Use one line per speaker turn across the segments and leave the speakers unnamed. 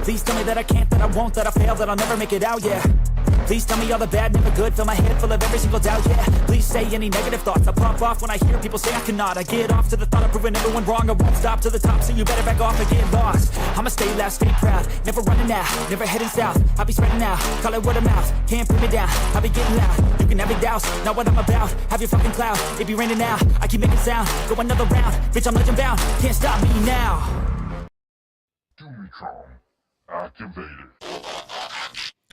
Please tell me that I can't, that I won't, that I fail, that I'll never make it out, yeah. Please tell me all the bad, never good, fill my head full of every single doubt, yeah. Please say any negative thoughts, I pop off when I hear people say I cannot. I get off to the thought of proving everyone wrong, I won't stop to the top, so you better back off and get lost. I'ma stay loud, stay proud, never running out, never heading south. I'll be spreading out, call it word of mouth, can't put me down, I'll be getting loud. You can have it douse, not what I'm about, have your fucking cloud, it be raining now, I keep making sound, go another round, bitch I'm legend bound, can't stop me now.
Activated.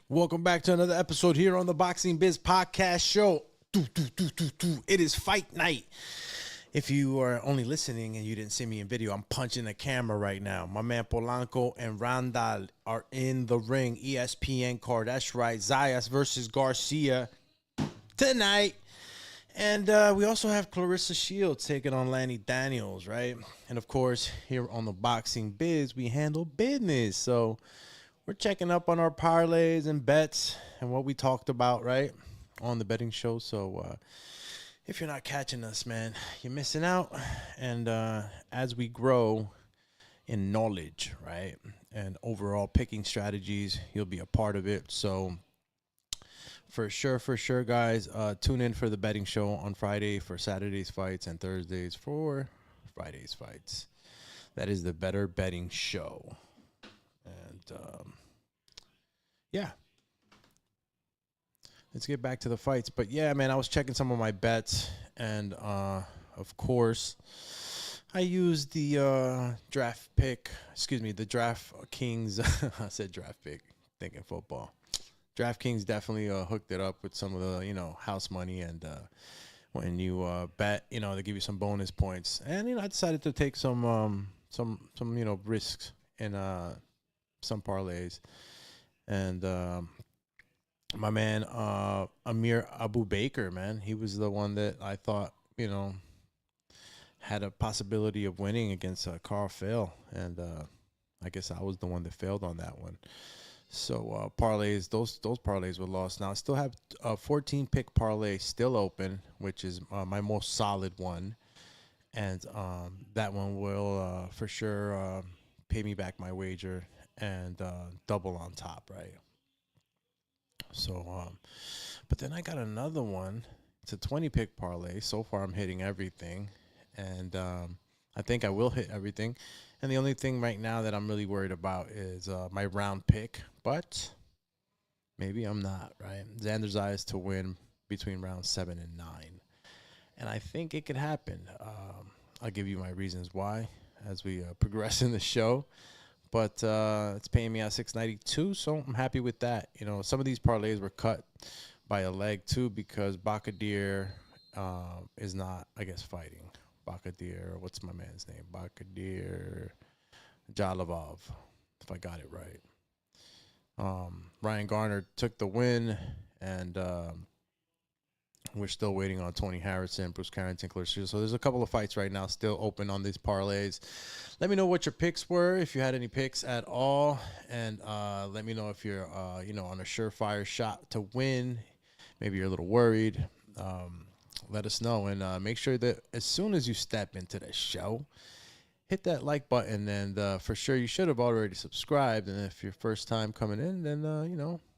Welcome back to another episode here on the Boxing Biz Podcast show. It is fight night. If you are only listening and you didn't see me in video, I'm punching the camera right now. My man Polanco and Randall are in the ring. ESPN card. That's right. Zayas versus Garcia tonight. And we also have Clarissa Shields taking on Lanny Daniels, right? And, of course, here on the Boxing Biz, we handle business. So we're checking up on our parlays and bets and what we talked about, right, on the betting show. So if you're not catching us, man, you're missing out. And as we grow in knowledge, right, and overall picking strategies, you'll be a part of it. So for sure, guys, tune in for the betting show on Friday for Saturday's fights and Thursdays for Friday's fights. That is the Better Betting Show. And, yeah. Let's get back to the fights. But, yeah, man, I was checking some of my bets. And, of course, I used the the DraftKings. I said draft pick, thinking football. DraftKings definitely hooked it up with some of the, house money. And when you bet, they give you some bonus points. And, I decided to take some risks in some parlays. And my man, Amir Abu Baker, man, he was the one that I thought, had a possibility of winning against Carl Fail. And I guess I was the one that failed on that one. So parlays, those parlays were lost. Now I still have a 14 pick parlay still open, which is my most solid one, and that one will for sure pay me back my wager and double on top, right? So, but then I got another one. It's a 20 pick parlay. So far, I'm hitting everything, and I think I will hit everything. And the only thing right now that I'm really worried about is my round pick, but maybe I'm not, right? Xander Zayas to win between rounds 7 and 9. And I think it could happen. I'll give you my reasons why as we progress in the show. But it's paying me out $692, so I'm happy with that. Some of these parlays were cut by a leg, too, because Bakadir is not, I guess, fighting. Bakadir, what's my man's name? Bakadir Jalavov, if I got it right. Ryan Garner took the win, and we're still waiting on Tony Harrison, Bruce Carrington, Clarissa. So there's a couple of fights right now still open on these parlays. Let me know what your picks were, if you had any picks at all, and let me know if you're, on a surefire shot to win. Maybe you're a little worried. Let us know, and make sure that as soon as you step into the show, hit that like button, and for sure you should have already subscribed. And if you're first time coming in, then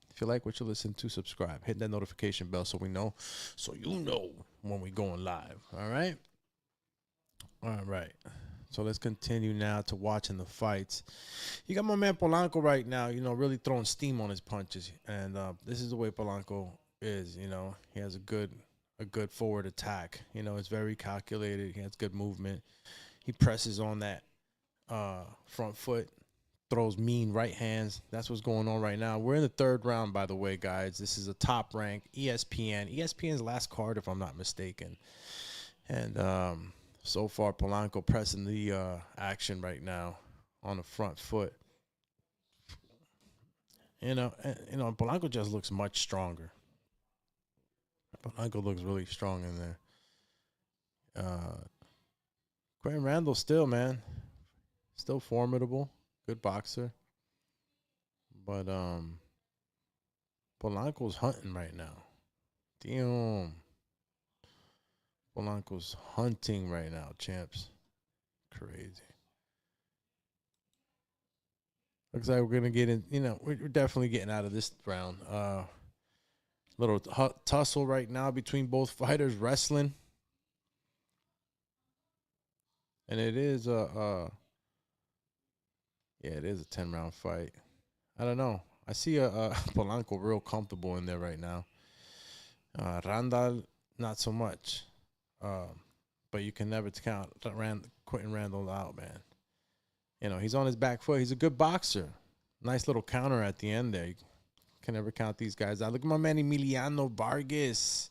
if you like what you listen to, subscribe, hit that notification bell so you know when we going live. All right. So let's continue now to watching the fights. You got my man Polanco right now, really throwing steam on his punches, and this is the way Polanco is. He has a good forward attack. It's very calculated. He has good movement. He presses on that front foot, throws mean right hands. That's what's going on right now. We're in the third round, by the way, guys. This is a top-ranked ESPN's last card, if I'm not mistaken. And so far, Polanco pressing the action right now on the front foot. Polanco just looks much stronger. Polanco looks really strong in there. Quentin Randall still formidable, good boxer. But Polanco's hunting right now. Damn. Polanco's hunting right now, champs. Crazy. Looks like we're gonna get in. We're definitely getting out of this round. Little tussle right now between both fighters, wrestling, and it is it is a 10-round fight. I don't know. I see Polanco real comfortable in there right now. Randall, not so much. But you can never count Quentin Randall out, man. He's on his back foot. He's a good boxer. Nice little counter at the end there. You can never count these guys out. Look at my man Emiliano Vargas.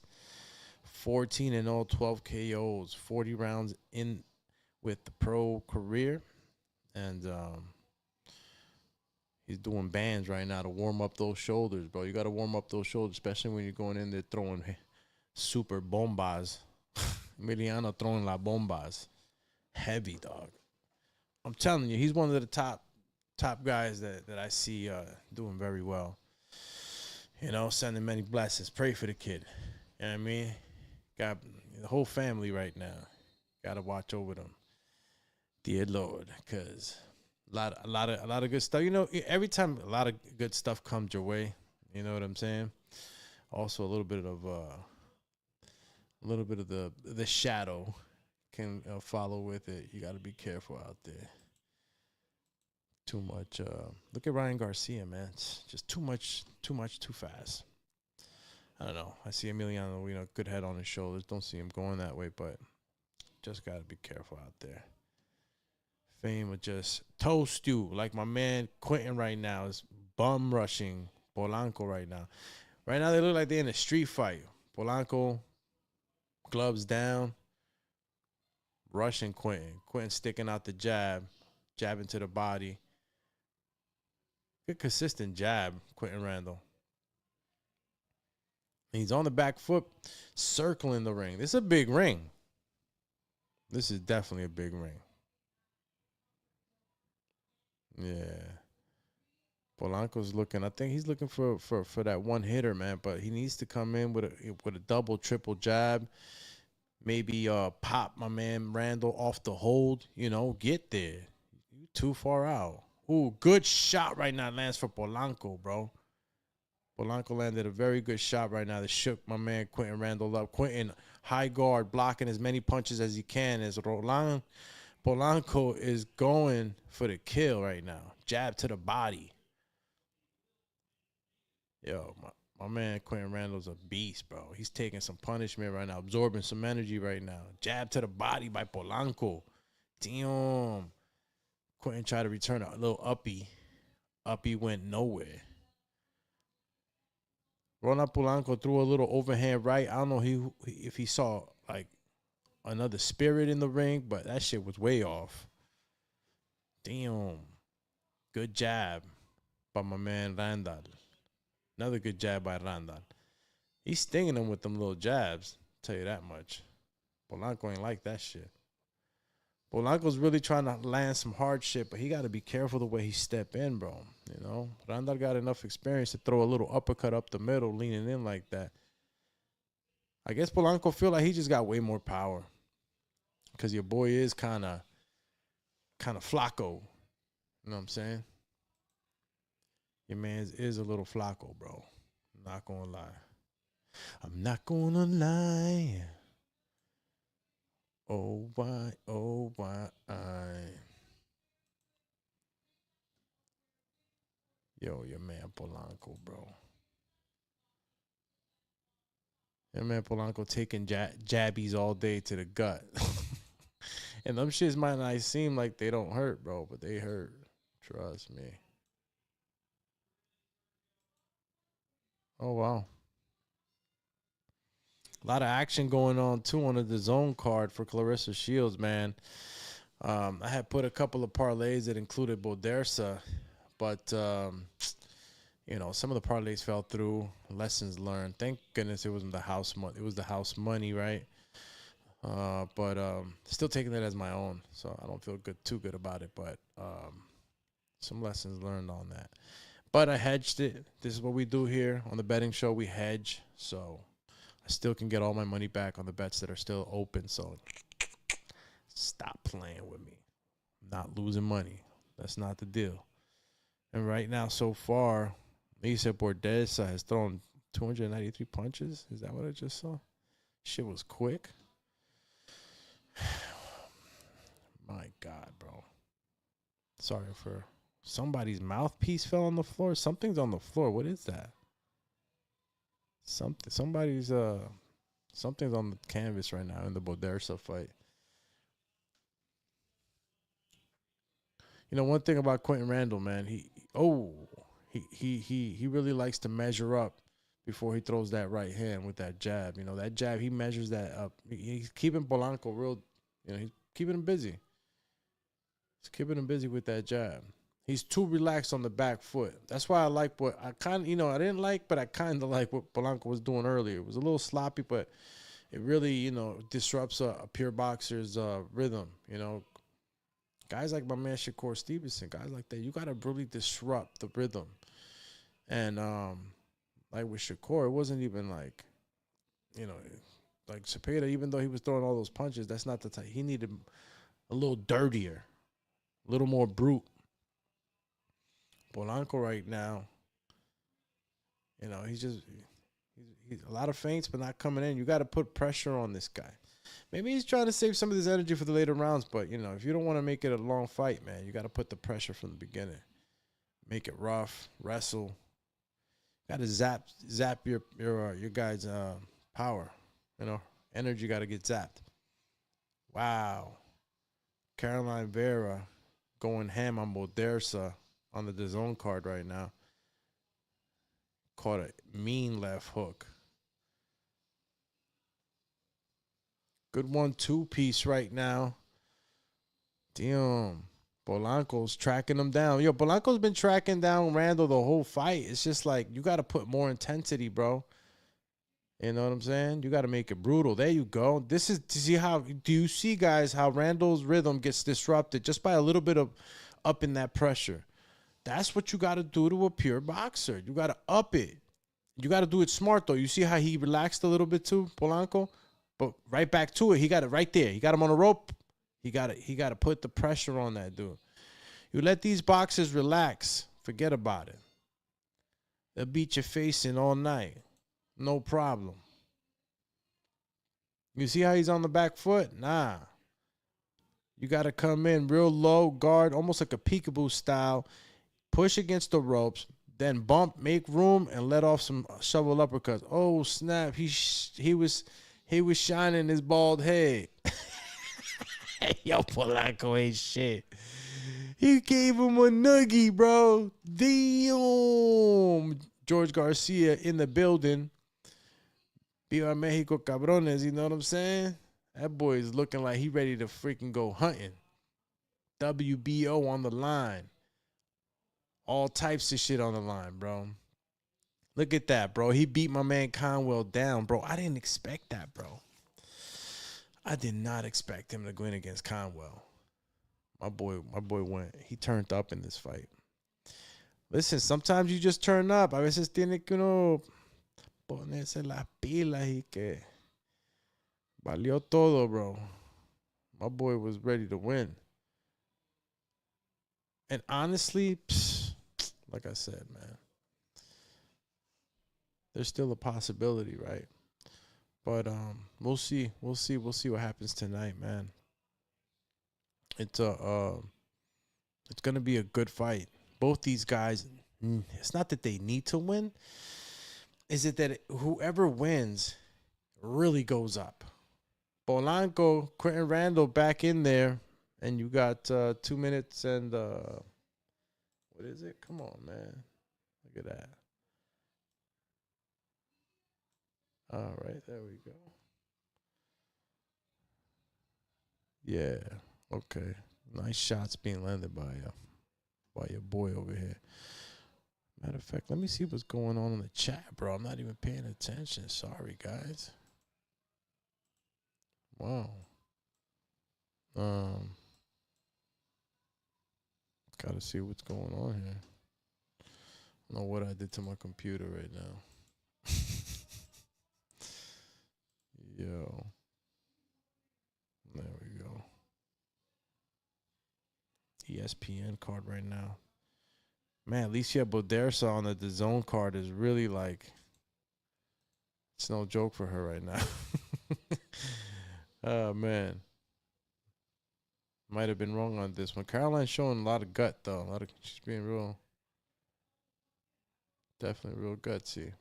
14-0, 12 KOs, 40 rounds in with the pro career. And he's doing bands right now to warm up those shoulders, bro. You got to warm up those shoulders, especially when you're going in there throwing super bombas. Emiliano throwing la bombas. Heavy, dog. I'm telling you, he's one of the top guys that I see doing very well. Sending many blessings. Pray for the kid. You know what I mean? Got the whole family right now. Got to watch over them. Dear Lord, because a lot of good stuff. Every time a lot of good stuff comes your way, you know what I'm saying? Also a little bit of the shadow can follow with it. You got to be careful out there. Too much. Look at Ryan Garcia, man. It's just too much, too fast. I don't know. I see Emiliano, good head on his shoulders. Don't see him going that way, but just got to be careful out there. Fame will just toast you like my man Quentin right now is bum rushing Polanco right now. Right now they look like they're in a street fight. Polanco, gloves down, rushing Quentin. Quentin sticking out the jabbing to the body. Good consistent jab, Quentin Randall. He's on the back foot, circling the ring. This is a big ring. This is definitely a big ring. Yeah. Polanco's looking. I think he's looking for that one hitter, man. But he needs to come in with a double, triple jab. Maybe pop my man Randall off the hold. Get there. You too far out. Ooh, good shot right now lands for Polanco, bro. Polanco landed a very good shot right now that shook my man Quentin Randall up. Quentin, high guard, blocking as many punches as he can as Polanco is going for the kill right now. Jab to the body. Yo, my man Quentin Randall's a beast, bro. He's taking some punishment right now, absorbing some energy right now. Jab to the body by Polanco. Damn. Quentin tried to return a little uppy. Uppy went nowhere. Ronald Polanco threw a little overhand right. I don't know if he saw like another spirit in the ring, but that shit was way off. Damn. Good jab by my man Randall. Another good jab by Randall. He's stinging him with them little jabs. Tell you that much. Polanco ain't like that shit. Polanco's really trying to land some hard shit, but he got to be careful the way he step in, bro. Randall got enough experience to throw a little uppercut up the middle, leaning in like that. I guess Polanco feel like he just got way more power because your boy is kind of flacco. You know what I'm saying? Your man is a little flacco, bro. I'm not going to lie. I'm not going to lie. Oh, why, oh, why, Yo, your man Polanco, bro. Your man Polanco taking jabbies all day to the gut. And them shits might not seem like they don't hurt, bro, but they hurt. Trust me. Oh, wow. A lot of action going on, too, on the zone card for Clarissa Shields, man. I had put a couple of parlays that included Bodersa, but, some of the parlays fell through. Lessons learned. Thank goodness it wasn't the house money. It was the house money, right? But still taking it as my own, so I don't feel too good about it, but some lessons learned on that. But I hedged it. This is what we do here on the betting show. We hedge, so I still can get all my money back on the bets that are still open. So stop playing with me. I'm not losing money. That's not the deal. And right now, so far, Lisa Bordesa has thrown 293 punches. Is that what I just saw? Shit was quick. My God, bro. Sorry for somebody's mouthpiece fell on the floor. Something's on the floor. What is that? Somebody's something's on the canvas right now in the Bodersa fight. You know, one thing about Quentin Randall, man, he really likes to measure up before he throws that right hand with that jab. You know, that jab, he measures that up. He's keeping Polanco real, you know, he's keeping him busy. He's keeping him busy with that jab. He's too relaxed on the back foot. That's why I like what I kind of, you know, I didn't like, but I kind of like what Polanco was doing earlier. It was a little sloppy, but it really, you know, disrupts a pure boxer's rhythm. You know, guys like my man Shakur Stevenson, guys like that, you got to really disrupt the rhythm. And like with Shakur, it wasn't even like, you know, like Cepeda, even though he was throwing all those punches, that's not the type. He needed a little dirtier, a little more brute. Polanco right now, you know, he's a lot of feints, but not coming in. You got to put pressure on this guy. Maybe he's trying to save some of his energy for the later rounds, but, you know, if you don't want to make it a long fight, man, you got to put the pressure from the beginning. Make it rough, wrestle. Got to zap your guy's power. You know, energy got to get zapped. Wow. Caroline Vera going ham on Bodersa on the DAZN card right now. Caught a mean left hook. Good 1-2 piece right now. Damn. Polanco's tracking him down. Yo, Polanco's been tracking down Randall the whole fight. It's just like you got to put more intensity, bro. You know what I'm saying? You got to make it brutal. There you go. This is to see how do you see, guys, how Randall's rhythm gets disrupted just by a little bit of up in that pressure. That's what you got to do to a pure boxer. You got to up it. You got to do it smart, though. You see how he relaxed a little bit too, Polanco? But right back to it. He got it right there. He got him on a rope. He got to put the pressure on that dude. You let these boxers relax. Forget about it. They'll beat your face in all night. No problem. You see how he's on the back foot? Nah. You got to come in real low, guard, almost like a peekaboo style. Push against the ropes, then bump, make room, and let off some shovel uppercuts. Oh, snap. He was shining his bald head. Yo, Polanco ain't shit. He gave him a noogie, bro. Damn. George Garcia in the building. Viva Mexico, cabrones. You know what I'm saying? That boy is looking like he ready to freaking go hunting. WBO on the line. All types of shit on the line, bro. Look at that, bro. He beat my man Conwell down, bro. I didn't expect that, bro. I did not expect him to win against Conwell. My boy went. He turned up in this fight. Listen, sometimes you just turn up. A veces tiene que uno ponerse las pilas y que valió todo, bro. My boy was ready to win. And honestly, like I said, man, there's still a possibility, right? But we'll see. We'll see what happens tonight, man. It's gonna be a good fight. Both these guys, it's not that they need to win. Is it that whoever wins really goes up? Polanco, Quentin Randall back in there, and you got 2 minutes and what is it? Come on, man. Look at that. All right, there we go. Yeah, okay. Nice shots being landed by your boy over here. Matter of fact, let me see what's going on in the chat, bro. I'm not even paying attention. Sorry, guys. Wow. Gotta see what's going on here. I don't know what I did to my computer right now. Yo. There we go. ESPN card right now. Man, Alicia Bodersa on the DAZN card is really like, it's no joke for her right now. Oh, man. Might have been wrong on this one. Caroline's showing a lot of gut, though. She's being definitely real gutsy.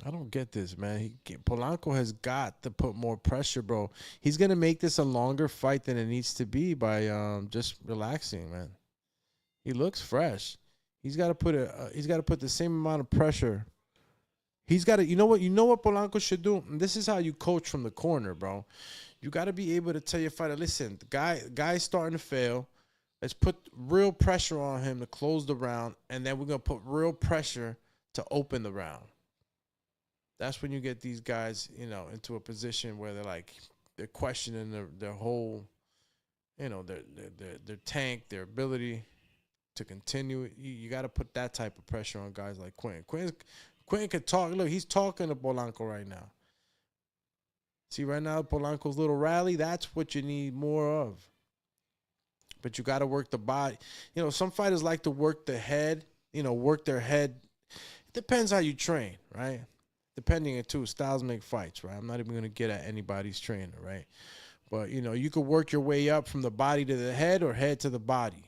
I don't get this, man. Polanco has got to put more pressure, bro. He's gonna make this a longer fight than it needs to be by just relaxing, man. He looks fresh. He's got to put the same amount of pressure. He's got to. You know what Polanco should do. And this is how you coach from the corner, bro. You got to be able to tell your fighter, listen, the guy's starting to fail. Let's put real pressure on him to close the round, and then we're gonna put real pressure to open the round. That's when you get these guys, into a position where they're questioning their whole, their tank, their ability to continue. You got to put that type of pressure on guys like Quentin. Quentin could talk. Look, he's talking to Polanco right now. See, right now, Polanco's little rally, that's what you need more of. But you got to work the body. Some fighters like to work the head, work their head. It depends how you train, right? Depending on, too, styles make fights, right? I'm not even going to get at anybody's trainer, right? But, you could work your way up from the body to the head or head to the body,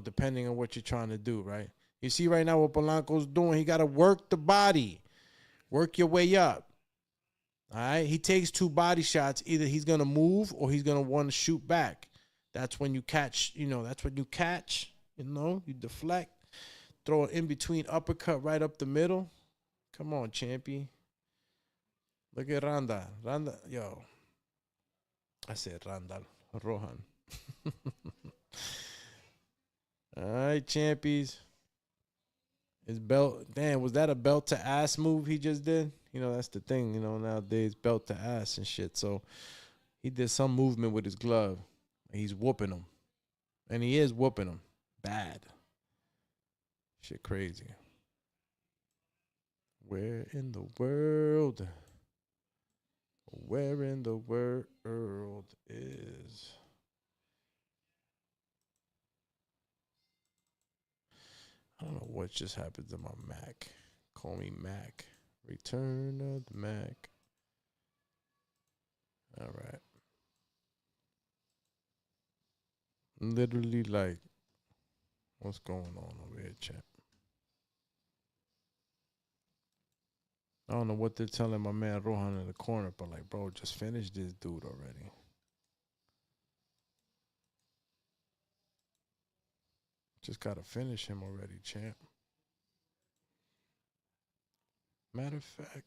depending on what you're trying to do, right? You see right now what Polanco's doing. He got to work the body. Work your way up. All right? He takes 2 body shots. Either he's going to move or he's going to want to shoot back. That's when you catch, you deflect. Throw an in-between uppercut right up the middle. Come on, champy. Look at Randa. Yo. I said Randall. Rohan. All right, champies. His belt. Damn, was that a belt to ass move he just did? That's the thing, nowadays, belt to ass and shit. So he did some movement with his glove. He's whooping him. And he is whooping him. Bad. Shit crazy. Where in the world? Where in the world is... I don't know what just happened to my Mac. Call me Mac. Return of the Mac. All right. Literally, what's going on over here, chat? I don't know what they're telling my man Rohan in the corner, but bro, just finish this dude already. Just gotta finish him already, champ. Matter of fact,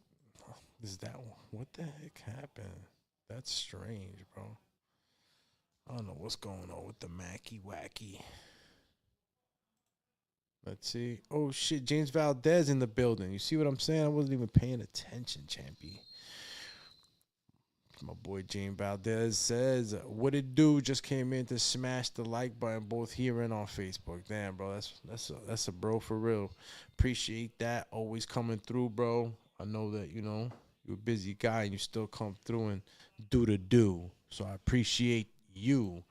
is that one? What the heck happened? That's strange, bro. I don't know what's going on with the Macky Wacky. Let's see. Oh, shit. James Valdez in the building. You see what I'm saying? I wasn't even paying attention, champy. My boy James Valdez says, what it do? Just came in to smash the like button both here and on Facebook. Damn, bro. That's a bro for real. Appreciate that. Always coming through, bro. I know that, you're a busy guy and you still come through and do the do. So I appreciate you.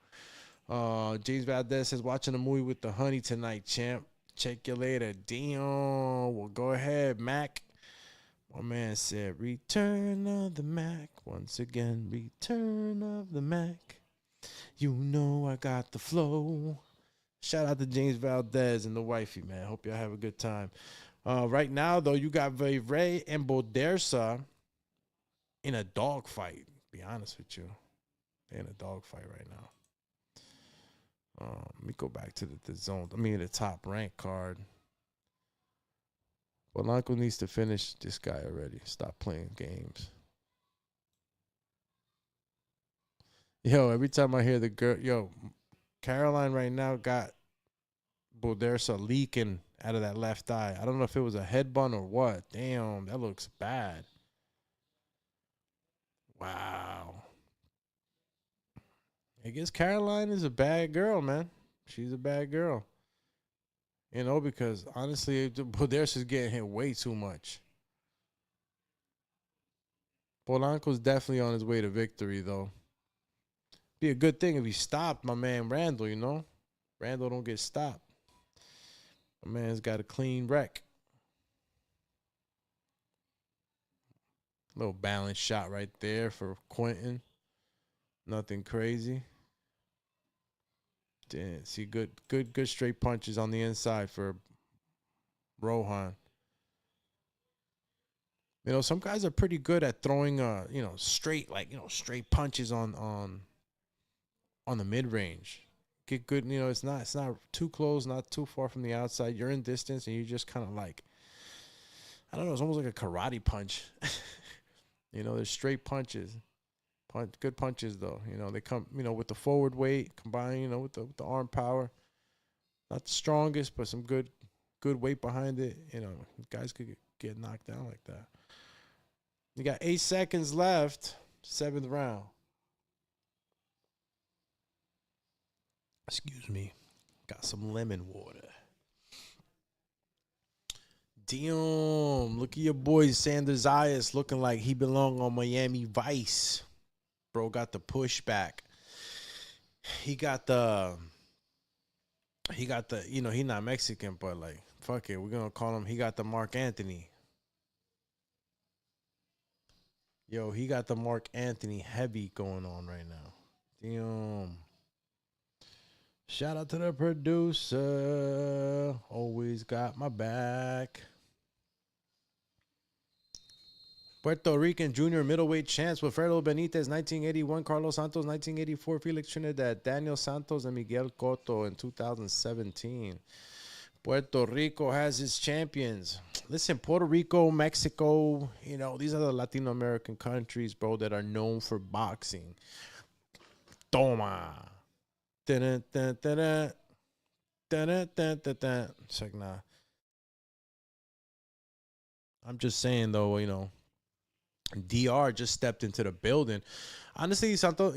James Valdez says, watching a movie with the honey tonight, champ. Check you later. Damn. Well, go ahead, Mac. My man said, return of the Mac. Once again, return of the Mac. You know I got the flow. Shout out to James Valdez and the wifey, man. Hope y'all have a good time. Right now, though, you got Ray and Bodersa in a dog fight. Be honest with you. They're in a dog fight right now. Let me go back to the top rank card. Polanco needs to finish this guy already. Stop playing games. Yo, every time I hear the girl, Caroline right now got Bodersa leaking out of that left eye. I don't know if it was a head bun or what. Damn, that looks bad. Wow. I guess Caroline is a bad girl, man. She's a bad girl. Because honestly, Bodersa's getting hit way too much. Polanco's definitely on his way to victory, though. Be a good thing if he stopped my man Randall, you know? Randall don't get stopped. My man's got a clean wreck. Little balanced shot right there for Quentin. Nothing crazy. Damn, see, good straight punches on the inside for Rohan. You know, some guys are pretty good at throwing, straight, straight punches on the mid range. Get good, you know. It's not too close, not too far from the outside. You're in distance, and you just kind of like, I don't know. It's almost like a karate punch. You know, there's straight punches. Good punches though. You know, they come, with the forward weight combined, with the arm power. Not the strongest, but some good weight behind it. You know, guys could get knocked down like that. You got 8 seconds left, 7th round. Excuse me. Got some lemon water. Damn, look at your boy Xander Zayas looking like he belong on Miami Vice. Bro got the pushback. He got the, he's not Mexican, but like, fuck it, we're going to call him, he got the Mark Anthony. Yo, he got the Mark Anthony heavy going on right now. Damn. Shout out to the producer. Always got my back. Puerto Rican junior middleweight champs: Wilfredo Benitez, 1981. Carlos Santos, 1984. Felix Trinidad, Daniel Santos, and Miguel Cotto in 2017. Puerto Rico has its champions. Listen, Puerto Rico, Mexico, these are the Latino American countries, bro, that are known for boxing. Toma. Dun, dun, dun, dun. Dun, dun, dun, dun, dun. It's like, nah. I'm just saying, though, DR just stepped into the building. Honestly, Santo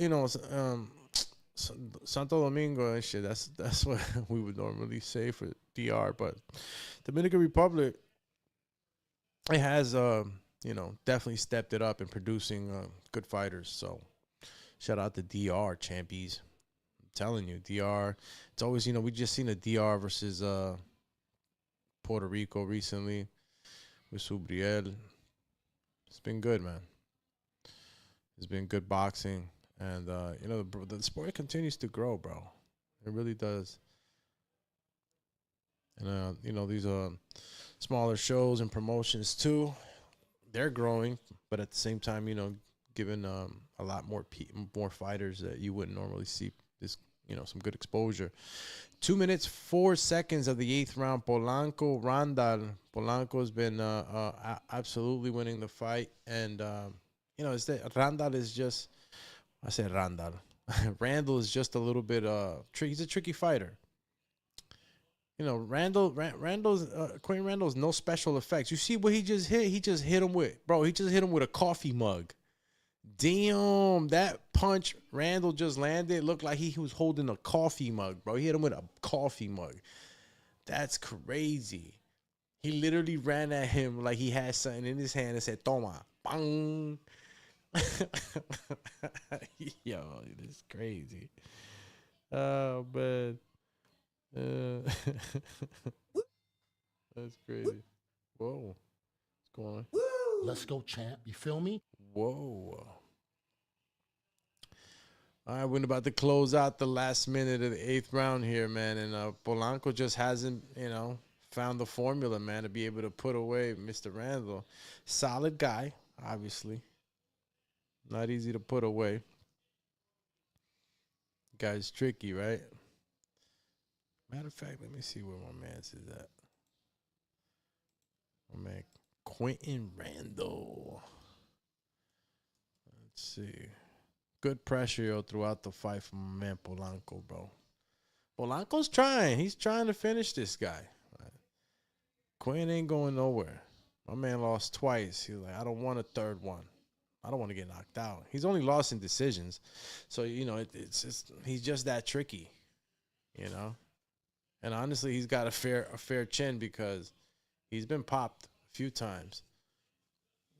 Domingo and shit, that's what we would normally say for DR, but Dominican Republic, it has definitely stepped it up in producing good fighters. So shout out to DR champions. I'm telling you, DR, it's always, we just seen a DR versus Puerto Rico recently with Subriel. It's been good, man. It's been good boxing. And, the sport continues to grow, bro. It really does. And, these smaller shows and promotions, too, they're growing. But at the same time, giving a lot more fighters that you wouldn't normally see this, some good exposure. 2 minutes, 4 seconds of the 8th round. Polanco has been absolutely winning the fight. And, Randall is just, I said Randall. Randall is just a little bit tricky. He's a tricky fighter. Quentin Randall's no special effects. You see what he just hit? He just hit him with, bro. He just hit him with a coffee mug. Damn, that punch Randall just landed looked like he was holding a coffee mug, bro. He hit him with a coffee mug. That's crazy. He literally ran at him like he had something in his hand and said, "Toma, bang." Yo, this is crazy. Oh, man. That's crazy. Whoa. What's going on?
Let's go, champ. You feel me?
Whoa. All right, we're about to close out the last minute of the 8th round here, man. And Polanco just hasn't, found the formula, man, to be able to put away Mr. Randall. Solid guy, obviously. Not easy to put away. Guy's tricky, right? Matter of fact, let me see where my man's is at. My man, Quentin Randall. Let's see. Good pressure, throughout the fight from my man Polanco, bro. Polanco's trying. He's trying to finish this guy. Quentin ain't going nowhere. My man lost twice. He was like, I don't want a third one. I don't want to get knocked out. He's only lost in decisions. So, it's just, he's just that tricky, And honestly, he's got a fair chin because he's been popped a few times.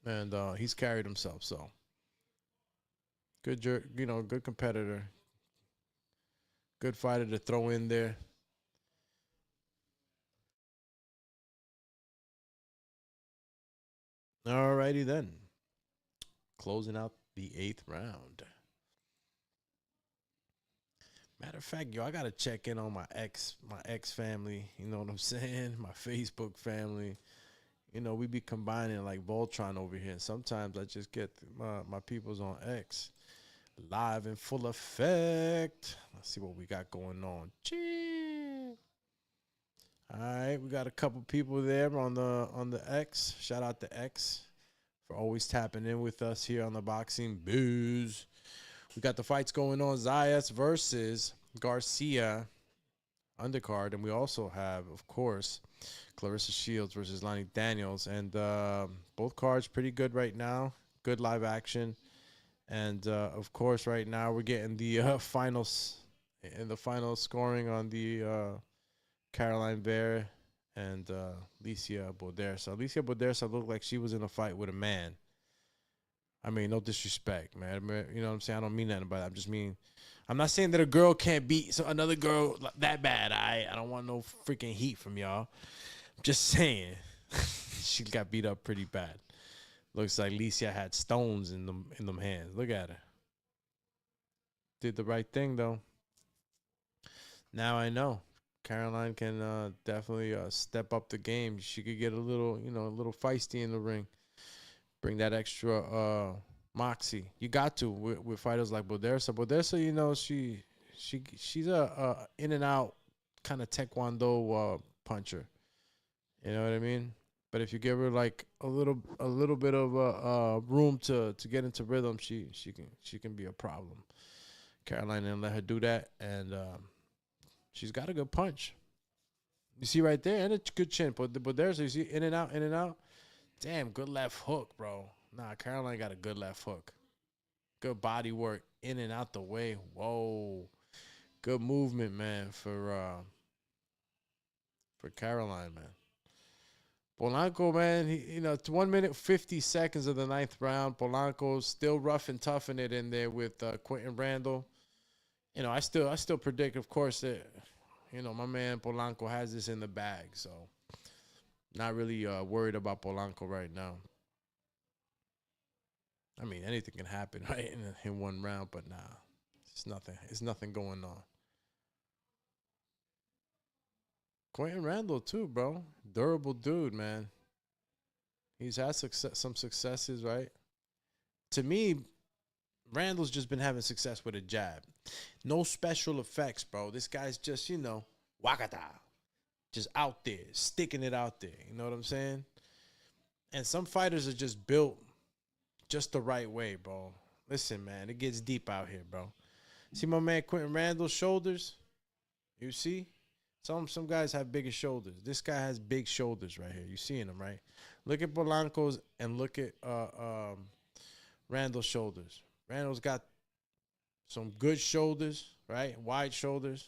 And he's carried himself. So, good competitor. Good fighter to throw in there. Alrighty then. Closing out the 8th round. Matter of fact, yo, I gotta check in on my ex family. You know what I'm saying? My Facebook family. You know, we be combining like Voltron over here. And sometimes I just get my peoples on X live in full effect. Let's see what we got going on. Chee. All right, we got a couple people there on the X. Shout out to X for always tapping in with us here on the Boxing Biz. We got the fights going on. Zayas versus Garcia, undercard. And we also have, of course, Clarissa Shields versus Lonnie Daniels. And both cards pretty good right now. Good live action. And, of course, right now we're getting the finals in the final scoring on the Caroline Bear and Alicia Bodersa. Alicia Bodersa looked like she was in a fight with a man. I mean, no disrespect, man. You know what I'm saying? I don't mean nothing by that. I'm just mean, I'm not saying that a girl can't beat another girl that bad. I don't want no freaking heat from y'all. I'm just saying she got beat up pretty bad. Looks like Alicia had stones in them hands. Look at her. Did the right thing though. Now I know Caroline can definitely step up the game. She could get a little feisty in the ring. Bring that extra moxie. You got to with fighters like Bodersa. Bodersa, you know, she's a in and out kind of taekwondo puncher. You know what I mean? But if you give her like a little bit of room to get into rhythm, she can be a problem. Caroline didn't let her do that, and she's got a good punch. You see right there, and a good chin. But there's, you see, in and out, in and out. Damn, good left hook, bro. Nah, Caroline got a good left hook. Good body work, in and out the way. Whoa, good movement, man, for Caroline, man. Polanco, man, it's 1 minute 50 seconds of the 9th round. Polanco still rough and toughing it in there with Quentin Randall. You know, I still predict, of course, that my man Polanco has this in the bag. So, not really worried about Polanco right now. I mean, anything can happen, right, in one round, but nah, it's nothing. It's nothing going on. Quentin Randall too, bro. Durable dude, man. He's had some successes, right? To me, Randall's just been having success with a jab. No special effects, bro. This guy's just, wakata. Just out there, sticking it out there. You know what I'm saying? And some fighters are just built just the right way, bro. Listen, man, it gets deep out here, bro. See my man Quentin Randall's shoulders? You see? Some guys have bigger shoulders. This guy has big shoulders right here. You seeing him, right? Look at Polanco's and look at Randall's shoulders. Randall's got some good shoulders, right? Wide shoulders.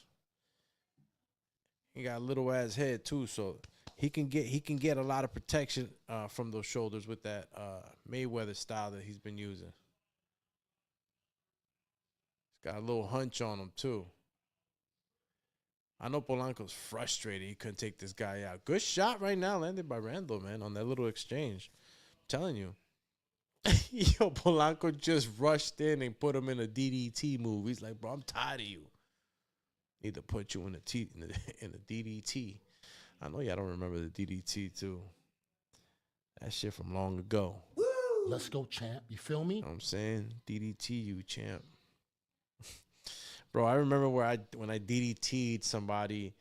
He got a little ass head too, so he can get a lot of protection from those shoulders with that Mayweather style that he's been using. He's got a little hunch on him too. I know Polanco's frustrated. He couldn't take this guy out. Good shot right now landed by Randall, man, on that little exchange. I'm telling you. Yo, Polanco just rushed in and put him in a DDT move. He's like, bro, I'm tired of you. Need to put you in a DDT. I know y'all don't remember the DDT, too. That shit from long ago.
Woo! Let's go, champ. You feel me?
You know what I'm saying? DDT you, champ. Bro, I remember when I DDT'd somebody.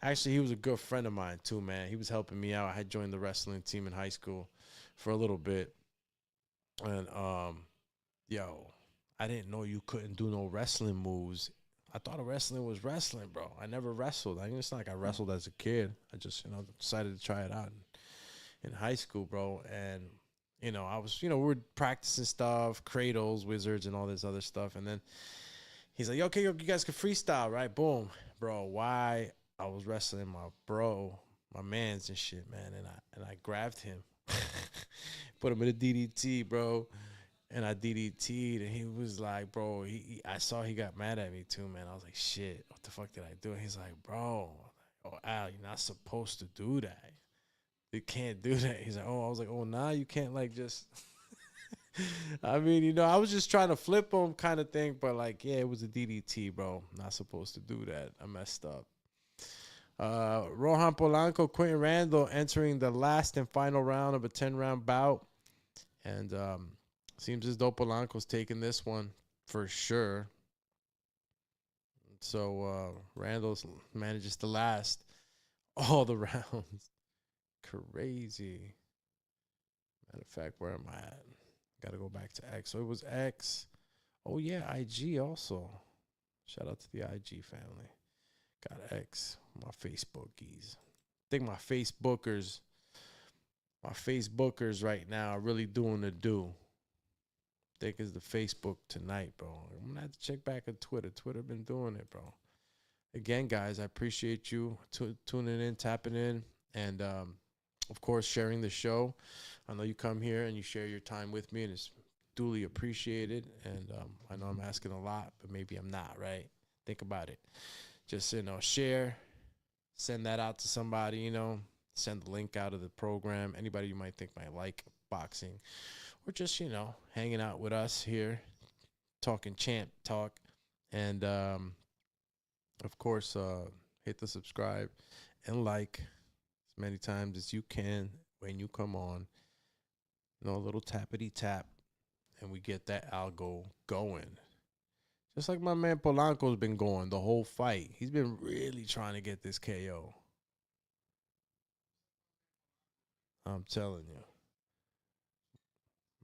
Actually, he was a good friend of mine, too, man. He was helping me out. I had joined the wrestling team in high school for a little bit. And, yo, I didn't know you couldn't do no wrestling moves. I thought wrestling was wrestling, bro. I never wrestled. It's not like I wrestled as a kid. I just, decided to try it out in high school, bro. And, I was, we were practicing stuff, cradles, wizards, and all this other stuff. And then he's like, okay, you guys can freestyle, right? Boom. Bro, why I was wrestling my mans and shit, man. And I grabbed him. Put him in a DDT, bro. and I DDT'd, and he was like, bro, I saw he got mad at me too, man. I was like, shit, what the fuck did I do? And he's like, bro, oh, Al, you're not supposed to do that. You can't do that. He's like, oh, I was like, oh, nah, you can't like just. I mean, you know, I was just trying to flip him kind of thing, but like, yeah, it was a DDT, bro. Not supposed to do that. I messed up. Rohan Polanco, Quentin Randall entering the last and final round of a 10-round bout. And seems as though Polanco's taking this one for sure. So Randall manages to last all the rounds. Crazy. Matter of fact, where am I at? Got to go back to X. So it was X. Oh, yeah, IG also. Shout out to the IG family. Got X. My Facebookies. I think my Facebookers right now are really doing the do. I think it's the Facebook tonight, bro. I'm going to have to check back on Twitter. Twitter been doing it, bro. Again, guys, I appreciate you tuning in, tapping in, and, of course, sharing the show. I know you come here and you share your time with me, and it's duly appreciated. And I know I'm asking a lot, but maybe I'm not, right? Think about it. Just, share, send that out to somebody, send the link out of the program. Anybody you might think might like boxing, or just, hanging out with us here, talking champ talk. And, of course, hit the subscribe and like as many times as you can when you come on. A little tappity tap, and we get that algo going. Just like my man Polanco's been going the whole fight. He's been really trying to get this KO. I'm telling you.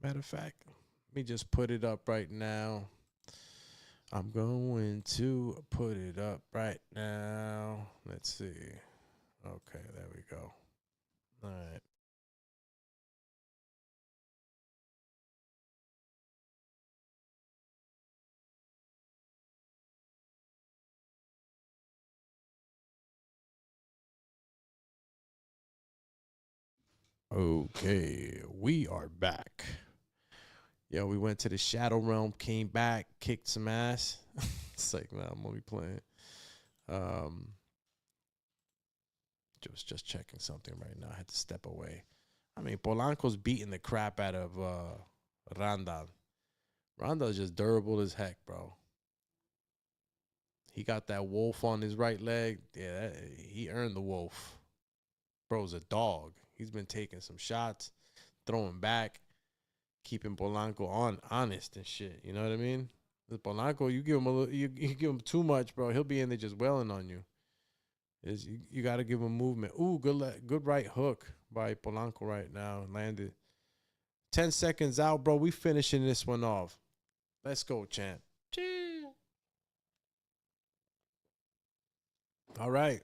Matter of fact, let me just put it up right now. I'm going to put it up right now. Let's see. Okay, there we go. All right. Okay, we are back. Yo, we went to the Shadow Realm, came back, kicked some ass. It's like, man, I'm only playing. Just checking something right now. I had to step away. I mean, Polanco's beating the crap out of Randall. Randall's just durable as heck, bro. He got that wolf on his right leg. Yeah, he earned the wolf. Bro's a dog. He's been taking some shots, throwing back, keeping Polanco honest and shit. You know what I mean? With Polanco, you give him you give him too much, bro. He'll be in there just wailing on you. You got to give him movement. Ooh, good right hook by Polanco right now. Landed. 10 seconds out, bro. We finishing this one off. Let's go, champ. All right.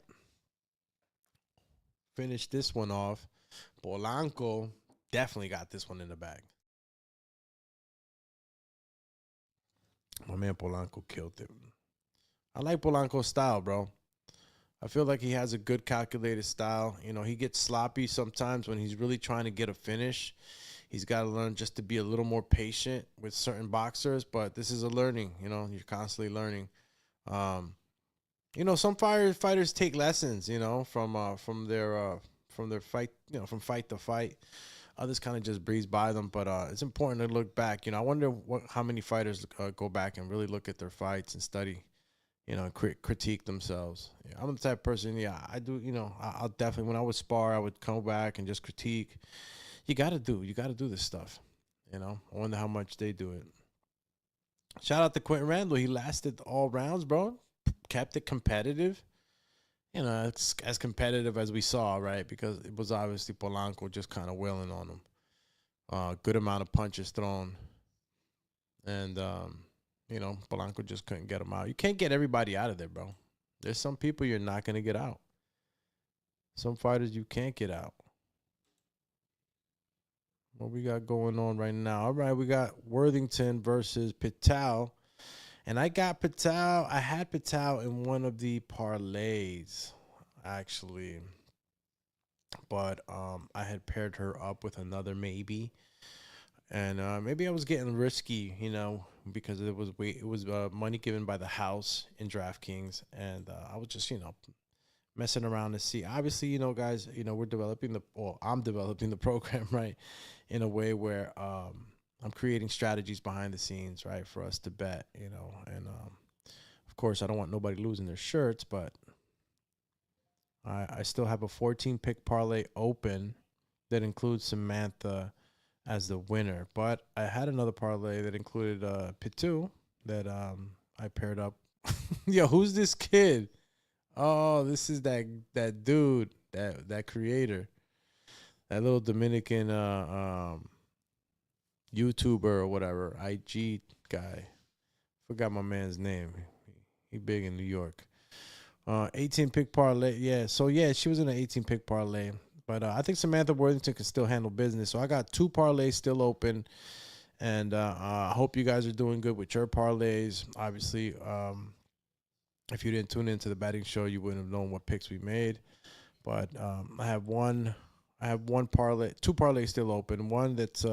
Finish this one off. Polanco definitely got this one in the bag. My man Polanco killed it. I like Polanco's style, bro. I feel like he has a good calculated style. He gets sloppy sometimes when he's really trying to get a finish. He's got to learn just to be a little more patient with certain boxers, but this is a learning, you're constantly learning. Some fighters take lessons, from their fight, from fight to fight. Others kind of just breeze by them, but it's important to look back. I wonder how many fighters go back and really look at their fights and study, critique themselves. Yeah, I'm the type of person, I do, I'll definitely, when I would spar, I would come back and just critique. You got to do this stuff, I wonder how much they do it. Shout out to Quentin Randall. He lasted all rounds, bro. Kept it competitive. It's as competitive as we saw, right? Because it was obviously Polanco just kind of wailing on him. Good amount of punches thrown. And, Polanco just couldn't get him out. You can't get everybody out of there, bro. There's some people you're not going to get out. Some fighters you can't get out. What we got going on right now? All right, we got Worthington versus Patel. And I got Patel. I had Patel in one of the parlays, actually. But I had paired her up with another maybe. And maybe I was getting risky, because it was money given by the house in DraftKings, and I was just messing around to see. Obviously, guys, I'm developing the program right in a way where I'm creating strategies behind the scenes, right, for us to bet, and of course I don't want nobody losing their shirts, but I still have a 14 pick parlay open that includes Samantha as the winner. But I had another parlay that included Pitu that I paired up. Yo, who's this kid? Oh, this is that dude, that creator, that little Dominican YouTuber or whatever, IG guy. Forgot my man's name. He big in New York. 18 pick parlay. Yeah, so yeah, she was in an 18 pick parlay. But I think Samantha Worthington can still handle business. So I got 2 parlays still open. And I hope you guys are doing good with your parlays. Obviously, if you didn't tune into the betting show, you wouldn't have known what picks we made. But I have one parlay, 2 parlays still open. One that's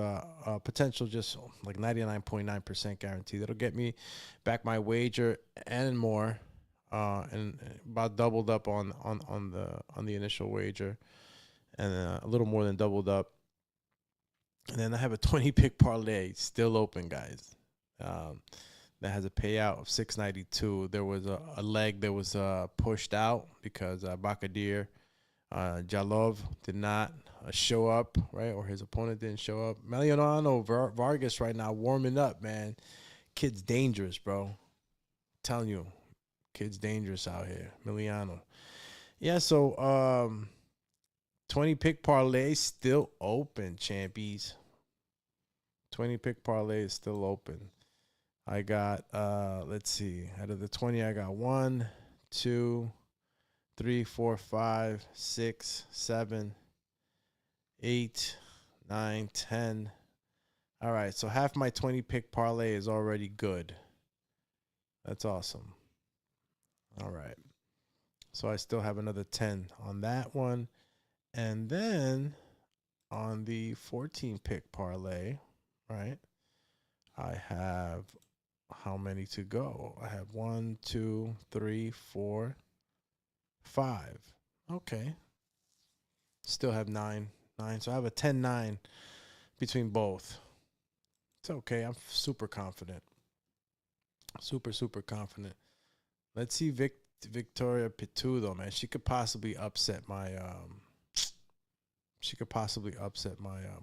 potential just like 99.9% guarantee. That'll get me back my wager and more. And about doubled up on the initial wager. And a little more than doubled up. And then I have a 20 pick parlay still open, guys. That has a payout of $692. There was a leg that was pushed out because Bakadir Jalov did not show up, right? Or his opponent didn't show up. Meliano Vargas right now warming up, man. Kid's dangerous, bro. I'm telling you, kid's dangerous out here. Meliano. Yeah, so 20 pick parlay still open, champies. 20 pick parlay is still open. I got let's see. Out of the 20, I got 1, 2, 3, 4, 5, 6, 7, 8, 9, 10. All right, so half my 20 pick parlay is already good. That's awesome. All right. So I still have another 10 on that one. And then on the 14 pick parlay, right, I have how many to go? I have 1, 2, 3, 4, 5. Okay. Still have 9. So I have a 10-9 between both. It's okay. I'm super confident. Super confident. Let's see Victoria Pitu, though, man. She could possibly upset my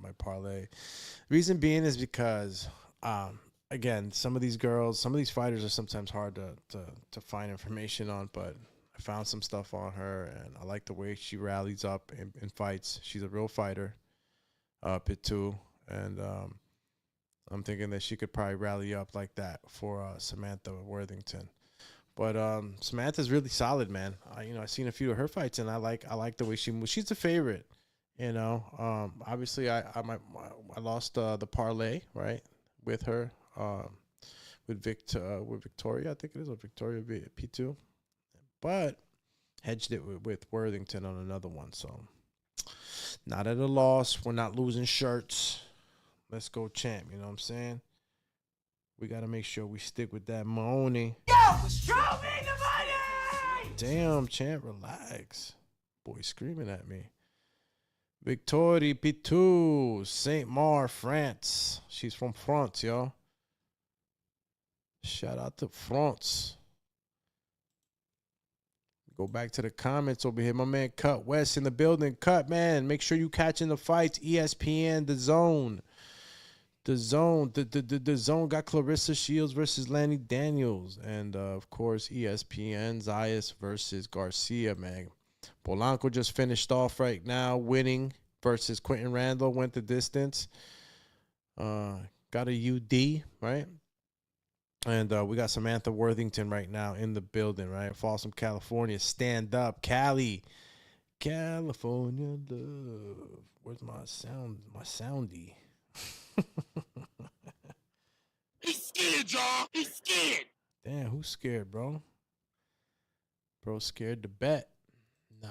my parlay. Reason being is because again, some of these fighters are sometimes hard to find information on, but I found some stuff on her and I like the way she rallies up in fights. She's a real fighter, Pitu, and I'm thinking that she could probably rally up like that for Samantha Worthington. But Samantha's really solid, man. I've seen a few of her fights and I like the way she moves. She's a favorite. Obviously I lost the parlay, right, with her, with Victoria, I think it is, or Victoria P2, but hedged it with Worthington on another one. So not at a loss. We're not losing shirts. Let's go, champ. You know what I'm saying? We got to make sure we stick with that money. Yo, show me the money! Damn, champ, relax. Boy screaming at me. Victoria Pitou, Saint Mar, France. She's from France, yo. Shout out to France. Go back to the comments over here. My man Cut West in the building. Cut, man. Make sure you catching the fights. ESPN, The Zone. The Zone got Clarissa Shields versus Lanny Daniels. And, of course, ESPN, Zayas versus Garcia, man. Polanco just finished off right now, winning versus Quentin Randall. Went the distance. Got a UD, right? And we got Samantha Worthington right now in the building, right? Folsom, California. Stand up, Cali. California love. Where's my soundy?
He's scared, y'all. He's scared.
Damn, who's scared, bro? Bro scared to bet. Nah,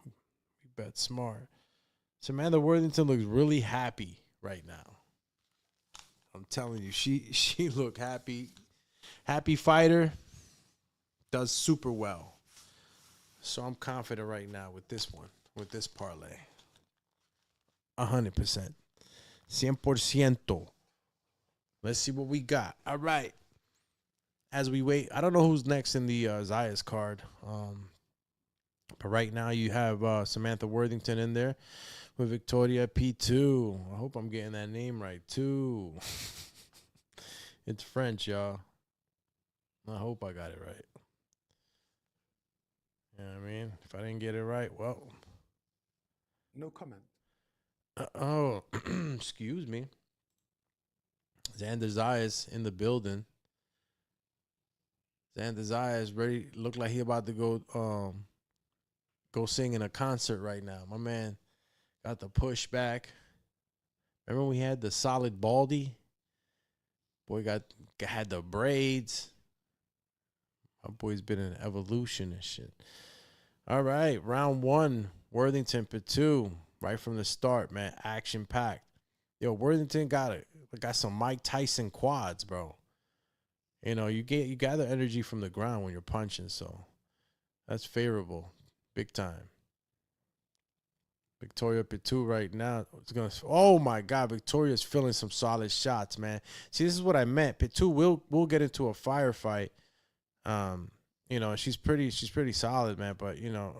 we bet smart. Samantha Worthington looks really happy right now. I'm telling you, she looked happy. Happy fighter. Does super well. So I'm confident right now with this one, with this parlay. 100%. 100%. Let's see what we got. All right. As we wait, I don't know who's next in the Zayas card. But right now you have Samantha Worthington in there with Victoria P2. I hope I'm getting that name right, too. It's French, y'all. I hope I got it right. You know what I mean? If I didn't get it right, well.
No comment.
Oh, excuse me. Xander Zayas in the building. Xander Zayas ready. Look like he about to go sing in a concert right now. My man got the push back. Remember we had the solid baldy? Boy had the braids. My boy's been in evolution and shit. All right, round one, Worthington P2, right from the start, man, action packed. Yo, Worthington got some Mike Tyson quads, bro. You know, you gather energy from the ground when you're punching, so that's favorable, big time. Victoria P2 right now is gonna. Oh my God, Victoria's feeling some solid shots, man. See, this is what I meant. P2 will get into a firefight. You know, she's pretty solid, man. But you know,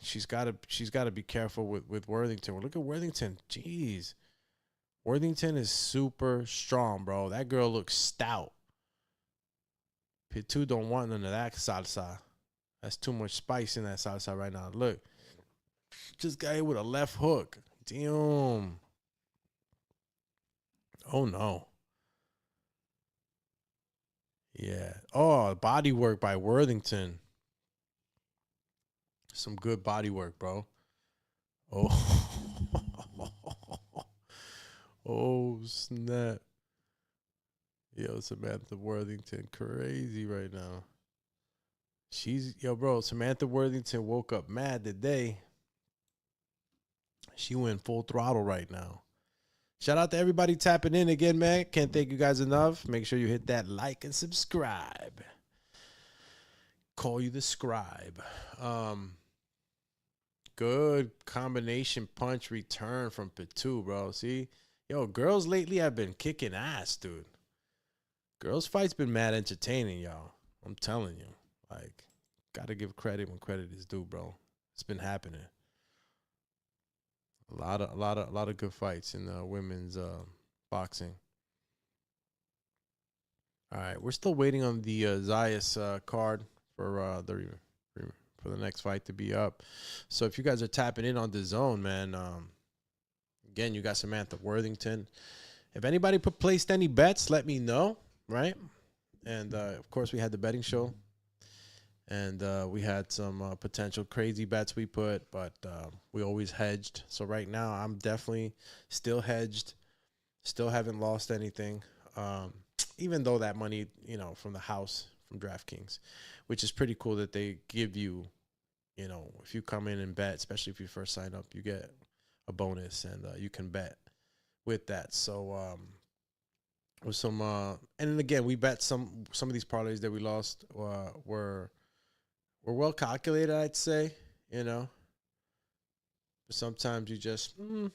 she's gotta be careful with Worthington. Look at Worthington. Jeez, Worthington is super strong, bro. That girl looks stout. P2 don't want none of that salsa. That's too much spice in that salsa right now. Look, just got hit with a left hook. Damn. Oh no. Yeah. Oh, body work by Worthington. Some good body work, bro. Oh. Oh, snap. Yo, Samantha Worthington crazy right now. Bro, Samantha Worthington woke up mad today. She went full throttle right now. Shout out to everybody tapping in again, man. Can't thank you guys enough. Make sure you hit that like and subscribe. Call you the scribe. Good combination punch return from P2, bro. See? Yo, girls lately have been kicking ass, dude. Girls fights been mad entertaining, y'all. I'm telling you. Like, gotta give credit when credit is due, bro. It's been happening. A lot of good fights in women's boxing. All right, we're still waiting on the Zayas card for the next fight to be up. So if you guys are tapping in on the zone, man, again, you got Samantha Worthington. If anybody placed any bets, let me know, right? And of course, we had the betting show. And we had some potential crazy bets we put, but we always hedged. So right now, I'm definitely still hedged. Still haven't lost anything. Even though that money, you know, from the house, from DraftKings, which is pretty cool that they give you, you know, if you come in and bet, especially if you first sign up, you get a bonus and you can bet with that. So with some, and then again, we bet some of these parlays that we lost were well calculated, I'd say, you know. But sometimes you just, you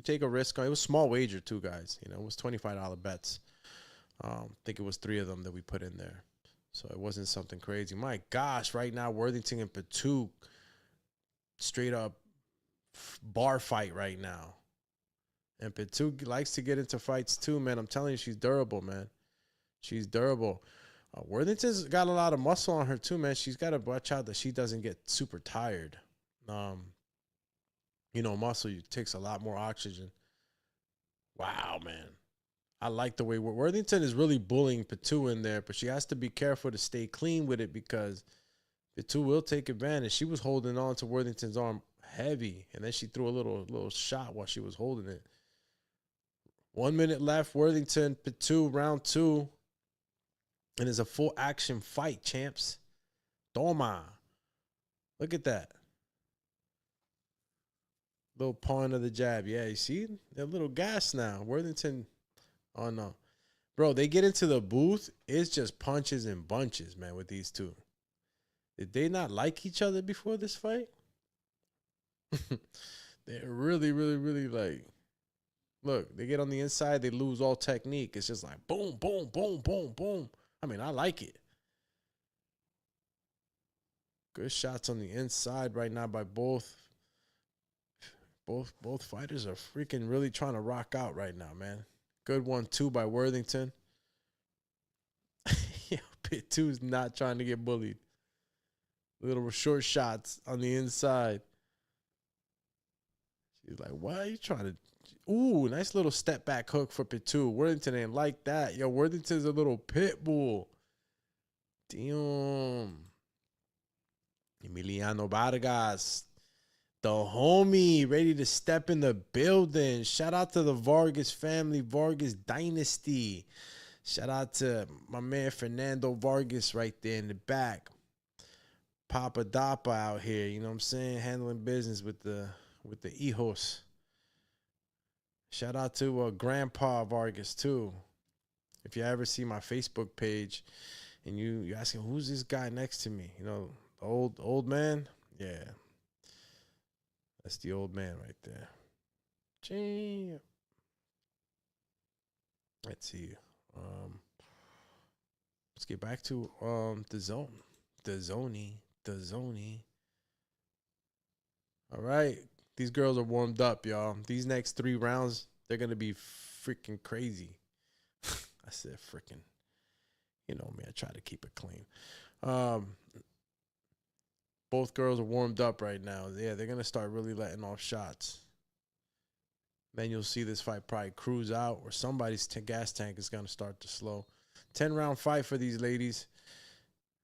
take a risk. It was a small wager too, guys. You know, it was $25 bets. I think it was 3 of them that we put in there. So it wasn't something crazy. My gosh, right now, Worthington and P2, straight up bar fight right now. And P2 likes to get into fights too, man. I'm telling you, she's durable, man. She's durable. Worthington's got a lot of muscle on her too, man. She's got to watch out that she doesn't get super tired. You know, muscle takes a lot more oxygen. Wow, man. I like the way Worthington is really bullying P2 in there, but she has to be careful to stay clean with it because P2 will take advantage. She was holding on to Worthington's arm heavy, and then she threw a little shot while she was holding it. 1 minute left. Worthington, P2, round 2. And it's a full action fight, champs. Toma. Look at that. Little pawn of the jab. Yeah, you see? They're a little gas now. Worthington. Oh, no. Bro, they get into the booth. It's just punches and bunches, man, with these two. Did they not like each other before this fight? They're really, really, really like, look, they get on the inside, they lose all technique. It's just like boom, boom, boom, boom, boom. I mean, I like it. Good shots on the inside right now by both. Both fighters are freaking really trying to rock out right now, man. Good 1-2 by Worthington. Yo, Pit 2's not trying to get bullied. Little short shots on the inside. She's like, why are you trying to? Ooh, nice little step back hook for Pit 2. Worthington ain't like that. Yo, Worthington's a little pit bull. Damn. Emiliano Vargas, the homie, ready to step in the building. Shout out to the Vargas family, Vargas dynasty. Shout out to my man Fernando Vargas right there in the back. Papa Dapa out here, you know what I'm saying? Handling business with the hijos. Shout out to Grandpa Vargas too. If you ever see my Facebook page and you're asking who's this guy next to me, you know, the old man, yeah. That's the old man right there. Gee. Let's see. Let's get back to the zone. The zony. All right. These girls are warmed up, y'all. These next 3 rounds, they're gonna be freaking crazy. I said freaking. You know me, I try to keep it clean. Both girls are warmed up right now. Yeah, they're going to start really letting off shots. Then you'll see this fight probably cruise out or somebody's gas tank is going to start to slow. 10-round fight for these ladies.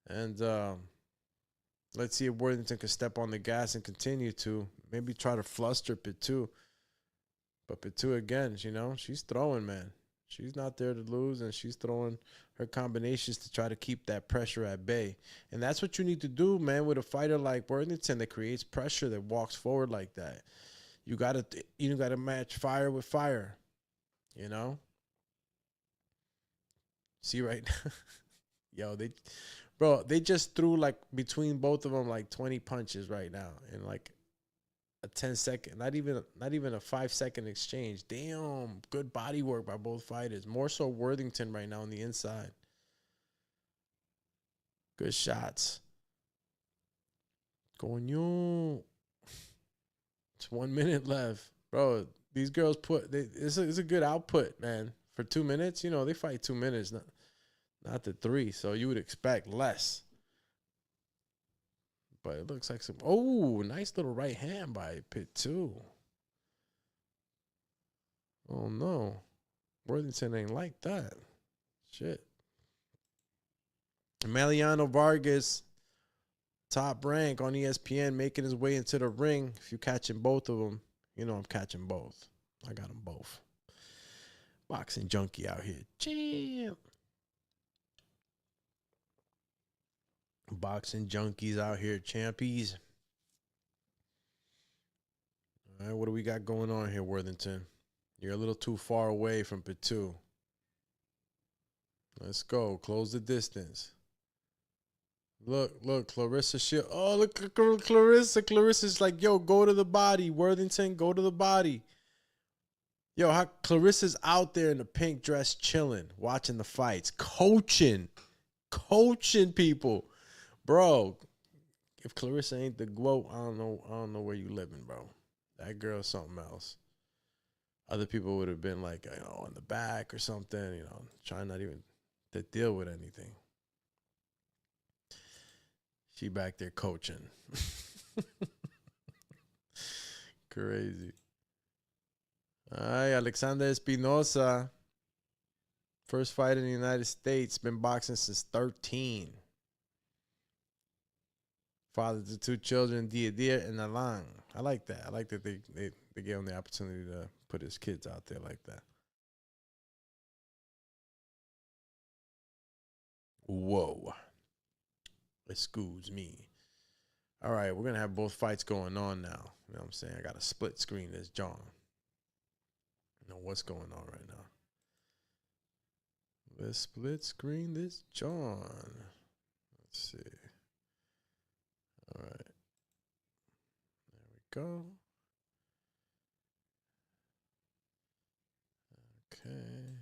And let's see if Worthington can step on the gas and continue to. Maybe try to fluster Pit 2. But Pit 2, again, you know, she's throwing, man. She's not there to lose, and she's throwing her combinations to try to keep that pressure at bay. And that's what you need to do, man, with a fighter like Worthington that creates pressure, that walks forward like that. You gotta match fire with fire, you know? See right now? Yo, they just threw, like, between both of them, like, 20 punches right now in, like, a 10-second, not even a 5-second exchange. Damn, good body work by both fighters. More so Worthington right now on the inside. Good shots. Coño. It's 1 minute left. Bro, these girls it's a good output, man. For 2 minutes, you know, they fight 2 minutes, not the 3. So you would expect less. But it looks like nice little right hand by Pit 2. Oh, no. Worthington ain't like that. Shit. Emiliano Vargas, top rank on ESPN, making his way into the ring. If you're catching both of them, you know I'm catching both. I got them both. Boxing junkie out here. Champ. Boxing junkies out here, champies. All right, what do we got going on here, Worthington? You're a little too far away from Pit 2. Let's go. Close the distance. Look, Clarissa. Oh, look at Clarissa. Clarissa's like, yo, go to the body. Worthington, go to the body. Yo, Clarissa's out there in the pink dress chilling, watching the fights, coaching people. Bro, if Clarissa ain't the GOAT, I don't know where you living, bro. That girl's something else. Other people would have been like, you know, in the back or something, you know, trying not even to deal with anything. She back there coaching. Crazy. All right, Alexander Espinosa. First fight in the United States. Been boxing since 13. Father to 2 children, Dia and Alan. I like that. I like that they gave him the opportunity to put his kids out there like that. Whoa. Excuse me. All right, we're going to have both fights going on now. You know what I'm saying? I got to split screen this John. You know what's going on right now. Let's split screen this John. Let's see. All right. There we go. Okay.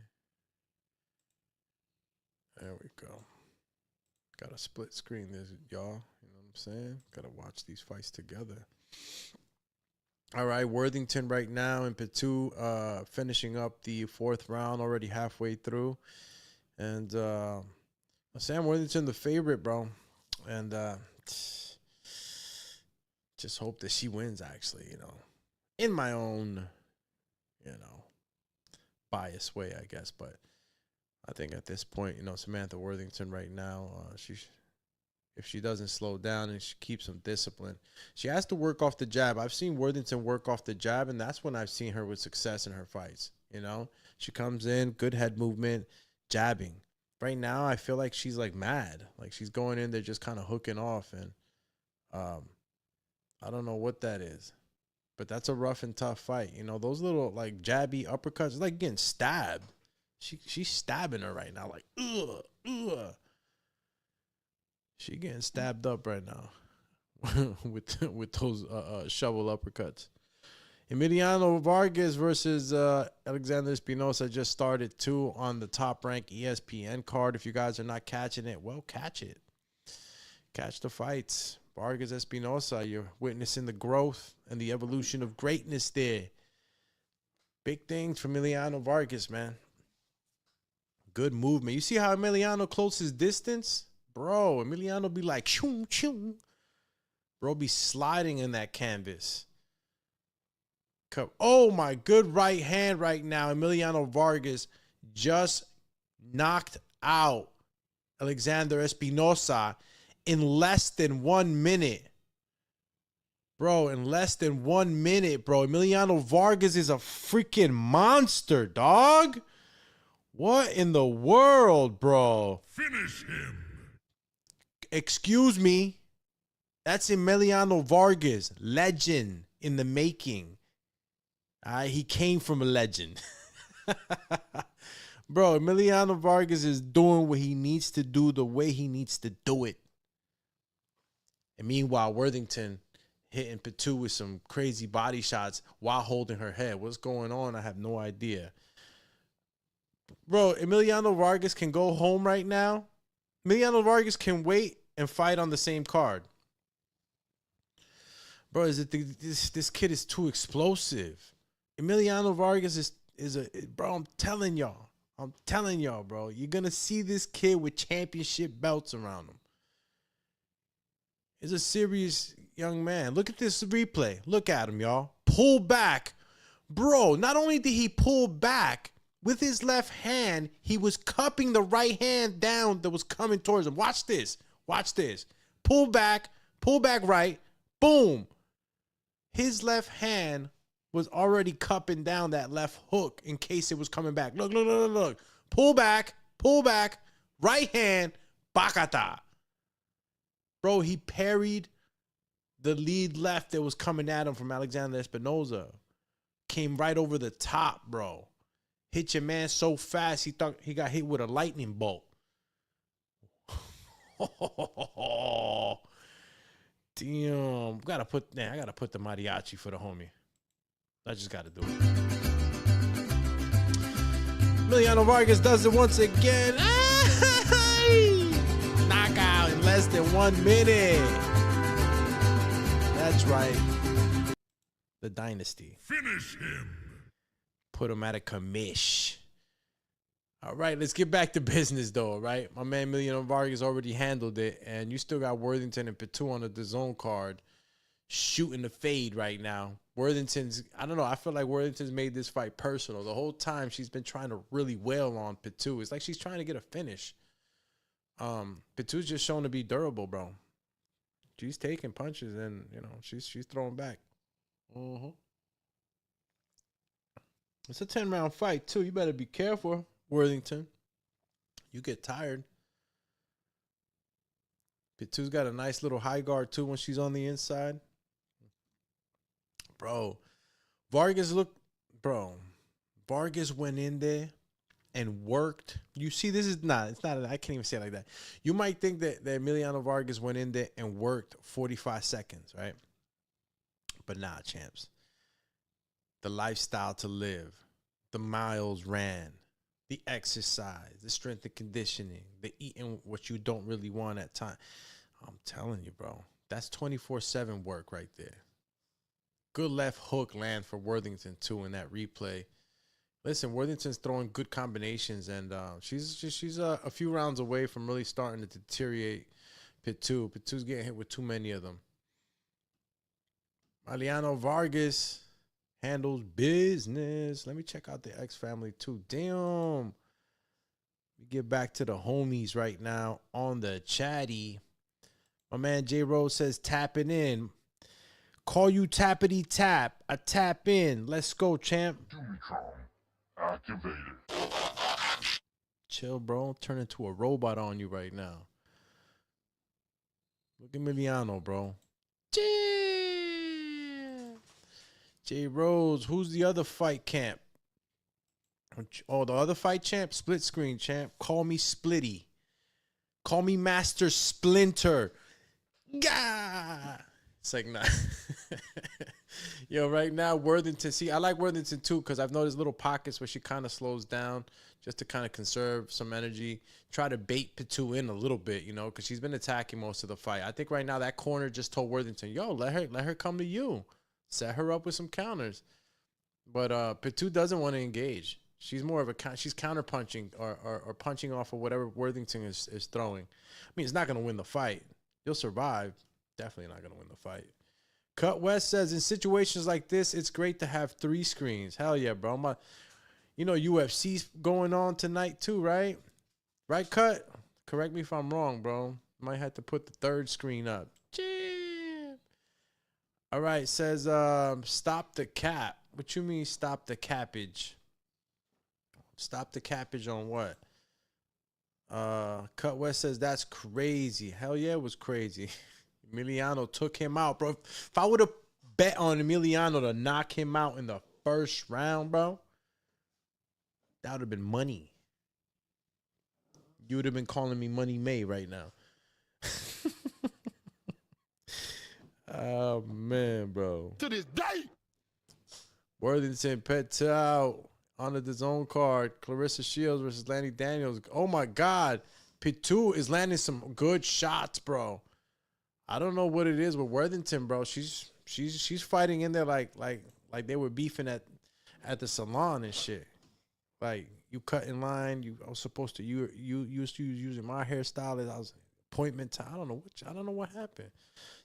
There we go. Got to split screen this, y'all. You know what I'm saying? Got to watch these fights together. All right, Worthington right now in P2, finishing up the 4th round, already halfway through. And Sam Worthington, the favorite, bro. And just hope that she wins, actually, you know. In my own, you know, biased way, I guess. But I think at this point, you know, Samantha Worthington right now, if she doesn't slow down and she keeps some discipline, she has to work off the jab. I've seen Worthington work off the jab, and that's when I've seen her with success in her fights. You know, she comes in, good head movement, jabbing. Right now, I feel like she's like mad. Like she's going in there just kind of hooking off, and I don't know what that is. But that's a rough and tough fight. You know, those little like jabby uppercuts, it's like getting stabbed. She's stabbing her right now, like ugh. She getting stabbed up right now with those shovel uppercuts. Emiliano Vargas versus Alexander Espinosa just started too on the top-ranked ESPN card. If you guys are not catching it, well, catch it. Catch the fights. Vargas Espinosa, you're witnessing the growth and the evolution of greatness there. Big things for Emiliano Vargas, man. Good movement. You see how Emiliano closes distance? Bro, Emiliano be like, shoo, shoo. Bro be sliding in that canvas. Oh, my good right hand right now. Emiliano Vargas just knocked out Alexander Espinosa in less than 1 minute. Bro, in less than 1 minute, bro. Emiliano Vargas is a freaking monster, dog. What in the world, bro?
Finish him.
Excuse me. That's Emiliano Vargas, legend in the making. He came from a legend. Bro, Emiliano Vargas is doing what he needs to do the way he needs to do it. And meanwhile, Worthington hitting P2 with some crazy body shots while holding her head. What's going on? I have no idea. Bro, Emiliano Vargas can go home right now. Emiliano Vargas can wait and fight on the same card. Bro, this kid is too explosive. Emiliano Vargas is a bro. I'm telling y'all, bro. You're gonna see this kid with championship belts around him. He's a serious young man. Look at this replay. Look at him, y'all. Pull back, bro. Not only did he pull back with his left hand, he was cupping the right hand down that was coming towards him. Watch this. Watch this. Pull back right. Boom. His left hand was already cupping down that left hook in case it was coming back. Look. Pull back. Right hand. Bacata. Bro, he parried the lead left that was coming at him from Alexander Espinosa. Came right over the top, bro. Hit your man so fast, he thought he got hit with a lightning bolt. Damn. I gotta put the mariachi for the homie. I just gotta do it. Emiliano Vargas does it once again. Knockout in less than 1 minute. That's right. The dynasty.
Finish him.
Put him at a commish. All right, let's get back to business, though, right? My man Emiliano Vargas already handled it, and you still got Worthington and P2 on the DAZN card shooting the fade right now. Worthington's, I don't know, I feel like Worthington's made this fight personal. The whole time she's been trying to really wail on P2. It's like she's trying to get a finish. P2's just shown to be durable, bro. She's taking punches, and, you know, she's throwing back. It's a 10-round fight, too. You better be careful, Worthington. You get tired. P2's got a nice little high guard, too, when she's on the inside. Bro, Vargas went in there and worked. You see, this is not, it's not, I can't even say it like that. You might think that Emiliano Vargas went in there and worked 45 seconds, right? But nah, champs. The lifestyle to live, the miles ran, the exercise, the strength and conditioning, the eating what you don't really want at time. I'm telling you, bro, that's 24/7 work right there. Good left hook land for Worthington, too, in that replay. Listen, Worthington's throwing good combinations, and she's a few rounds away from really starting to deteriorate Pitu. Pitu's getting hit with too many of them. Emiliano Vargas handles business. Let me check out the X family, too. Damn. We get back to the homies right now on the chatty. My man J Rose says, tapping in. Call you tappity tap. I tap in. Let's go, champ.
Activated.
Chill, bro. Turn into a robot on you right now. Look at Emiliano, bro. J Rose. Who's the other fight camp? Oh, the other fight champ? Split screen champ. Call me Splitty. Call me Master Splinter. Gah! It's like, nah. Yo, right now, Worthington. See, I like Worthington, too, because I've noticed little pockets where she kind of slows down just to kind of conserve some energy. Try to bait Pitu in a little bit, you know, because she's been attacking most of the fight. I think right now that corner just told Worthington, yo, let her come to you. Set her up with some counters. But Pitu doesn't want to engage. She's more of she's counter punching or punching off of whatever Worthington is throwing. I mean, it's not going to win the fight. You'll survive. Definitely not going to win the fight. Cut West says, in situations like this, it's great to have 3 screens. Hell yeah, bro. You know, UFC's going on tonight too, right? Right, Cut? Correct me if I'm wrong, bro. Might have to put the 3rd screen up. Jam. All right, says, stop the cap. What you mean stop the cappage? Stop the cappage on what? Cut West says, that's crazy. Hell yeah, it was crazy. Emiliano took him out, bro. If I would have bet on Emiliano to knock him out in the 1st round, bro, that would have been money. You would have been calling me Money May right now. Oh, man, bro.
To this day.
Worthington Petal on the DAZN card. Clarissa Shields versus Lanny Daniels. Oh, my God. Pitu is landing some good shots, bro. I don't know what it is with Worthington, bro. She's fighting in there like they were beefing at the salon and shit. Like, you cut in line. I was supposed to you used to using my hairstyle as I was appointment time. I don't know what happened.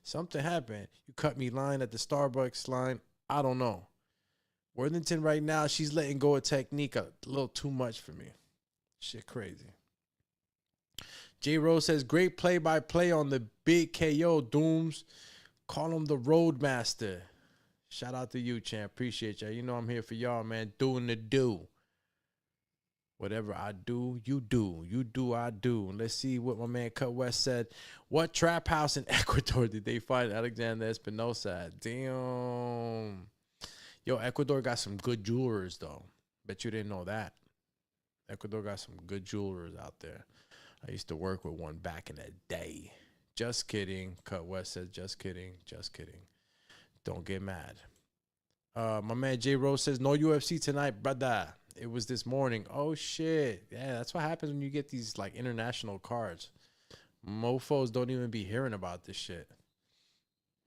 Something happened. You cut me line at the Starbucks line. I don't know. Worthington right now, she's letting go of technique a little too much for me. Shit crazy. J Rose says, great play-by-play on the big KO, Dooms. Call him the Roadmaster. Shout out to you, champ. Appreciate y'all. You know I'm here for y'all, man. Doing the do. Whatever I do, you do. You do, I do. Let's see what my man Cut West said. What trap house in Ecuador did they find Alexander Espinosa at? Damn. Yo, Ecuador got some good jewelers, though. Bet you didn't know that. Ecuador got some good jewelers out there. I used to work with one back in the day. Just kidding. Cut West says, just kidding. Just kidding. Don't get mad. My man J Rose says, no UFC tonight, brother. It was this morning. Oh, shit. Yeah, that's what happens when you get these, like, international cards. Mofos don't even be hearing about this shit.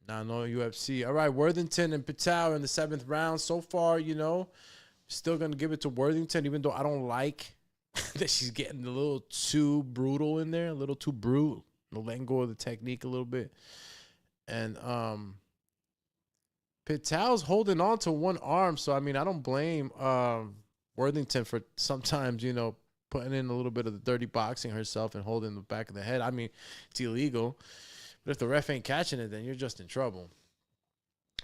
Nah, no UFC. All right, Worthington and Patel in the 7th round. So far, you know, still going to give it to Worthington, even though I don't like that she's getting a little too brutal in there, a little too brutal, letting go of the technique a little bit. And Patel's holding on to one arm, so I mean, I don't blame Worthington for sometimes, you know, putting in a little bit of the dirty boxing herself and holding the back of the head. I mean, it's illegal, but if the ref ain't catching it, then you're just in trouble.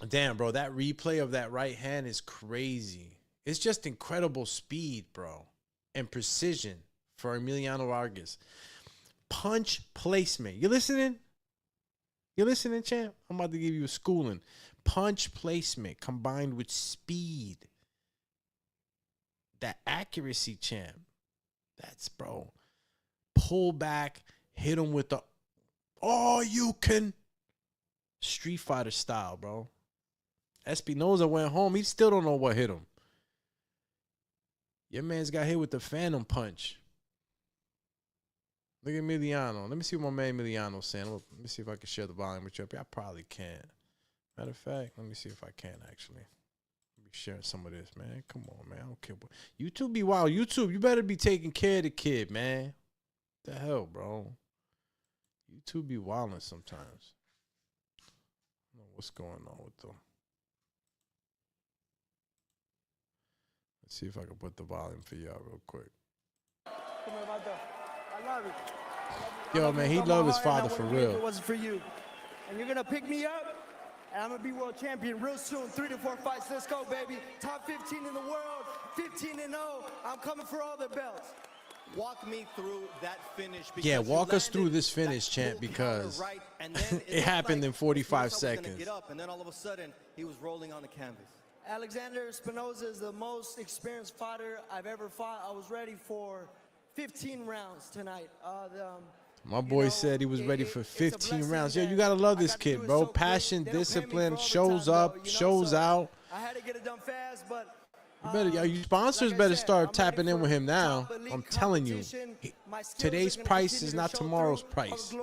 Damn, bro, that replay of that right hand is crazy. It's just incredible speed, bro. And precision for Emiliano Vargas. Punch placement. You listening? You listening, champ? I'm about to give you a schooling. Punch placement combined with speed. That accuracy, champ. That's, bro. Pull back, hit him with the you can Street Fighter style, bro. Espinoza went home. He still don't know what hit him. Your man's got hit with the phantom punch. Look at Emiliano. Let me see what my man Emiliano's saying. Let me see if I can share the volume with you. I probably can't. Matter of fact, let me see if I can actually. Let me share some of this, man. Come on, man. I don't care. YouTube be wild. YouTube, you better be taking care of the kid, man. What the hell, bro? YouTube be wilding sometimes. I don't know what's going on with them. Let's see if I can put the volume for y'all real quick.
I love it.
Yo, man, he loved his father for real.
It wasn't for you. And you're going to pick me up, and I'm going to be world champion real soon. 3 to 4 fights. Let's go, baby. Top 15 in the world, 15-0. I'm coming for all the belts.
Walk me through that finish.
Yeah, walk us through this finish, champ, because it happened in 45 seconds.
Get up, and then all of a sudden, he was rolling on the canvas.
Alexander Espinoza is the most experienced fighter I've ever fought. I was ready for 15 rounds tonight.
My boy said he was ready for 15 rounds. Yo, you got to love this kid, bro. Passion, discipline, shows up, shows out.
I had to get it done fast, but
You sponsors better start tapping in with him now. I'm telling you, today's price is not tomorrow's price.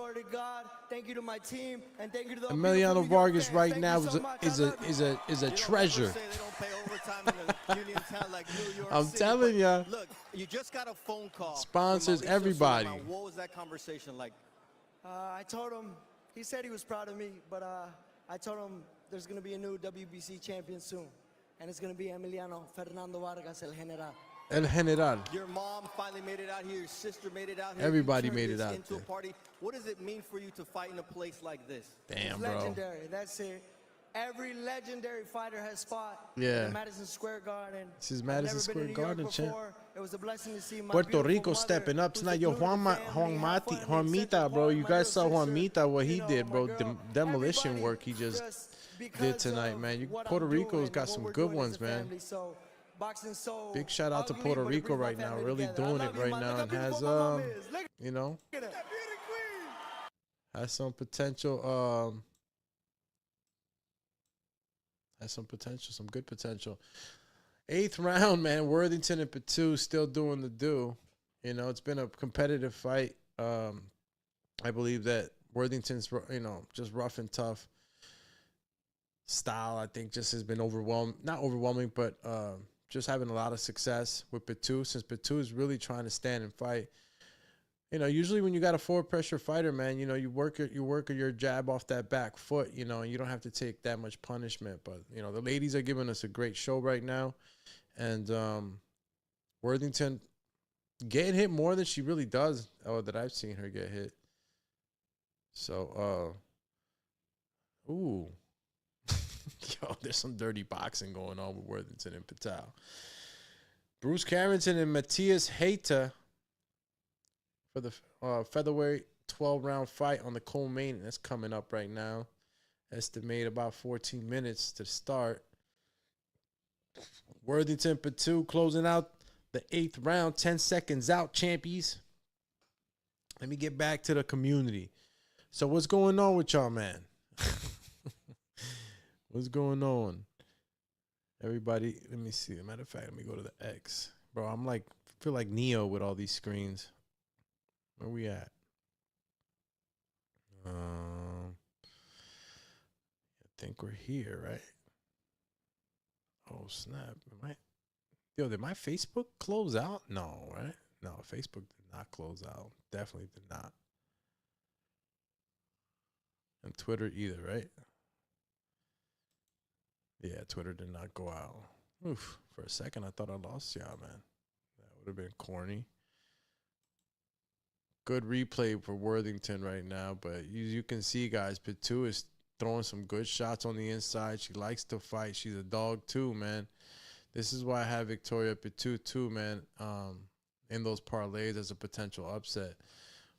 Emiliano Vargas right now is a treasure. I'm telling you.
Look, you just got a phone call.
Sponsors everybody.
What was that conversation like?
I told him, he said he was proud of me, but I told him there's going to be a new WBC champion soon. And it's going to be Emiliano Fernando Vargas, El General.
El General.
Your mom finally made it out here. Your sister made it out here.
Everybody made it out
into
there.
A party. What does it mean for you to fight in a place like this?
Damn,
it's
bro.
Legendary. That's it. Every legendary fighter has fought in Madison Square Garden.
This is Madison Square Garden, champ.
It was a blessing to see my
Puerto Rico stepping up tonight. Yo, Juanmita, bro. You guys saw Juanmita, what he did, bro. Demolition work he just did tonight, man. Puerto Rico's got some good ones, man. Big shout out to Puerto Rico right now, really doing it right now, and has has some potential. Some good potential. 8th round, man. Worthington and Patu still doing the do. You know, it's been a competitive fight. I believe that Worthington's, just rough and tough style, I think, just has been not overwhelming, but just having a lot of success with Patu, since Patu is really trying to stand and fight. You know, usually when you got a forward pressure fighter, man, you work your jab off that back foot, and you don't have to take that much punishment. But, the ladies are giving us a great show right now. And Worthington getting hit more than she really does, that I've seen her get hit. So, ooh. Yo, there's some dirty boxing going on with Worthington and Patel. Bruce Carrington and Matthias Hayter for the featherweight 12-round fight on the co-main. That's coming up right now. Estimate about 14 minutes to start. Worthington Patu closing out the 8th round, 10 seconds out, champions. Let me get back to the community. So what's going on with y'all, man? What's going on? Everybody, let me see. As a matter of fact, let me go to the X. Bro, feel like Neo with all these screens. Where we at? I think we're here, right? Oh, snap. Did my Facebook close out? No, right? No, Facebook did not close out. Definitely did not. And Twitter either, right? Yeah, Twitter did not go out. Oof. For a second, I thought I lost y'all, man. That would have been corny. Good replay for Worthington right now, but you can see, guys, Patu is throwing some good shots on the inside. She likes to fight. She's a dog too, man. This is why I have Victoria Patu too, man, in those parlays as a potential upset.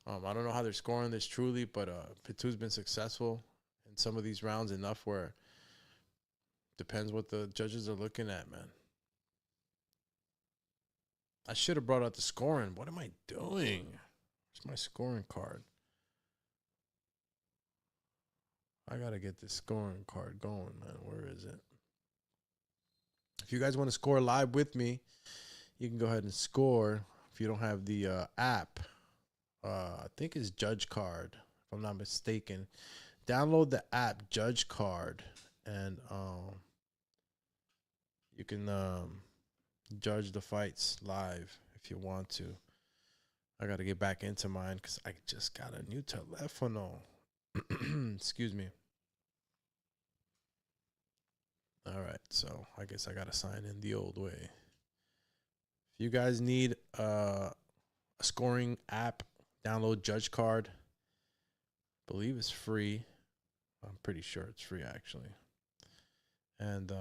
I don't know how they're scoring this truly, but Patu's been successful in some of these rounds enough where depends what the judges are looking at, man. I should have brought out the scoring. What am I doing? Where's my scoring card? I got to get this scoring card going, man. Where is it? If you guys want to score live with me, you can go ahead and score. If you don't have the app, I think it's Judge Card, if I'm not mistaken. Download the app Judge Card, and you can judge the fights live if you want to. I got to get back into mine because I just got a new telefono. Excuse me. All right, so I guess I got to sign in the old way. If you guys need a scoring app, download Judge Card. I believe it's free. I'm pretty sure it's free, actually. And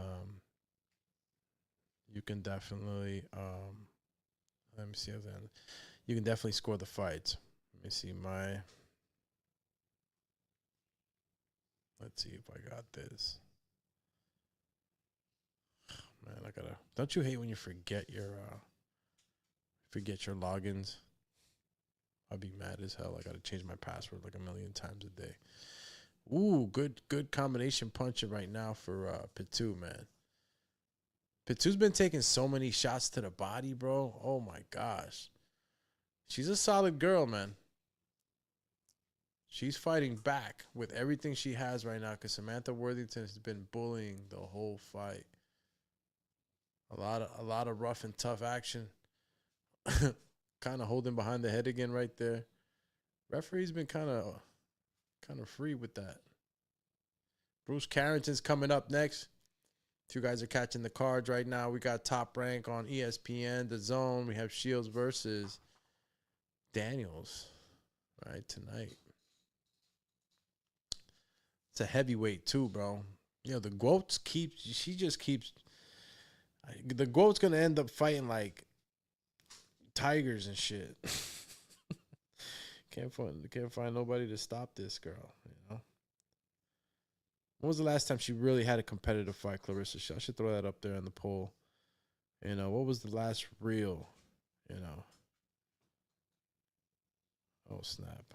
you can definitely, let me see. You can definitely score the fights. Let me see let's see if I got this. Man, I gotta. Don't you hate when you forget your logins? I'd be mad as hell. I gotta change my password like a million times a day. Ooh, good combination punching right now for Pitu, man. Pitu's been taking so many shots to the body, bro. Oh my gosh. She's a solid girl, man. She's fighting back with everything she has right now because Samantha Worthington has been bullying the whole fight. A lot of rough and tough action. Kind of holding behind the head again right there. Referee's been kind of free with that. Bruce Carrington's coming up next. If you guys are catching the cards right now, we got Top Rank on ESPN, The Zone. We have Shields versus Daniels, right, tonight. It's a heavyweight too, bro. You know, the GOAT's the GOAT's going to end up fighting like tigers and shit. Can't find nobody to stop this girl, you know. When was the last time she really had a competitive fight, Clarissa? I should throw that up there on the poll. You know, what was the last real, you know? Oh, snap.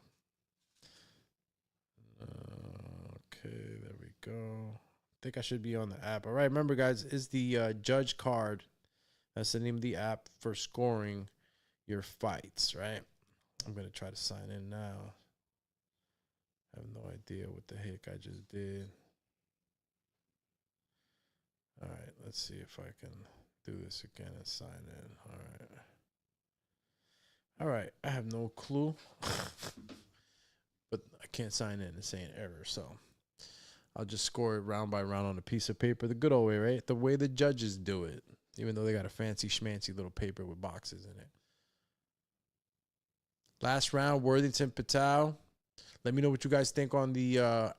Okay, there we go. I think I should be on the app. All right, remember, guys, is the Judge Card. That's the name of the app for scoring your fights, right? I'm going to try to sign in now. I have no idea what the heck I just did. All right, let's see if I can do this again and sign in. All right, I have no clue. But I can't sign in. It's saying error, so I'll just score it round by round on a piece of paper. The good old way, right? The way the judges do it, even though they got a fancy schmancy little paper with boxes in it. Last round, Worthington Patel. Let me know what you guys think on the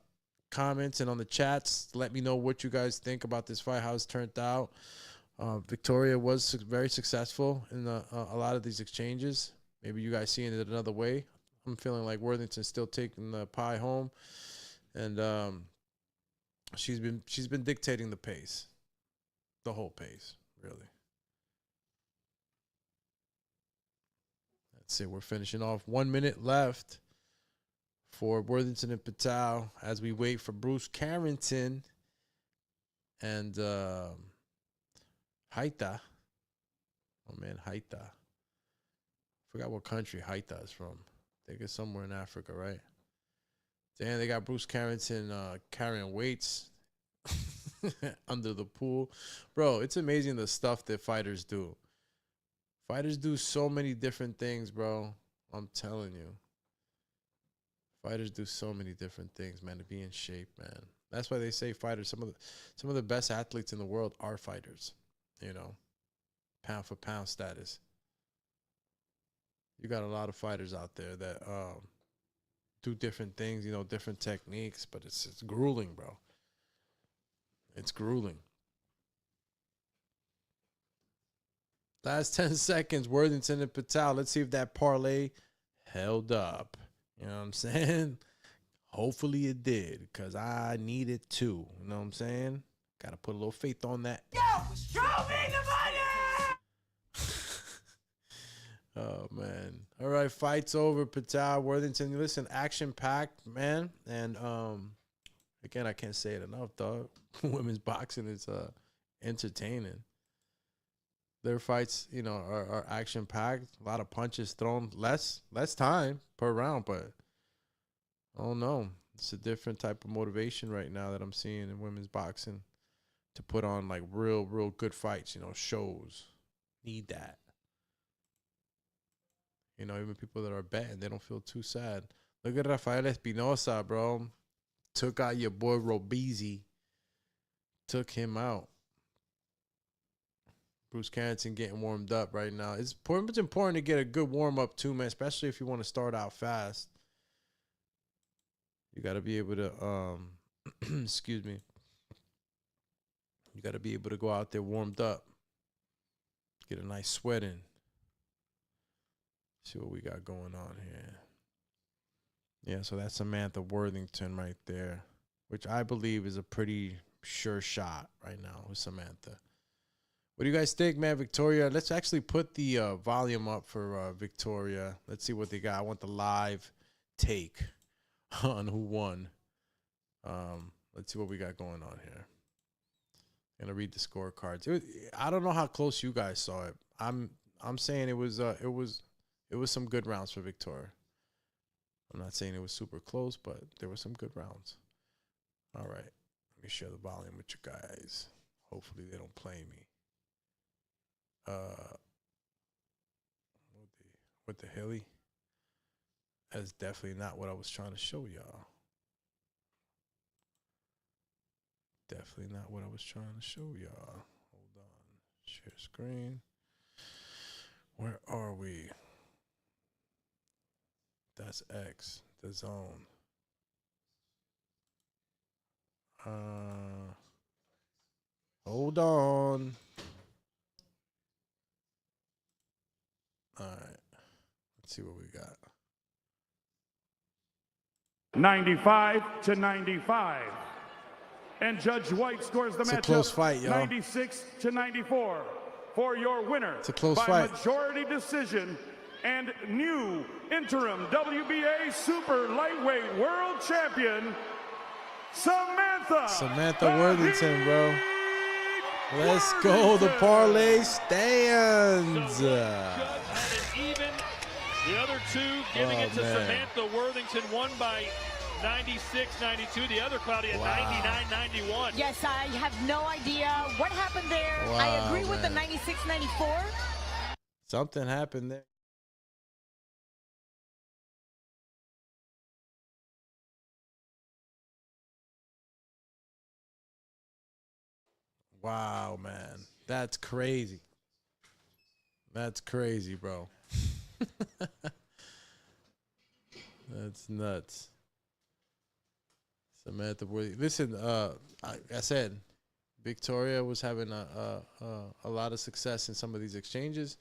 comments and on the chats. Let me know what you guys think about this fight, how it's turned out. Victoria was very successful in a lot of these exchanges. Maybe you guys seeing it another way. I'm feeling like Worthington's still taking the pie home, and she's been dictating the pace, the whole pace, really. That's it. We're finishing off. 1 minute left for Worthington and Patel as we wait for Bruce Carrington and Haita. Oh man, Haita. Forgot what country Haita is from. I think it's somewhere in Africa, right? Damn, they got Bruce Carrington carrying weights under the pool. Bro, it's amazing the stuff that fighters do. Fighters do so many different things, bro. I'm telling you. Fighters do so many different things, man, to be in shape, man. That's why they say fighters, some of the best athletes in the world are fighters, you know, pound for pound status. You got a lot of fighters out there that do different things, you know, different techniques, but it's grueling, bro. It's grueling. Last 10 seconds, Worthington and Patel. Let's see if that parlay held up. You know what I'm saying? Hopefully it did, because I need it too. You know what I'm saying? Got to put a little faith on that.
Yo, show me the money!
Oh, man. All right, fight's over, Patel, Worthington. Listen, action-packed, man. And, again, I can't say it enough, dog. Women's boxing is entertaining. Their fights, you know, are action-packed. A lot of punches thrown. Less time per round, but I don't know. It's a different type of motivation right now that I'm seeing in women's boxing to put on, like, real good fights, you know, shows. Need that. You know, even people that are betting, they don't feel too sad. Look at Rafael Espinosa, bro. Took out your boy Robezy. Took him out. Bruce Carrington getting warmed up right now. It's important to get a good warm-up too, man, especially if you want to start out fast. You got to be able to, excuse me. You got to be able to go out there warmed up. Get a nice sweat in. See what we got going on here. Yeah, so that's Samantha Worthington right there, which I believe is a pretty sure shot right now with Samantha. What do you guys think, man? Victoria, let's actually put the volume up for Victoria. Let's see what they got. I want the live take on who won. Let's see what we got going on here. I'm gonna read the scorecards. I don't know how close you guys saw it. I'm saying it was some good rounds for Victoria. I'm not saying it was super close, but there were some good rounds. All right. Let me share the volume with you guys. Hopefully they don't play me. What the helly? That's definitely not what I was trying to show y'all. Definitely not what I was trying to show y'all. Hold on. Share screen. Where are we? That's X, the zone. Hold on. All right. Let's see what we got.
95-95. And Judge White scores the matchup.
It's a close fight, y'all.
96-94 for your winner.
It's a close
by
fight.
Majority decision and new interim WBA Super Lightweight World Champion, Samantha
Worthington, bro. Let's go. The parlay stands.
Judge had it even. The other two giving it to Samantha Worthington, one by 96-92. The other, Claudia, 99-91.
Yes, I have no idea what happened there.
Wow,
I agree with the 96-94.
Something happened there. Wow, man. That's crazy. That's crazy, bro. That's nuts. Samantha Worthington. Listen, I said Victoria was having a lot of success in some of these exchanges.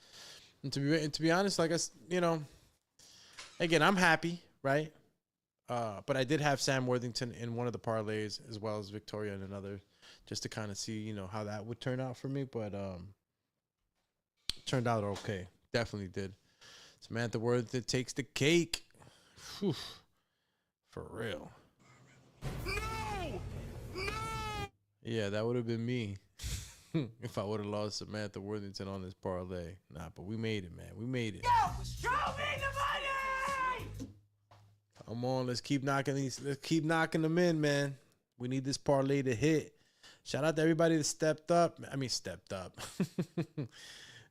And to be honest, like again, I'm happy, right? But I did have Sam Worthington in one of the parlays as well as Victoria in another, just to kind of see, how that would turn out for me. But turned out okay. Definitely did. Samantha Worthington takes the cake. Whew. For real.
No!
Yeah, that would have been me if I would have lost Samantha Worthington on this parlay. Nah, but we made it, man. We made it.
Yo, show me the money!
Come on, let's keep knocking them in, man. We need this parlay to hit. Shout out to everybody that stepped up.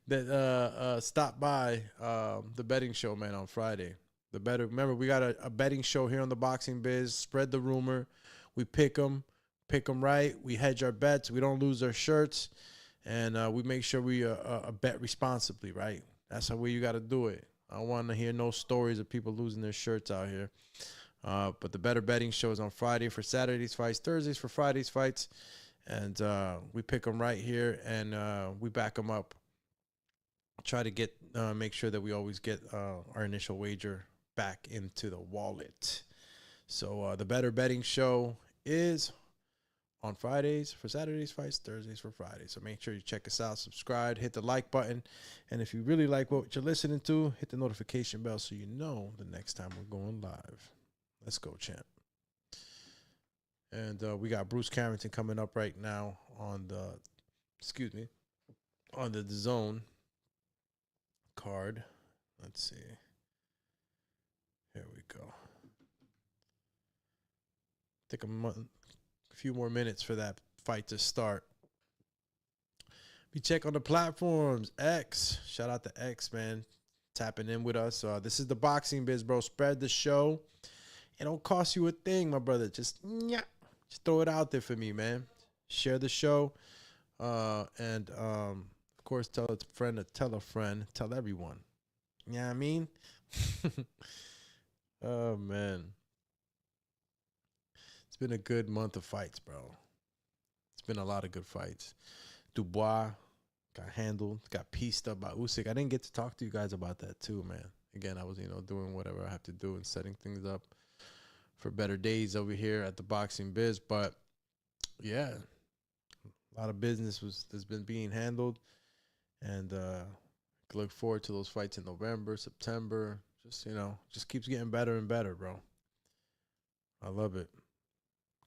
That stopped by the betting show, man, on Friday. Remember, we got a betting show here on the Boxing Biz. Spread the rumor. We pick them right. We hedge our bets. We don't lose our shirts, and we make sure we bet responsibly, right? That's how you got to do it. I don't want to hear no stories of people losing their shirts out here. But the better betting show is on Friday for Saturday's fights, Thursdays for Friday's fights, and we pick them right here, and we back them up. Try to make sure that we always get our initial wager back into the wallet. So the better betting show is on Fridays for Saturdays fights, Thursdays for Fridays. So make sure you check us out, subscribe, hit the like button. And if you really like what you're listening to, hit the notification bell so you know the next time we're going live. Let's go, champ. And we got Bruce Carrington coming up right now on the, on the DAZN card. Let's see. Here we go. Take a few more minutes for that fight to start. We check on the platforms. X. Shout out to X, man. Tapping in with us. This is the Boxing Biz, bro. Spread the show. It don't cost you a thing, my brother. Just throw it out there for me, man. Share the show. And of course, tell a friend to tell a friend. Tell everyone. You know what I mean? Oh, man. It's been a good month of fights, bro. It's been a lot of good fights. Dubois got handled, got pieced up by Usyk. I didn't get to talk to you guys about that too, man. Again, I was, doing whatever I have to do and setting things up for better days over here at the Boxing Biz. But, yeah, a lot of business has been being handled. And look forward to those fights in November, September. Just keeps getting better and better, bro. I love it.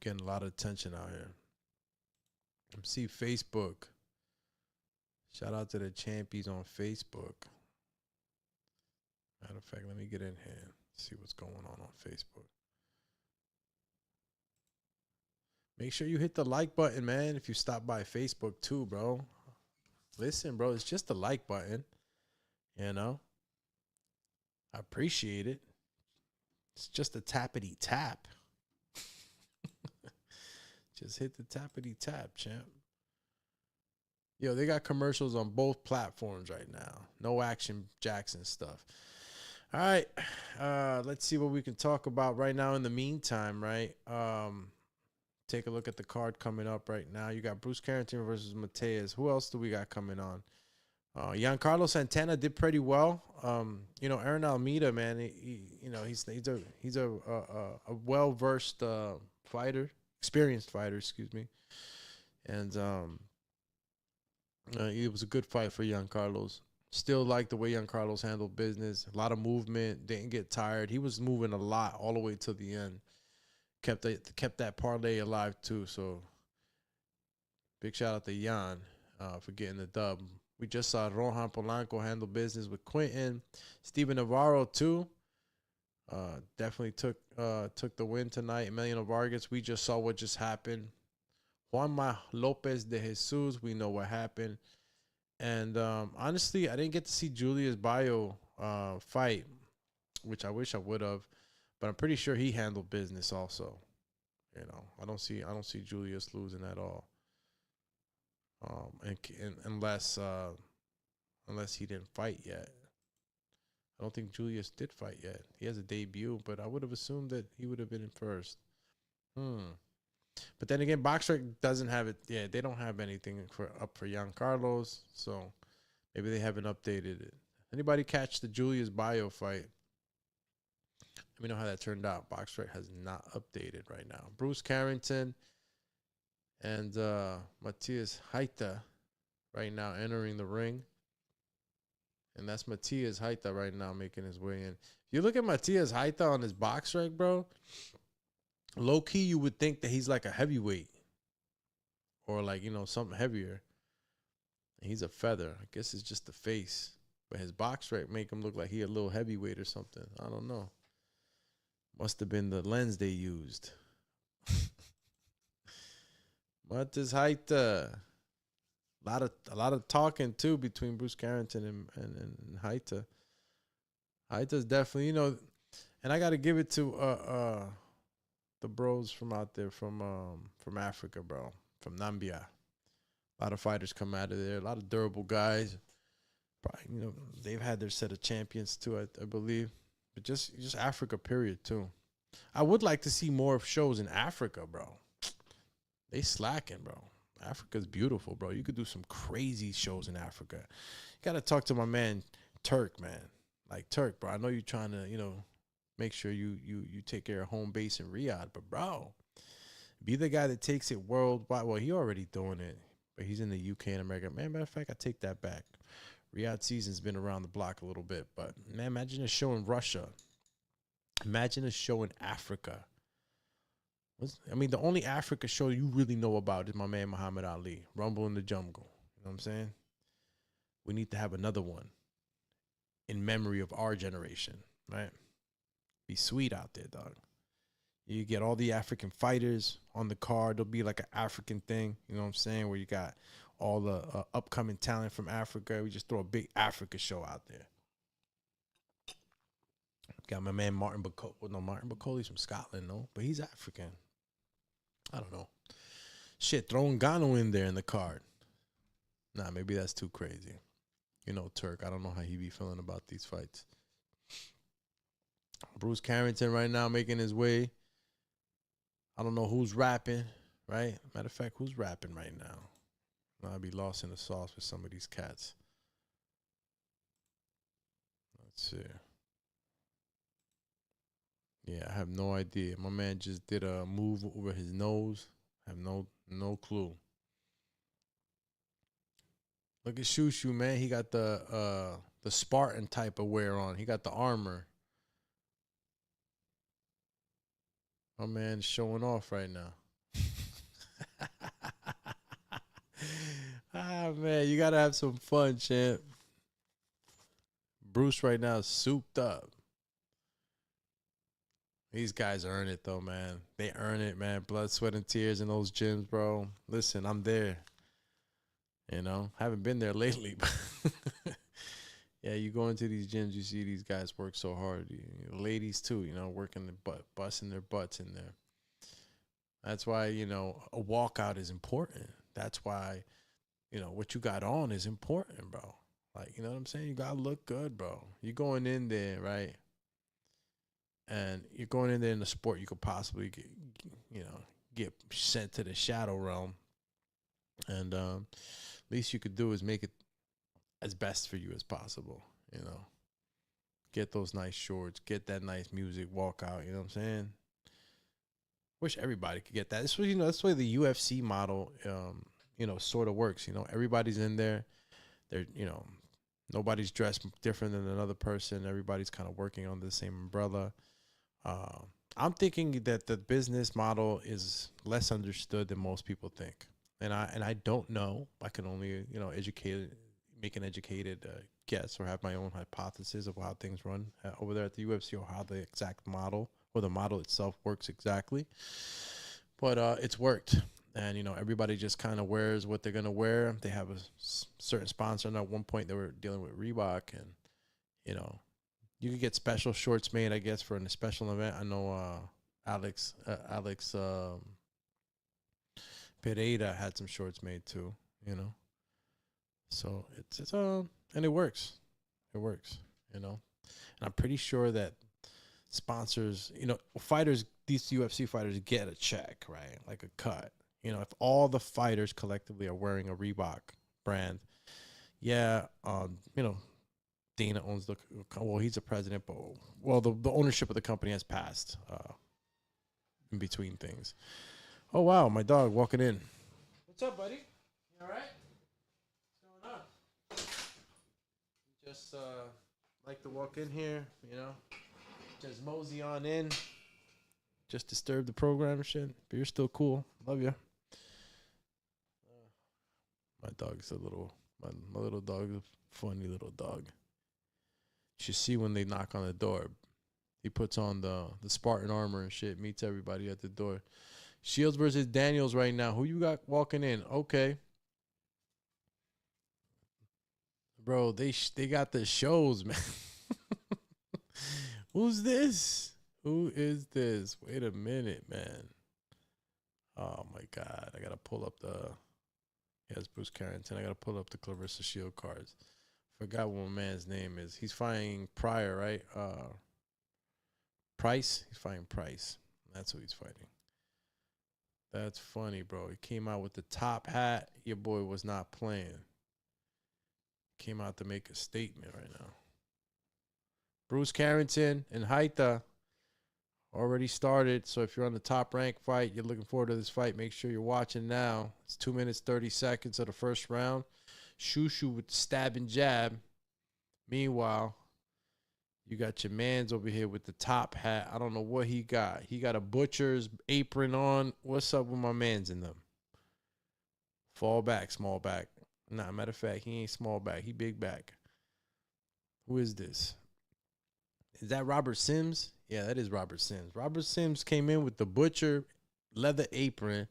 Getting a lot of attention out here. MC Facebook. Shout out to the champions on Facebook. Matter of fact, let me get in here and see what's going on Facebook. Make sure you hit the like button, man, if you stop by Facebook too, bro. Listen, bro, it's just the like button. I appreciate it. It's just a tappity tap. Just hit the tappity tap, champ. Yo, they got commercials on both platforms right now. No Action Jackson stuff. All right. Let's see what we can talk about right now in the meantime, right? Take a look at the card coming up right now. You got Bruce Carrington versus Mateus. Who else do we got coming on? Giancarlo Santana did pretty well. Aaron Almeida, man, he's a well-versed fighter, experienced fighter, excuse me. And it was a good fight for Giancarlo's. Still like the way Giancarlo's handled business. A lot of movement, didn't get tired. He was moving a lot all the way to the end. Kept that parlay alive too. So big shout out to Jan for getting the dub. We just saw Rohan Polanco handle business with Quentin. Steven Navarro too. Definitely took the win tonight. Emiliano Vargas, we just saw what just happened. Juanma Lopez de Jesus, we know what happened. And honestly, I didn't get to see Julius Bayo fight, which I wish I would have. But I'm pretty sure he handled business also. I don't see Julius losing at all. Unless he didn't fight yet. I don't think Julius did fight yet. He has a debut, but I would have assumed that he would have been in first. But then again, BoxRec doesn't have it. Yeah, they don't have anything up for Giancarlo's, so maybe they haven't updated it. Anybody catch the Julius Bayo fight? Let me know how that turned out. BoxRec has not updated right now. Bruce Carrington and Matias Haita right now entering the ring. And that's Matias Haita right now making his way in. If you look at Matias Haita on his BoxRec, bro, low-key you would think that he's like a heavyweight. Or like, something heavier. And he's a feather. I guess it's just the face. But his BoxRec make him look like he a little heavyweight or something. I don't know. Must have been the lens they used. Matias Haita. A lot of talking too between Bruce Carrington and Haita. Haita's definitely, and I got to give it to the bros from out there from Africa, bro, from Nambia. A lot of fighters come out of there. A lot of durable guys. Probably, they've had their set of champions too, I believe. But just Africa, period, too. I would like to see more shows in Africa, bro. They slacking, bro. Africa's beautiful, bro. You could do some crazy shows in Africa. You got to talk to my man, Turk, man. Like, Turk, bro, I know you're trying to, make sure you take care of home base in Riyadh. But, bro, Be the guy that takes it worldwide. Well, he already doing it, but he's in the UK and America. Man, matter of fact, I take that back. Riyadh season's been around the block a little bit, but man, imagine a show in Russia. Imagine a show in Africa. I mean, the only Africa show you really know about is my man Muhammad Ali, Rumble in the Jungle. You know what I'm saying? We need to have another one in memory of our generation, right? Be sweet out there, dog. You get all the African fighters on the card. There'll be like an African thing, you know what I'm saying, where you got all the upcoming talent from Africa. We just throw a big Africa show out there. Got my man Martin Bacoli. Well, no, Martin Bacoli's from Scotland, no, but he's African. I don't know. Shit, throwing Gano in there in the card. Nah, maybe that's too crazy. You know, Turk, I don't know how he be feeling about these fights. Bruce Carrington right now making his way. I don't know who's rapping, right? Matter of fact, who's rapping right now? I'll be lost in the sauce with some of these cats. Let's see. Yeah, I have no idea. My man just did a move over his nose. I have no clue. Look at Shushu, man. He got the Spartan type of wear on. He got the armor. My man's showing off right now. Man, you got to have some fun, champ. Bruce right now is souped up. These guys earn it, though, man. They earn it, man. Blood, sweat, and tears in those gyms, bro. Listen, I'm there. You know, haven't been there lately, but yeah, you go into these gyms, you see these guys work so hard. Ladies too, you know, working the butt, busting their butts in there. That's why, you know, a walkout is important. That's why, you know, what you got on is important, bro. Like, you know what I'm saying? You gotta look good, bro. You're going in there, right? And you're going in there in a sport you could possibly get sent to the shadow realm. And least you could do is make it as best for you as possible, you know. Get those nice shorts, get that nice music, walk out, you know what I'm saying? Wish everybody could get that. This was, you know, that's the way the UFC model, you know, sort of works. You know, everybody's in there. They're, you know, nobody's dressed different than another person. Everybody's kind of working under the same umbrella. I'm thinking that the business model is less understood than most people think. And I don't know. I can only, you know, make an educated guess or have my own hypothesis of how things run over there at the UFC or how the exact model or the model itself works exactly. But it's worked. And, you know, everybody just kind of wears what they're going to wear. They have a certain sponsor. And at one point they were dealing with Reebok. And, you know, you could get special shorts made, I guess, for a special event. I know Alex Pereira had some shorts made too, you know. So it's and it works. It works, you know. And I'm pretty sure that sponsors, you know, fighters, these UFC fighters get a check, right? Like a cut. You know, if all the fighters collectively are wearing a Reebok brand, yeah, you know, Dana owns he's the president, but the ownership of the company has passed in between things. Oh, wow, my dog walking in. What's up, buddy? You all right? What's going on? Just like to walk in here, you know, just mosey on in, just disturb the program and shit. But you're still cool. Love you. My dog's my little dog is a funny little dog. You should see when they knock on the door. He puts on the Spartan armor and shit, meets everybody at the door. Shields versus Daniels right now. Who you got walking in? Okay. Bro, they got the shows, man. Who's this? Who is this? Wait a minute, man. Oh, my God. I got to pull up it's Bruce Carrington. I got to pull up the Clarissa Shield cards. Forgot what my man's name is. He's fighting Pryor, right? Price? He's fighting Price. That's who he's fighting. That's funny, bro. He came out with the top hat. Your boy was not playing. Came out to make a statement right now. Bruce Carrington and Haita. already started. So if you're on the Top Rank fight, you're looking forward to this fight, make sure you're watching now. It's 2 minutes, 30 seconds of the first round. Shushu with the stab and jab. Meanwhile, you got your mans over here with the top hat. I don't know what he got. He got a butcher's apron on. What's up with my mans in them? Fall back, small back. Nah, matter of fact, he ain't small back. He big back. Who is this? Is that Robert Sims? Yeah, that is Robert Sims. Robert Sims came in with the butcher leather apron.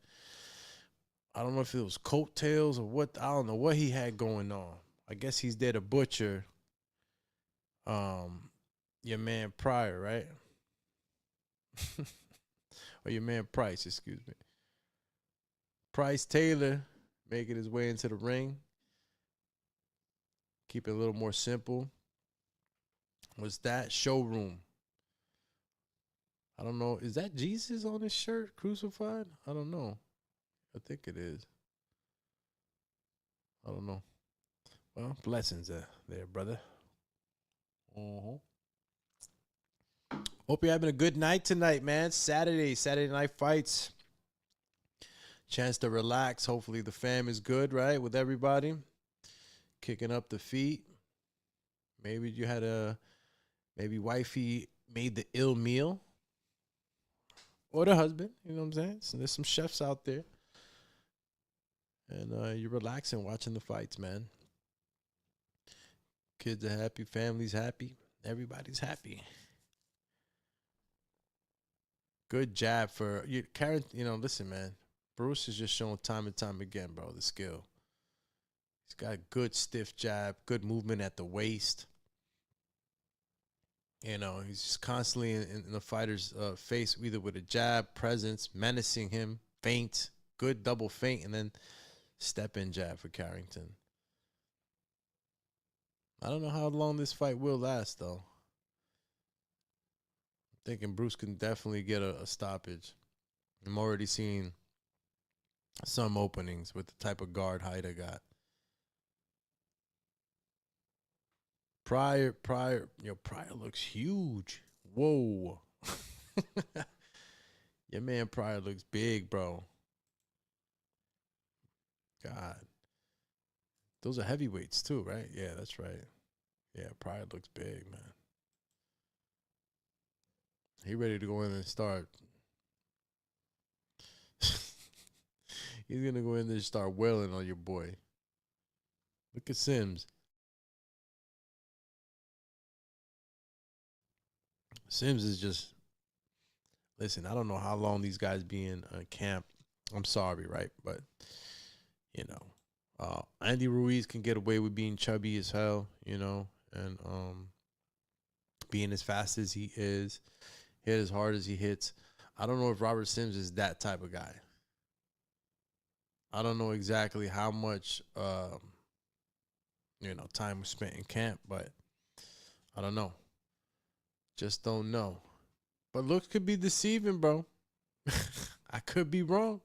I don't know if it was coattails or what. I don't know what he had going on. I guess he's there to butcher your man Pryor, right? Or your man Price, excuse me. Price Taylor making his way into the ring. Keep it a little more simple. Was that showroom? I don't know. Is that Jesus on his shirt, crucified? I don't know. I think it is. I don't know. Well, blessings there, brother. Hope you're having a good night tonight, man. Saturday night fights. Chance to relax. Hopefully the fam is good, right, with everybody. Kicking up the feet. Maybe you had maybe wifey made the ill meal. Or the husband, you know what I'm saying? So there's some chefs out there. And you're relaxing, watching the fights, man. Kids are happy, family's happy, everybody's happy. Good jab for you, Karen. You know, listen, man. Bruce is just showing time and time again, bro, the skill. He's got a good stiff jab, good movement at the waist. You know, he's just constantly in the fighter's face, either with a jab, presence, menacing him, feint, good double feint, and then step-in jab for Carrington. I don't know how long this fight will last, though. I'm thinking Bruce can definitely get a stoppage. I'm already seeing some openings with the type of guard height I got. Pryor looks huge. Whoa. Your man Pryor looks big, bro. God. Those are heavyweights too, right? Yeah, that's right. Yeah, Pryor looks big, man. He ready to go in and start. He's going to go in there and start wailing on your boy. Look at Sims. Sims is just, listen, I don't know how long these guys be in camp. I'm sorry, right? But, you know, Andy Ruiz can get away with being chubby as hell, you know, and being as fast as he is, hit as hard as he hits. I don't know if Robert Sims is that type of guy. I don't know exactly how much, you know, time was spent in camp, but I don't know. Just don't know. But looks could be deceiving, bro. I could be wrong.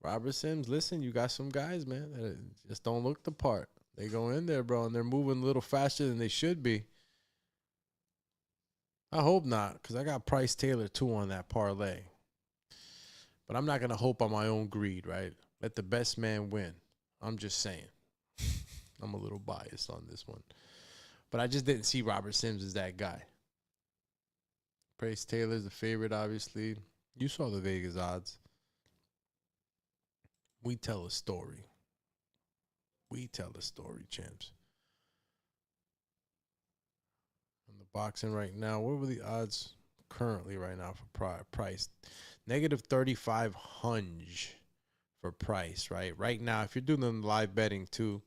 Robert Sims, listen, you got some guys, man, that just don't look the part. They go in there, bro, and they're moving a little faster than they should be. I hope not, because I got Price Taylor, too, on that parlay. But I'm not going to hope on my own greed, right? Let the best man win. I'm just saying. I'm a little biased on this one. But I just didn't see Robert Sims as that guy. Price Taylor's the favorite, obviously. You saw the Vegas odds. We tell a story. We tell a story, champs. On the boxing right now, what were the odds currently right now for Price? Negative 3,500 for Price, right? Right now, if you're doing live betting too,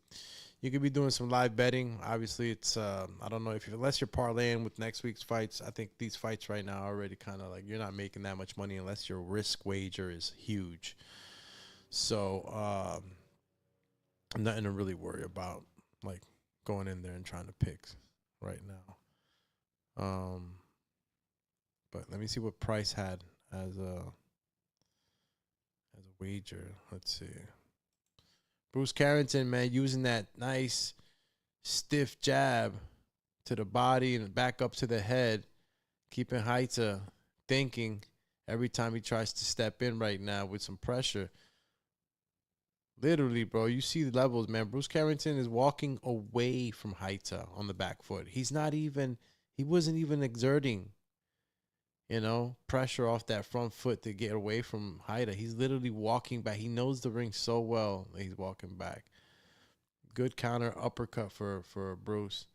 you could be doing some live betting. Obviously, it's, I don't know, unless you're parlaying with next week's fights. I think these fights right now are already kind of like, you're not making that much money unless your risk wager is huge. So, nothing to really worry about, like going in there and trying to pick right now. But let me see what Price had as a wager. Let's see. Bruce Carrington, man, using that nice stiff jab to the body and back up to the head. keeping Haita thinking every time he tries to step in right now with some pressure. Literally, bro, you see the levels, man. Bruce Carrington is walking away from Haita on the back foot. He wasn't even exerting, pressure off that front foot to get away from Haita. He's literally walking back. He knows the ring so well that he's walking back. Good counter uppercut for Bruce.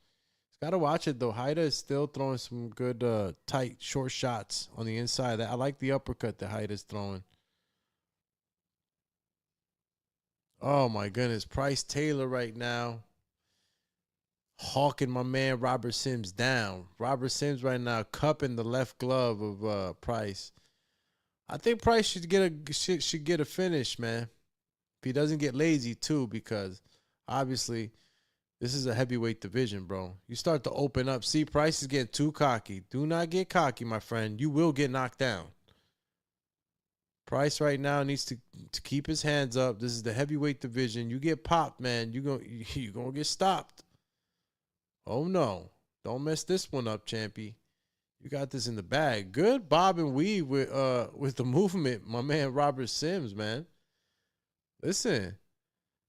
He's got to watch it, though. Haita is still throwing some good, tight, short shots on the inside. I like the uppercut that Haita's throwing. Oh, my goodness. Price Taylor right now hawking my man Robert Sims down. Robert Sims right now cupping the left glove of Price. I think Price should get a finish, man. If he doesn't get lazy, too, because obviously this is a heavyweight division, bro. You start to open up. See, Price is getting too cocky. Do not get cocky, my friend. You will get knocked down. Price right now needs to keep his hands up. This is the heavyweight division. You get popped, man. You're gonna get stopped. Oh, no. Don't mess this one up, champy. You got this in the bag. Good bob and weave with the movement, my man Robert Sims, man. Listen,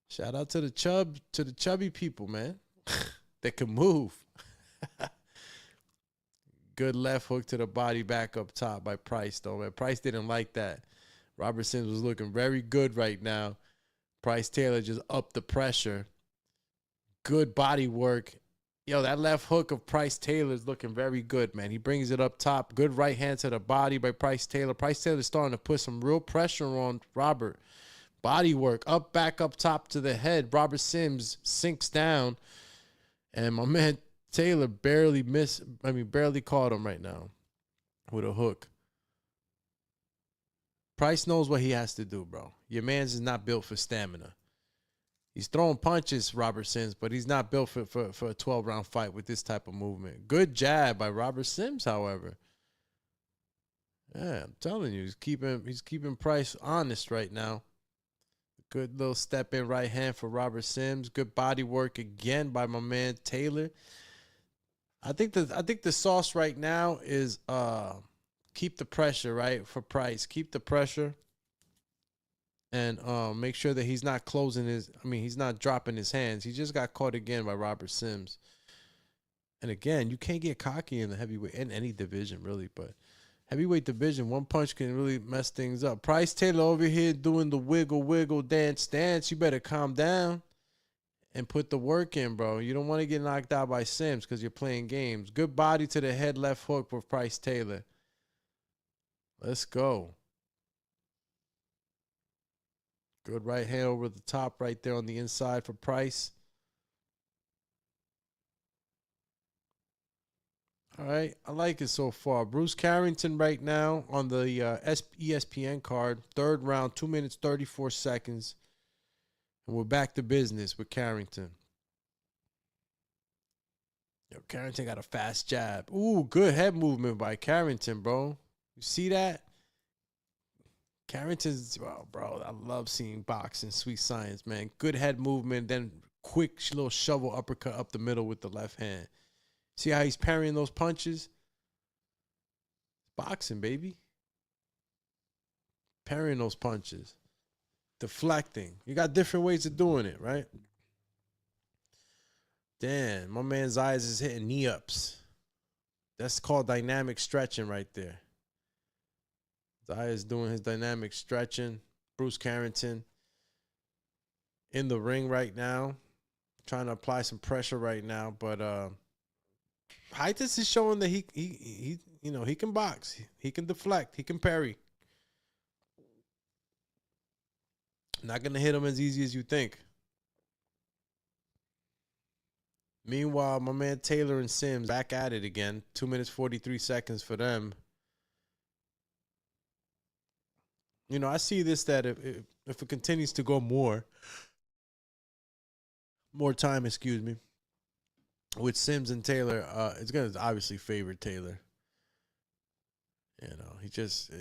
shout out to the chubby people, man, that can move. Good left hook to the body back up top by Price, though, man. Price didn't like that. Robert Sims was looking very good right now. Price Taylor just upped the pressure. Good body work. Yo, that left hook of Price Taylor is looking very good, man. He brings it up top. Good right hand to the body by Price Taylor. Price Taylor's starting to put some real pressure on Robert. Body work. Back up top to the head. Robert Sims sinks down. And my man Taylor barely caught him right now with a hook. Price knows what he has to do, bro. Your man's is not built for stamina. He's throwing punches, Robert Sims, but he's not built for a 12-round fight with this type of movement. Good jab by Robert Sims, however. Yeah, I'm telling you, he's keeping Price honest right now. Good little step in right hand for Robert Sims. Good body work again by my man Taylor. I think the sauce right now is keep the pressure, right, for Price. Keep the pressure and make sure that he's not he's not dropping his hands. He just got caught again by Robert Sims. And again, you can't get cocky in the heavyweight, in any division really, but heavyweight division, one punch can really mess things up. Price Taylor over here doing the wiggle, dance. You better calm down and put the work in, bro. You don't want to get knocked out by Sims because you're playing games. Good body to the head, left hook for Price Taylor. Let's go. Good right hand over the top right there on the inside for Price. All right, I like it so far. Bruce Carrington right now on the ESPN card. Third round, 2 minutes, 34 seconds. And we're back to business with Carrington. Yo, Carrington got a fast jab. Ooh, good head movement by Carrington, bro. You see that? Carrington's, oh, bro, I love seeing boxing, sweet science, man. Good head movement, then quick little shovel uppercut up the middle with the left hand. See how he's parrying those punches? Boxing, baby. Parrying those punches. Deflecting. You got different ways of doing it, right? Damn, my man Zayas is hitting knee-ups. That's called dynamic stretching right there. Zayas doing his dynamic stretching. Bruce Carrington in the ring right now. Trying to apply some pressure right now, but Hitus is showing that he he can box, he can deflect, he can parry. Not gonna hit him as easy as you think. Meanwhile, my man Taylor and Sims back at it again. 2 minutes 43 seconds for them. I see this that if it continues to go more time, with Sims and Taylor, it's going to obviously favor Taylor. He just,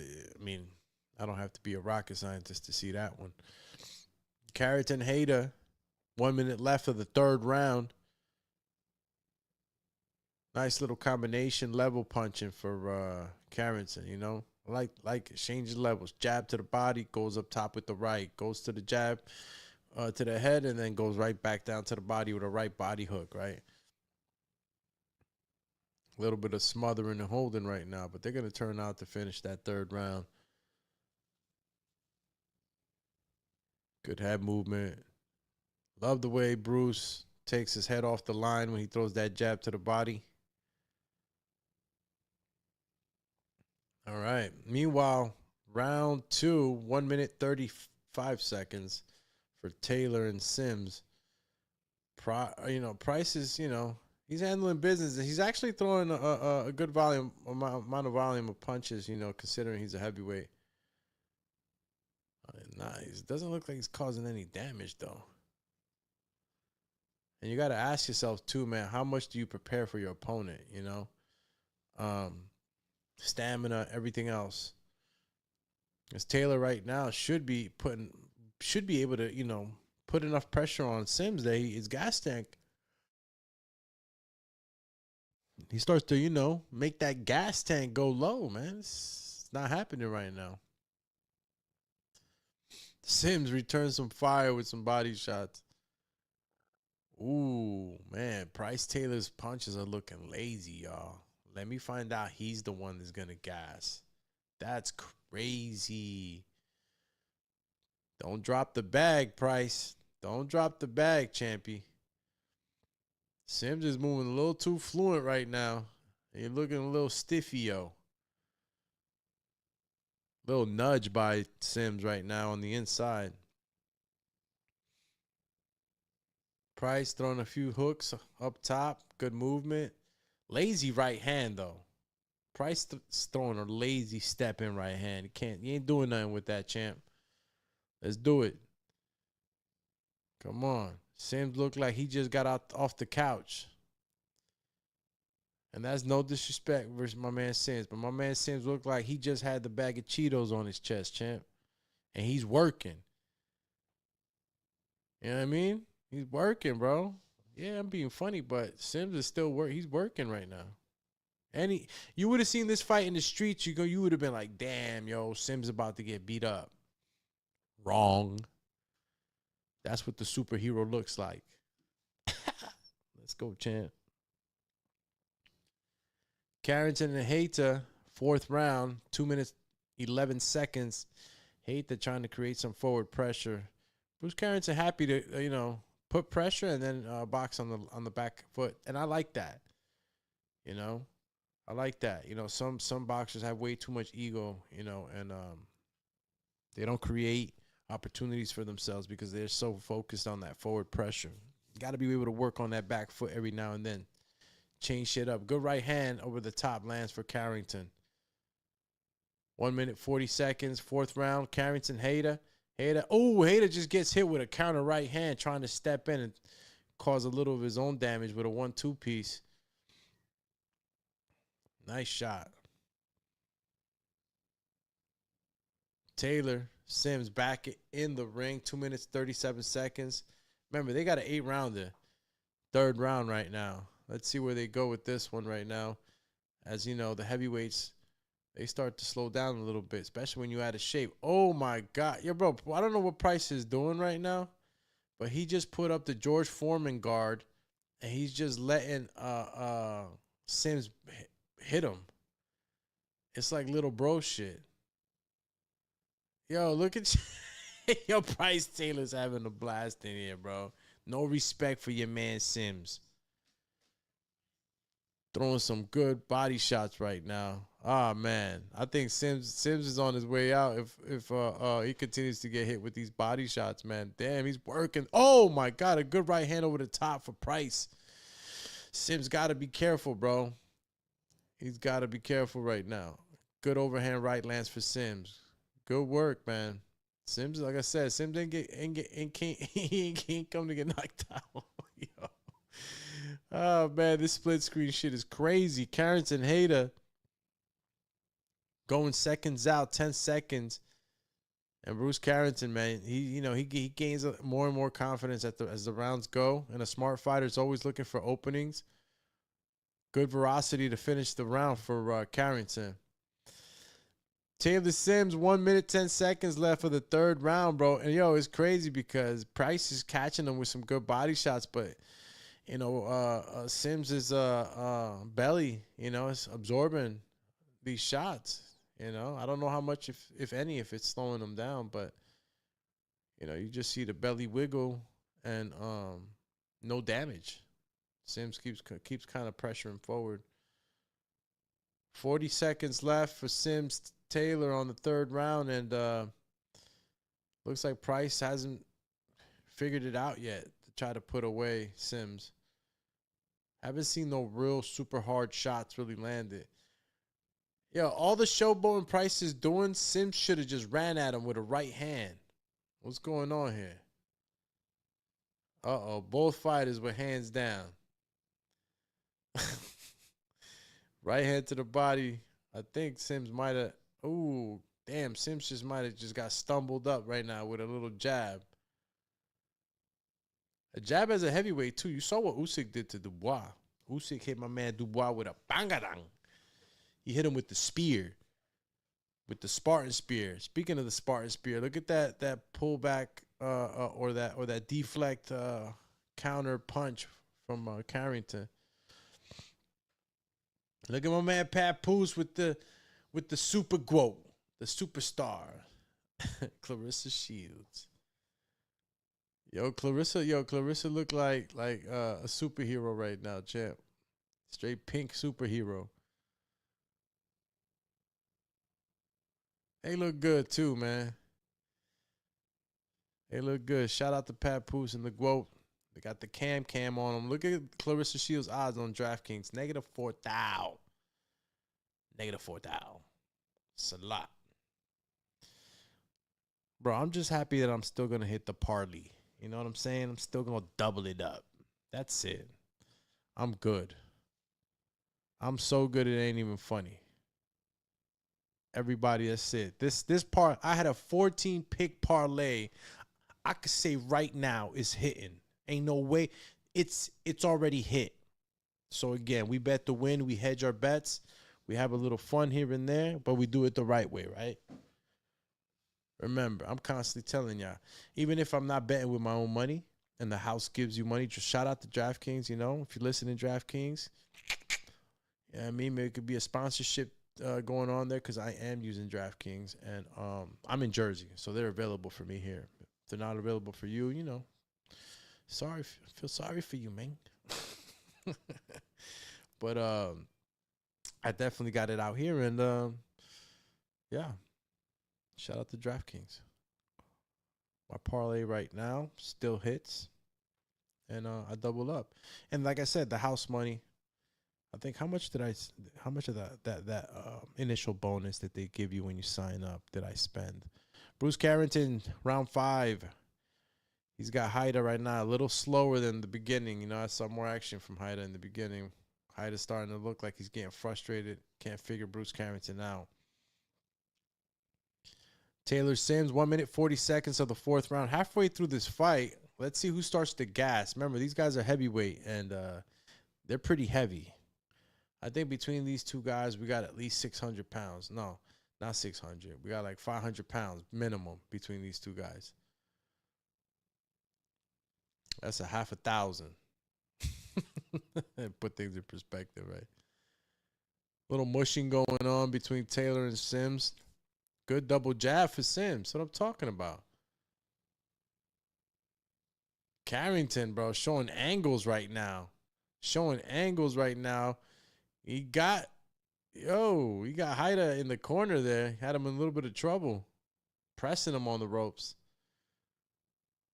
I don't have to be a rocket scientist to see that one. Carrington Hader, 1 minute left of the third round. Nice little combination level punching for Carrington, you know. Like changes levels. Jab to the body, goes up top with the right, goes to the jab to the head, and then goes right back down to the body with a right body hook, right? A little bit of smothering and holding right now, but they're going to turn out to finish that third round. Good head movement. Love the way Bruce takes his head off the line when he throws that jab to the body. All right. Meanwhile, round 2, 1 minute 35 seconds for Taylor and Sims. Price is, he's handling business. He's actually throwing a good amount of volume of punches, considering he's a heavyweight. Nice. Doesn't look like he's causing any damage, though. And you got to ask yourself, too, man, how much do you prepare for your opponent, Stamina, everything else. Because Taylor right now should be able to, put enough pressure on Sims that his gas tank, he starts to, make that gas tank go low, man. It's not happening right now. Sims returns some fire with some body shots. Ooh, man. Price Taylor's punches are looking lazy, y'all. Let me find out he's the one that's going to gas. That's crazy. Don't drop the bag, Price. Don't drop the bag, champy. Sims is moving a little too fluent right now. You're looking a little stiffy, yo. Little nudge by Sims right now on the inside. Price throwing a few hooks up top. Good movement. Lazy right hand, though. Price throwing a lazy step in right hand. You ain't doing nothing with that, champ. Let's do it. Come on. Sims looked like he just got off the couch. And that's no disrespect versus my man Sims. But my man Sims looked like he just had the bag of Cheetos on his chest, champ. And he's working. You know what I mean? He's working, bro. Yeah, I'm being funny, but Sims is still he's working right now. And you would have seen this fight in the streets, you would have been like, damn, yo, Sims about to get beat up. Wrong. That's what the superhero looks like. Let's go, champ. Carrington and Hayter, 4th round, 2 minutes, 11 seconds. Hayter trying to create some forward pressure. Bruce Carrington happy to, put pressure and then box on the back foot. And I like that. I like that. Some boxers have way too much ego, and they don't create opportunities for themselves because they're so focused on that forward pressure. You got to be able to work on that back foot every now and then. Change shit up. Good right hand over the top lands for Carrington. 1 minute, 40 seconds. 4th round. Carrington, Hayter. Hayter just gets hit with a counter right hand trying to step in and cause a little of his own damage with a 1-2 piece. Nice shot. Taylor, Sims back in the ring. 2 minutes, 37 seconds. Remember, they got an 8-rounder. 3rd round right now. Let's see where they go with this one right now. As you know, the heavyweights, they start to slow down a little bit, especially when you add a shape. Oh, my God. Yo, bro, I don't know what Price is doing right now, but he just put up the George Foreman guard, and he's just letting Sims hit him. It's like little bro shit. Yo, look at you. Yo, Price Taylor's having a blast in here, bro. No respect for your man Sims. Throwing some good body shots right now. Ah, man. I think Sims is on his way out if he continues to get hit with these body shots, man. Damn, he's working. Oh, my God. A good right hand over the top for Price. Sims got to be careful, bro. He's got to be careful right now. Good overhand right lands for Sims. Good work, man. Sims, like I said, Sims can't come to get knocked out. Yo. Oh, man, this split screen shit is crazy. Carrington, Hayter going seconds out, 10 seconds. And Bruce Carrington, man, he gains more and more confidence as the rounds go. And a smart fighter is always looking for openings. Good velocity to finish the round for Carrington. Taylor Sims, 1 minute, 10 seconds left for the third round, bro. And, yo, it's crazy because Price is catching him with some good body shots, but, Sims is belly, is absorbing these shots, I don't know how much, if any, if it's slowing him down, but, you just see the belly wiggle and no damage. Sims keeps kind of pressuring forward. 40 seconds left for Sims Taylor on the third round, and looks like Price hasn't figured it out yet to try to put away Sims. Haven't seen no real super hard shots really landed. All the showboating Price is doing, Sims should have just ran at him with a right hand. What's going on here? Uh-oh, both fighters with hands down. Right hand to the body. I think Sims might have. Ooh, damn, Sims just might have just got stumbled up right now with a little jab. A jab as a heavyweight, too. You saw what Usyk did to Dubois. Usyk hit my man Dubois with a bangadang. He hit him with the spear. With the Spartan spear. Speaking of the Spartan spear, look at that pullback or that deflect counter punch from Carrington. Look at my man Papoose with the super quote, the superstar, Clarissa Shields. Clarissa look like a superhero right now, champ. Straight pink superhero. They look good too, man. They look good. Shout out to Papoose and the Guote. They got the cam on them. Look at Clarissa Shields' odds on DraftKings. -4,000. -4,000. It's a lot. Bro, I'm just happy that I'm still going to hit the parlay. You know what I'm saying? I'm still going to double it up. That's it. I'm good. I'm so good it ain't even funny. Everybody, that's it. This part, I had a 14-pick parlay. I could say right now is hitting. Ain't no way. It's already hit. So again, we bet to win. We hedge our bets. We have a little fun here and there, but we do it the right way, right? Remember, I'm constantly telling y'all, even if I'm not betting with my own money and the house gives you money, just shout out to DraftKings, if you're listening to DraftKings. Maybe it could be a sponsorship going on there because I am using DraftKings, and I'm in Jersey, so they're available for me here. If they're not available for you, sorry, I feel sorry for you, man. But I definitely got it out here, and yeah, shout out to DraftKings. My parlay right now still hits, and I double up. And like I said, the house money. I think how much of that initial bonus that they give you when you sign up did I spend? Bruce Carrington, round 5. He's got Haida right now, a little slower than the beginning. I saw more action from Haida in the beginning. Haida's starting to look like he's getting frustrated. Can't figure Bruce Carrington out. Taylor Sims, 1 minute, 40 seconds of the fourth round. Halfway through this fight, let's see who starts to gas. Remember, these guys are heavyweight, and they're pretty heavy. I think between these two guys, we got at least 600 pounds. No, not 600. We got like 500 pounds minimum between these two guys. That's a 1,000. Put things in perspective, right? Little mushing going on between Taylor and Sims. Good double jab for Sims. That's what I'm talking about. Carrington, bro, showing angles right now. He got Haida in the corner there. Had him in a little bit of trouble. Pressing him on the ropes.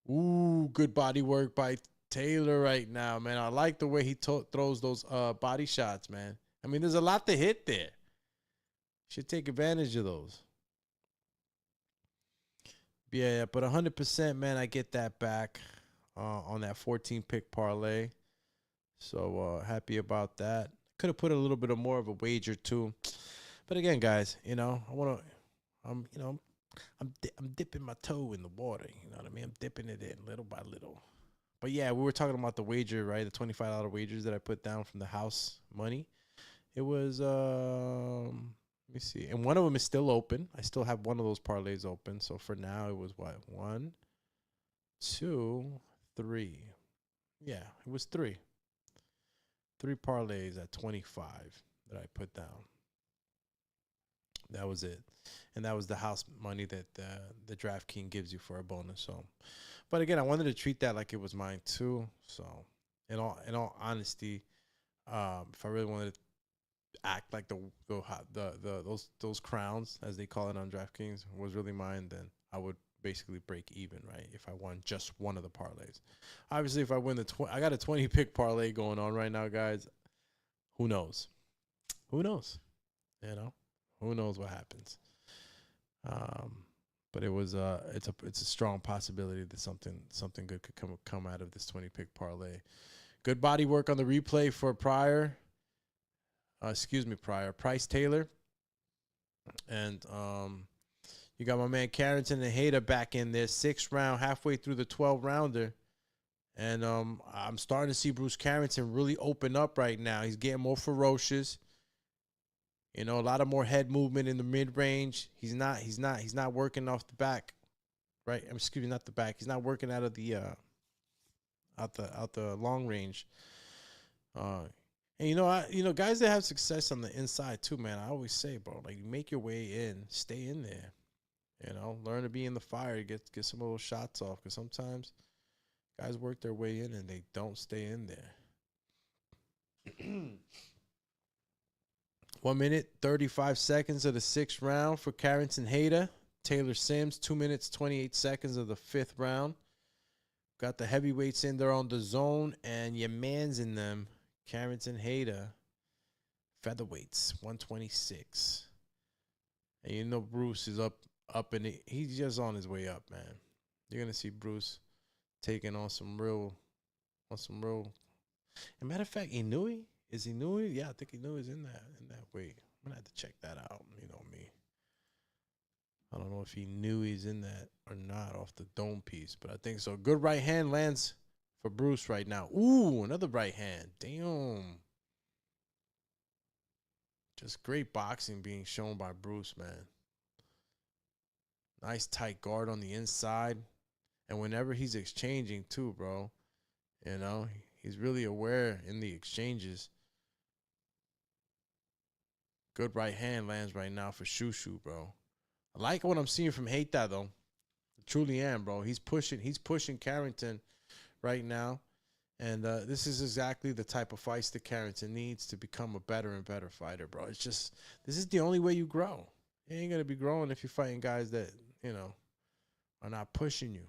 Ooh, good body work by Taylor right now, man. I like the way he throws those body shots, man. I mean, there's a lot to hit there. Should take advantage of those. Yeah, but 100%, man, I get that back on that 14-pick parlay. So happy about that. Could have put a little bit of more of a wager too, but again, guys, I'm dipping my toe in the water. You know what I mean? I'm dipping it in little by little. But yeah, we were talking about the wager, right? The $25 wagers that I put down from the house money. It was let me see. And one of them is still open. I still have one of those parlays open. So for now it was what? 1, 2, 3. Yeah, it was 3. 3 parlays at 25 that I put down. That was it. And that was the house money that the DraftKings gives you for a bonus. So, but again, I wanted to treat that like it was mine too. So, in all honesty, if I really wanted to act like those crowns, as they call it on DraftKings, was really mine, then I would basically break even, right? If I won just one of the parlays. Obviously, if I win I got a 20 pick parlay going on right now, guys. Who knows? Who knows? You know, who knows what happens? But it was it's a strong possibility that something good could come out of this 20 pick parlay. Good body work on the replay for Price Taylor. And you got my man Carrington and Hayter back in there, 6th round, halfway through the 12-rounder. And I'm starting to see Bruce Carrington really open up right now. He's getting more ferocious. You know, a lot of more head movement in the mid-range. He's not working off the back, right? Excuse me, not the back. He's not working out of the out the long range. And guys that have success on the inside too, man. I always say, bro, like, make your way in, stay in there. You know, learn to be in the fire, get some of those shots off, because sometimes guys work their way in and they don't stay in there. 1 minute, 35 seconds of the 6th round for Carrington Hayter. Taylor Sims, 2 minutes, 28 seconds of the 5th round. Got the heavyweights in there on the zone, and your man's in them. Carrington Hayter, featherweights, 126. And you know Bruce is up and he's just on his way up, man. You're gonna see Bruce taking on some real. As a matter of fact, Inoue? Is Inoue? Yeah, I think Inoue's in that weight. I'm gonna have to check that out. You know me. I don't know if he knew he's in that or not off the dome piece, but I think so. Good right hand lands for Bruce right now. Ooh, another right hand. Damn. Just great boxing being shown by Bruce, man. Nice tight guard on the inside. And whenever he's exchanging too, bro, you know, he's really aware in the exchanges. Good right hand lands right now for Shushu, bro. I like what I'm seeing from Hayter, though. I truly am, bro. He's pushing Carrington right now. And this is exactly the type of fights that Carrington needs to become a better and better fighter, bro. It's just, this is the only way you grow. You ain't going to be growing if you're fighting guys that, you know, are not pushing you.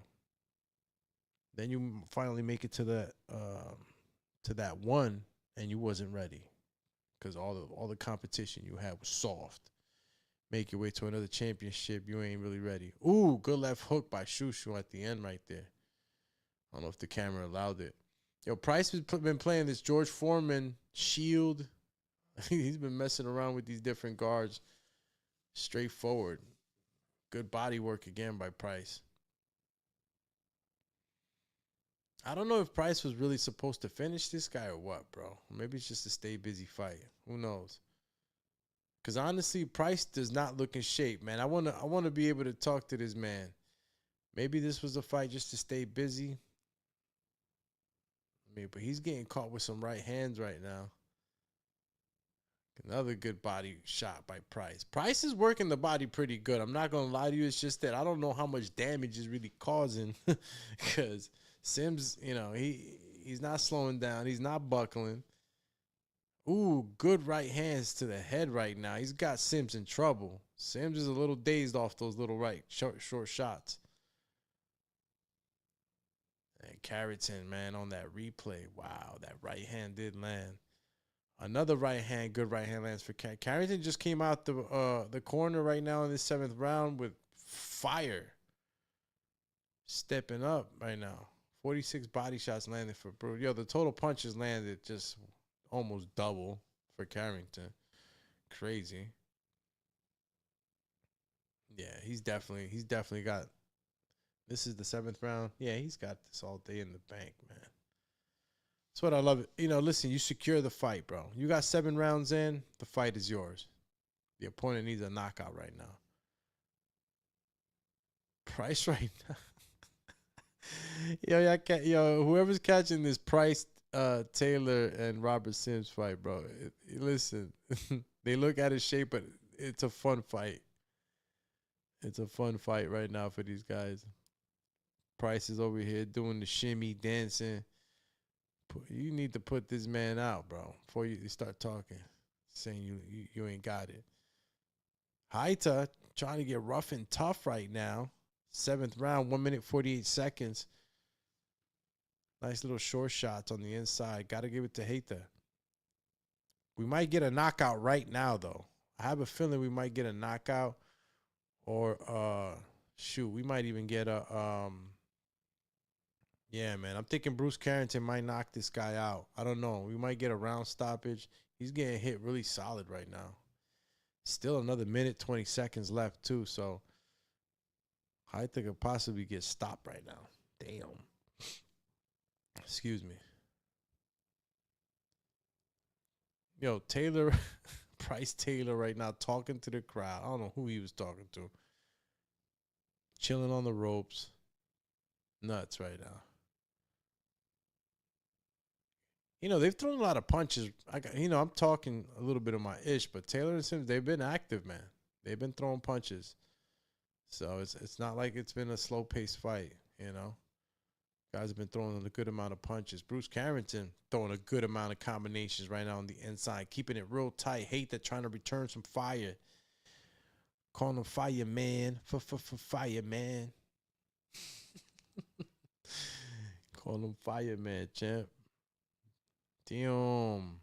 Then you finally make it to that one, and you wasn't ready because all the competition you had was soft. Make your way to another championship, you ain't really ready. Ooh, good left hook by Shushu at the end right there. I don't know if the camera allowed it. Yo, Price has been playing this George Foreman shield. He's been messing around with these different guards. Straightforward. Good body work again by Price. I don't know if Price was really supposed to finish this guy or what, bro. Maybe it's just a stay busy fight. Who knows? Because honestly, Price does not look in shape, man. I wanna be able to talk to this man. Maybe this was a fight just to stay busy. But he's getting caught with some right hands right now. Another good body shot by Price. Price is working the body pretty good. I'm not going to lie to you. It's just that I don't know how much damage is really causing. Because Sims, you know, he's not slowing down. He's not buckling. Ooh, good right hands to the head right now. He's got Sims in trouble. Sims is a little dazed off those little short shots. And Carrington, man, on that replay. Wow, that right hand did land. Another right hand, good right hand lands for Carrington. Just came out the corner right now in this 7th round with fire. Stepping up right now. 46 body shots landed for Bruce. Yo, the total punches landed just almost double for Carrington. Crazy. Yeah, he's definitely got This is the 7th round. Yeah, he's got this all day in the bank, man. That's what I love. Listen, you secure the fight, bro. You got 7 rounds in, the fight is yours. The opponent needs a knockout right now. Price right now. Whoever's catching this Price, Taylor, and Robert Sims fight, bro. Listen, they look at his shape, but it's a fun fight. It's a fun fight right now for these guys. Price is over here doing the shimmy, dancing. You need to put this man out, bro, before you start talking, saying you ain't got it. Haita trying to get rough and tough right now. 7th round, 1 minute, 48 seconds. Nice little short shots on the inside. Got to give it to Haita. We might get a knockout right now, though. I have a feeling we might get a knockout. Or, we might even get a, yeah, man. I'm thinking Bruce Carrington might knock this guy out. I don't know. We might get a round stoppage. He's getting hit really solid right now. Still another minute, 20 seconds left, too. So, I think could possibly get stopped right now. Damn. Excuse me. Yo, Taylor, Price Taylor right now talking to the crowd. I don't know who he was talking to. Chilling on the ropes. Nuts right now. They've thrown a lot of punches. I'm talking a little bit of my ish, but Taylor and Sims, they've been active, man. They've been throwing punches. So it's not like it's been a slow-paced fight, Guys have been throwing a good amount of punches. Bruce Carrington throwing a good amount of combinations right now on the inside, keeping it real tight. Hate that trying to return some fire. Calling him fireman. Fireman. Call him fireman, champ. Damn.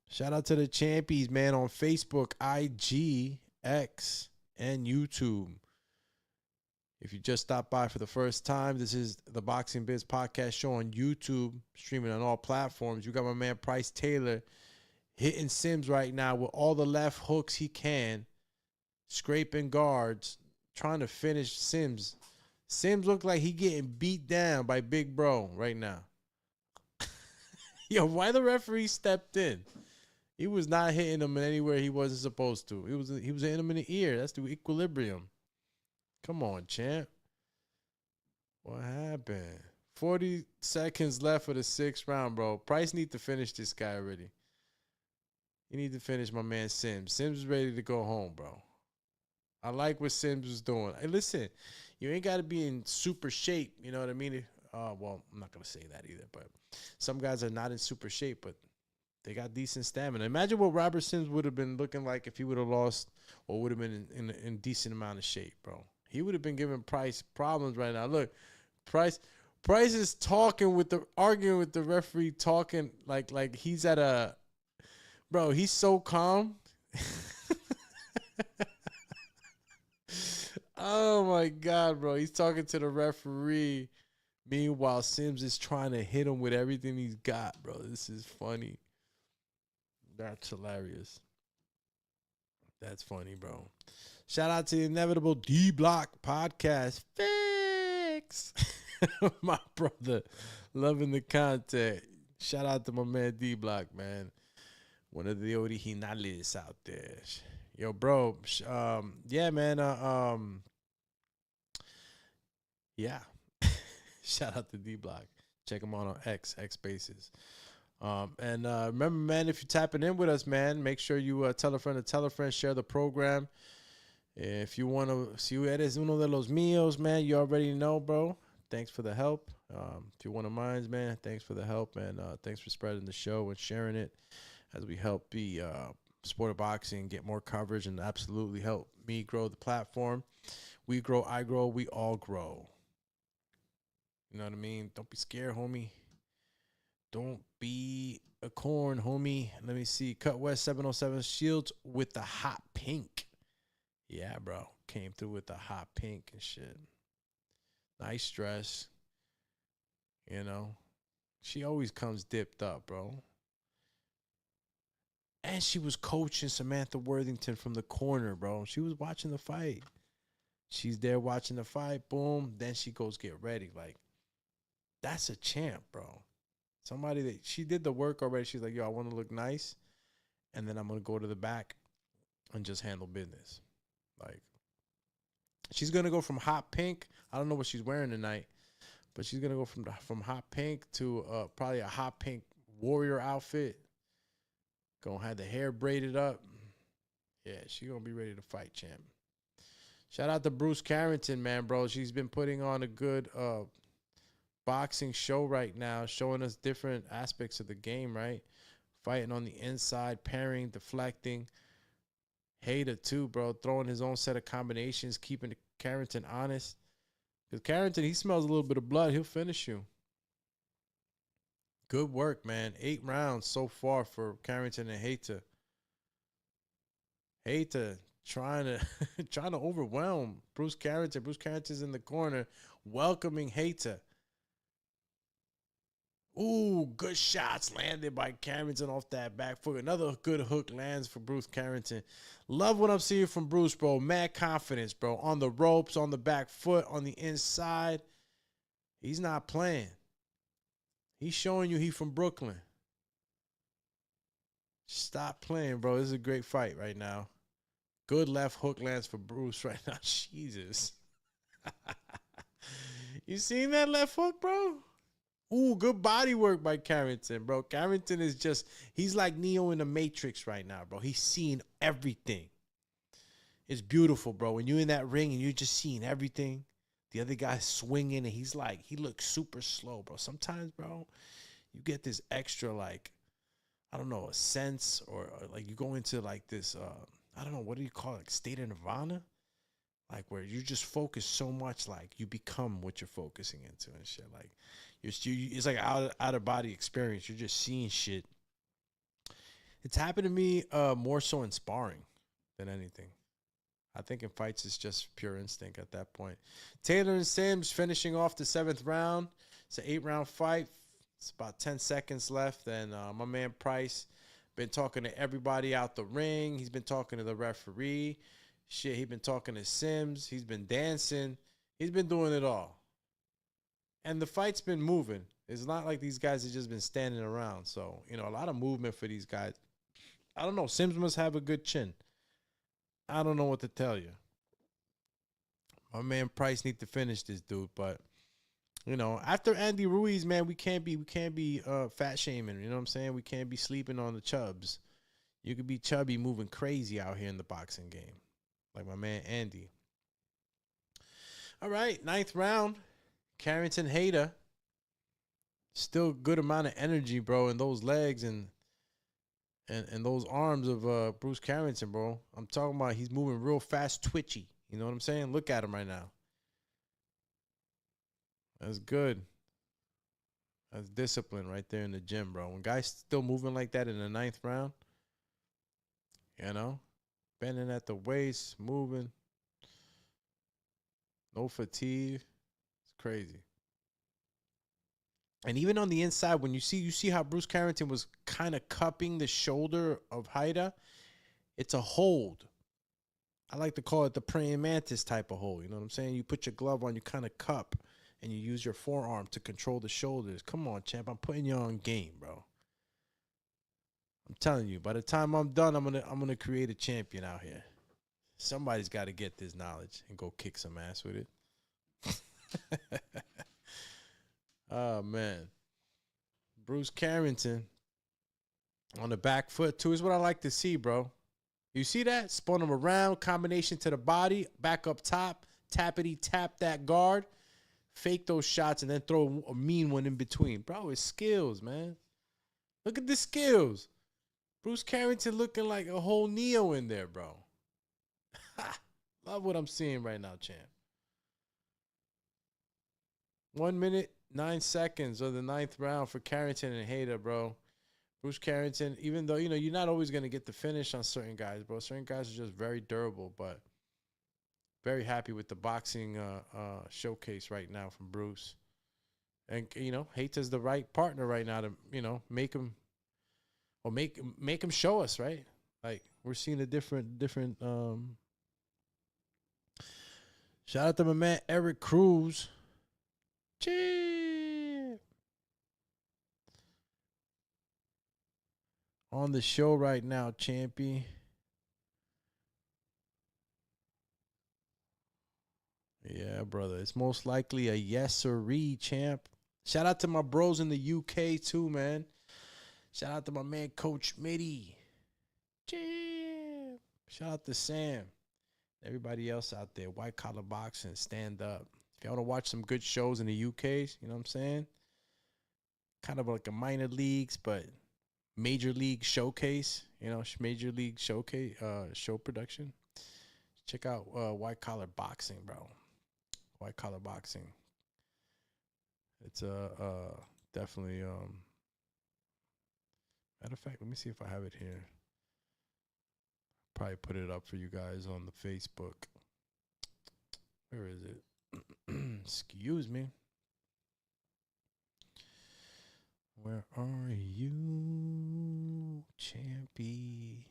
Shout out to the champions, man, on Facebook, IG, X, and YouTube. If you just stopped by for the first time, this is the Boxing Biz Podcast show on YouTube, streaming on all platforms. You got my man Price Taylor hitting Sims right now with all the left hooks he can, scraping guards, trying to finish Sims. Sims look like he getting beat down by Big Bro right now. Yo, why the referee stepped in? He was not hitting him anywhere he wasn't supposed to. He was hitting him in the ear. That's the equilibrium. Come on, champ. What happened? 40 seconds left for the 6th round, bro. Price need to finish this guy already. You need to finish my man Sims. Sims is ready to go home, bro. I like what Sims was doing. Hey, listen, you ain't got to be in super shape. You know what I mean? Well, I'm not going to say that either, but some guys are not in super shape, but they got decent stamina. Imagine what Robert Sims would have been looking like if he would have lost or would have been in decent amount of shape, bro. He would have been giving Price problems right now. Look, Price is arguing with the referee, talking like he's at a, bro, he's so calm. Oh my God, bro. He's talking to the referee. Meanwhile, Sims is trying to hit him with everything he's got, bro. This is funny. That's hilarious. That's funny, bro. Shout out to the Inevitable D-Block Podcast. Fix. My brother. Loving the content. Shout out to my man D-Block, man. One of the originales out there. Yo, bro. Yeah, man. Yeah. Shout out to D-Block. Check him out on X Spaces. And remember, man, if you're tapping in with us, man, make sure you tell a friend, share the program. If you want to see who eres uno de los míos, man, you already know, bro. Thanks for the help. If you're one of mine, man, thanks for the help, and thanks for spreading the show and sharing it as we help the sport of boxing get more coverage and absolutely help me grow the platform. We grow, I grow, we all grow. You know what I mean? Don't be scared, homie. Don't be a corn, homie. Let me see. Cut West 707 Shields with the hot pink. Yeah, bro. Came through with the hot pink and shit. Nice dress. You know. She always comes dipped up, bro. And she was coaching Samantha Worthington from the corner, bro. She was watching the fight. She's there watching the fight. Boom. Then she goes get ready. Like, that's a champ, bro. Somebody that she did the work already. She's like, yo, I want to look nice. And then I'm going to go to the back and just handle business. Like, she's going to go from hot pink. I don't know what she's wearing tonight, but she's going to go from hot pink to probably a hot pink warrior outfit. Going to have the hair braided up. Yeah, she's going to be ready to fight, champ. Shout out to Bruce Carrington, man, bro. She's been putting on a good boxing show right now, showing us different aspects of the game, right? Fighting on the inside, parrying, deflecting. Hater, too, bro. Throwing his own set of combinations, keeping Carrington honest. Because Carrington, he smells a little bit of blood. He'll finish you. Good work, man. 8 rounds so far for Carrington and Hater. Hater trying to overwhelm Bruce Carrington. Bruce Carrington's in the corner, welcoming Hater. Ooh, good shots landed by Carrington off that back foot. Another good hook lands for Bruce Carrington. Love what I'm seeing from Bruce, bro. Mad confidence, bro. On the ropes, on the back foot, on the inside. He's not playing. He's showing you he from Brooklyn. Stop playing, bro. This is a great fight right now. Good left hook lands for Bruce right now. Jesus. You seen that left hook, bro? Ooh, good body work by Carrington, bro. Carrington is just, he's like Neo in the Matrix right now, bro. He's seeing everything. It's beautiful, bro. When you're in that ring and you're just seeing everything, the other guy's swinging and he's like, he looks super slow, bro. Sometimes, bro, you get this extra, like, I don't know, a sense or like you go into like this, I don't know, what do you call it? Like state of nirvana? Like where you just focus so much, like you become what you're focusing into and shit. Like it's like out of body experience. You're just seeing shit. It's happened to me more so in sparring than anything. I think in fights it's just pure instinct at that point. Taylor and Sims finishing off the 7th round. It's an 8-round fight. It's about 10 seconds left, and my man Price been talking to everybody out the ring. He's been talking to the referee. Shit, he's been talking to Sims. He's been dancing. He's been doing it all. And the fight's been moving. It's not like these guys have just been standing around. So, you know, a lot of movement for these guys. I don't know. Sims must have a good chin. I don't know what to tell you. My man Price need to finish this dude. But, you know, after Andy Ruiz, man, we can't be fat shaming. You know what I'm saying? We can't be sleeping on the chubs. You could be chubby moving crazy out here in the boxing game. Like my man Andy. All right, 9th round. Carrington Hater. Still good amount of energy, bro, in those legs and those arms of Bruce Carrington, bro. I'm talking about he's moving real fast, twitchy. You know what I'm saying? Look at him right now. That's good. That's discipline right there in the gym, bro. When guys still moving like that in the 9th round, you know, bending at the waist, moving, no fatigue. It's crazy. And even on the inside, when you see how Bruce Carrington was kind of cupping the shoulder of Haida, it's a hold. I like to call it the praying mantis type of hold. You know what I'm saying? You put your glove on, you kind of cup, and you use your forearm to control the shoulders. Come on, champ. I'm putting you on game, bro. I'm telling you, by the time I'm done, I'm gonna create a champion out here. Somebody's got to get this knowledge and go kick some ass with it. Oh, man. Bruce Carrington on the back foot, too, is what I like to see, bro. You see that? Spun him around, combination to the body, back up top, tappity tap that guard, fake those shots, and then throw a mean one in between. Bro, it's skills, man. Look at the skills. Bruce Carrington looking like a whole Neo in there, bro. Love what I'm seeing right now, champ. 1 minute, 9 seconds of the 9th round for Carrington and Hader, bro. Bruce Carrington, even though, you know, you're not always going to get the finish on certain guys, bro. Certain guys are just very durable, but very happy with the boxing showcase right now from Bruce. And, you know, Hater's the right partner right now to, you know, make him show us, right? Like, we're seeing a different Shout out to my man Eric Cruz. Cheers. On the show right now, Champy. Yeah, brother. It's most likely a yes sirree, champ. Shout out to my bros in the UK too, man. Shout out to my man Coach Mitty. Champ. Shout out to Sam. Everybody else out there. White Collar Boxing. Stand up. If you want to watch some good shows in the UK, you know what I'm saying? Kind of like a minor leagues, but major league showcase. You know, major league showcase, show production. Check out White Collar Boxing, bro. White Collar Boxing. It's definitely matter of fact, let me see if I have it here. Probably put it up for you guys on the Facebook. Where is it? Excuse me. Where are you, Champy?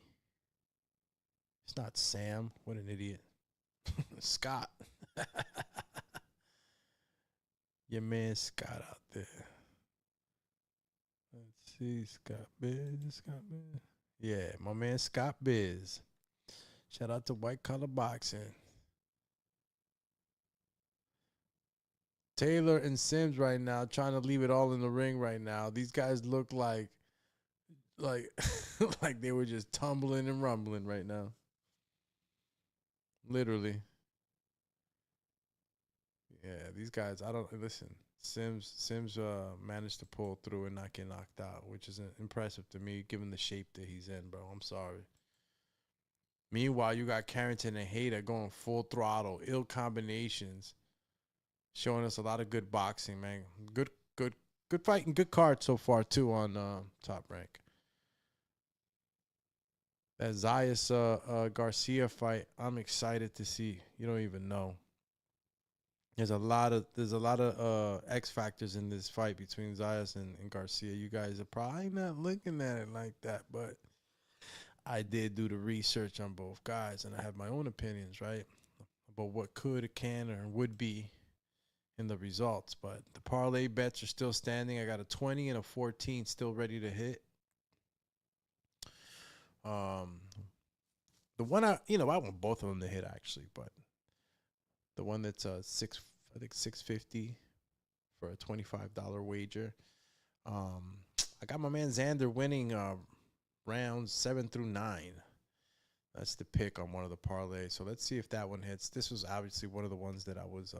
It's not Sam. What an idiot. Scott. Your man Scott out there. Let's see. Scott Biz. Yeah, my man Scott Biz. Shout out to White Collar Boxing. Taylor and Sims right now trying to leave it all in the ring right now. These guys look like like they were just tumbling and rumbling right now. Literally. Yeah, these guys, I don't listen. Sims managed to pull through and not get knocked out, which is impressive to me given the shape that he's in, bro. I'm sorry. Meanwhile, you got Carrington and Hayter going full throttle, ill combinations, showing us a lot of good boxing, man. Good fight and good card so far too on Top Rank. That Zayas Garcia fight, I'm excited to see. You don't even know. There's a lot of X factors in this fight between Zayas and Garcia. You guys are probably not looking at it like that, but I did do the research on both guys, and I have my own opinions, right, about what could, can, or would be in the results. But the parlay bets are still standing. I got a 20 and a 14 still ready to hit. The one I want both of them to hit actually, but the one that's I think $650 for a $25 wager. I got my man Xander winning rounds 7 through 9. That's the pick on one of the parlays. So let's see if that one hits. This was obviously one of the ones that I was.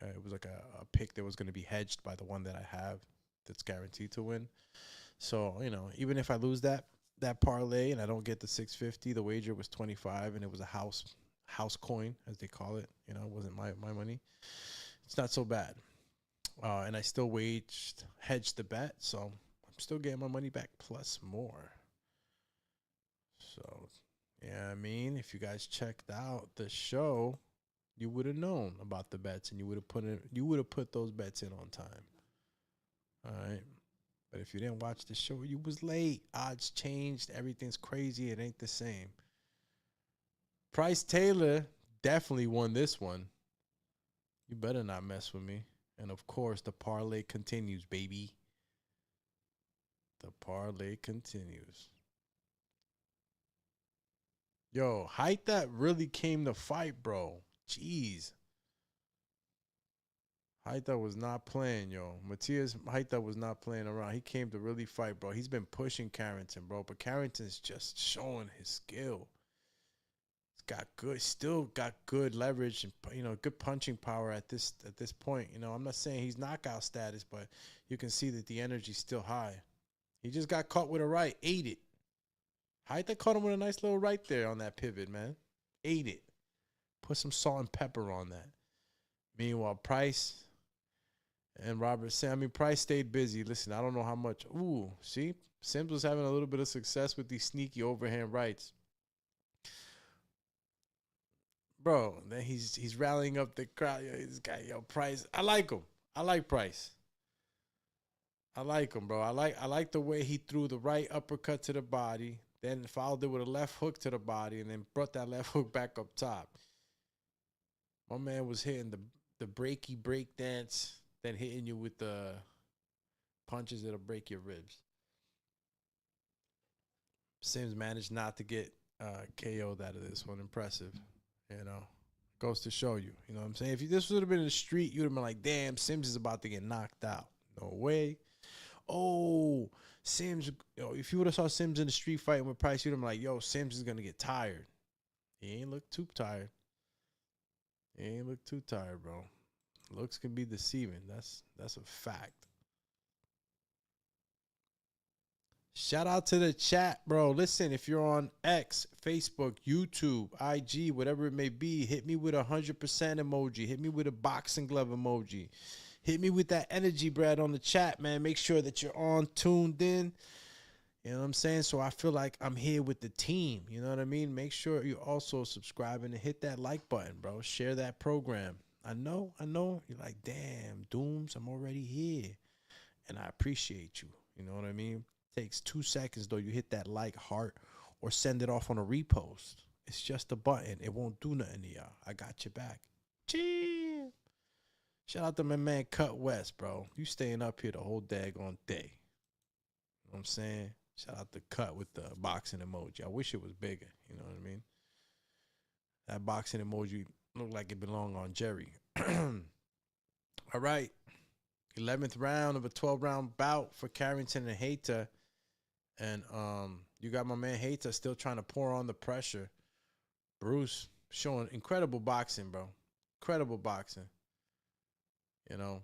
It was like a pick that was going to be hedged by the one that I have that's guaranteed to win. So even if I lose that parlay and I don't get the 650, the wager was 25, and it was a house coin, as they call it. It wasn't my money. It's not so bad. And I still hedged the bet, so I'm still getting my money back plus more. So, yeah, I mean, if you guys checked out the show, you would have known about the bets, and you would have put those bets in on time. All right. But if you didn't watch the show, you was late. Odds changed. Everything's crazy. It ain't the same. Price Taylor definitely won this one. You better not mess with me. And, of course, the parlay continues, baby. The parlay continues. Yo, height that really came to fight, bro. Jeez. Haita was not playing, yo. Matias Haita was not playing around. He came to really fight, bro. He's been pushing Carrington, bro. But Carrington's just showing his skill. Still got good leverage and good punching power at this point. I'm not saying he's knockout status, but you can see that the energy's still high. He just got caught with a right, ate it. Haita caught him with a nice little right there on that pivot, man. Ate it. Put some salt and pepper on that. Meanwhile, Price and Robert Sam. Price stayed busy. Listen, I don't know how much. Ooh, see? Sims was having a little bit of success with these sneaky overhand rights. Bro, then he's rallying up the crowd. Yo, this guy, Price. I like him. I like Price. I like him, bro. I like the way he threw the right uppercut to the body, then followed it with a left hook to the body, and then brought that left hook back up top. My man was hitting the breaky break dance, then hitting you with the punches that'll break your ribs. Sims managed not to get KO'd out of this one. Impressive, you know. Goes to show you, you know what I'm saying? If this would have been in the street, you would have been like, damn, Sims is about to get knocked out. No way. Oh, Sims, if you would have saw Sims in the street fighting with Price, you'd have been like, yo, Sims is going to get tired. He ain't look too tired. He ain't look too tired, bro. Looks can be deceiving. That's a fact. Shout out to the chat, bro. Listen, if you're on X, Facebook, YouTube, IG, whatever it may be, hit me with 100% emoji. Hit me with a boxing glove emoji. Hit me with that energy, Brad, on the chat, man. Make sure that you're on, tuned in. You know what I'm saying? So I feel like I'm here with the team. You know what I mean? Make sure you're also subscribing and hit that like button, bro. Share that program. I know. You're like, damn, Dooms, I'm already here. And I appreciate you. You know what I mean? Takes 2 seconds, though. You hit that like, heart, or send it off on a repost. It's just a button. It won't do nothing to y'all. I got your back. Chill. Shout out to my man Cut West, bro. You staying up here the whole daggone day. You know what I'm saying? Shout out to Cut with the boxing emoji. I wish it was bigger. You know what I mean? That boxing emoji looked like it belonged on Jerry. All right. 11th round of a 12-round bout for Carrington and Hayter. And you got my man Hayter still trying to pour on the pressure. Bruce showing incredible boxing, bro. Incredible boxing. You know.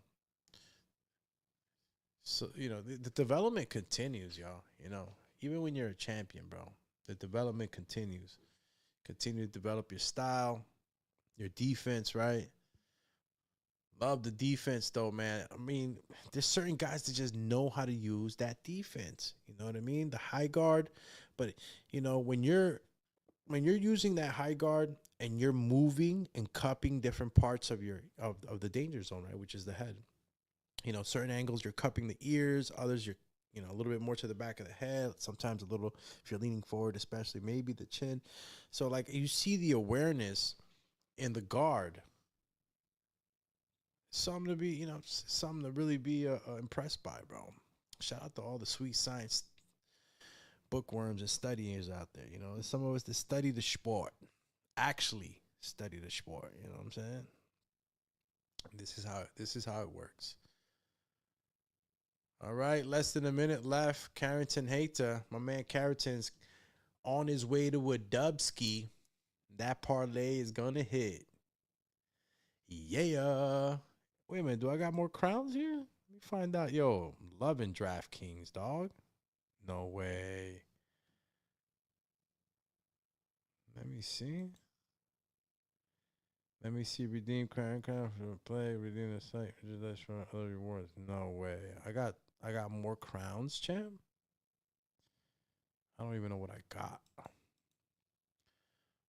So, you know, the development continues, y'all. You know, even when you're a champion, bro, the development continues. Continue to develop your style, your defense, right? Love the defense, though, man. I mean, there's certain guys that just know how to use that defense. You know what I mean? The high guard. But, you know, when you're using that high guard and you're moving and cupping different parts of your of the danger zone, right, which is the head. You know, certain angles you're cupping the ears, others you're, you know, a little bit more to the back of the head, sometimes a little, if you're leaning forward, especially maybe the chin. So, like, you see the awareness in the guard. Something to be, you know, something to really be impressed by, bro. Shout out to all the sweet science bookworms and studiers out there. You know, some of us that study the sport, actually study the sport. You know what I'm saying? This is how it works. All right, less than a minute left. Carrington Hayter, my man Carrington's on his way to a dubski. That parlay is gonna hit. Yeah. Wait a minute, do I got more crowns here? Let me find out. Yo, I'm loving DraftKings, dog. No way. Let me see. Redeem crown for play. Redeem the site. That's for other rewards. No way. I got more crowns, champ. I don't even know what I got.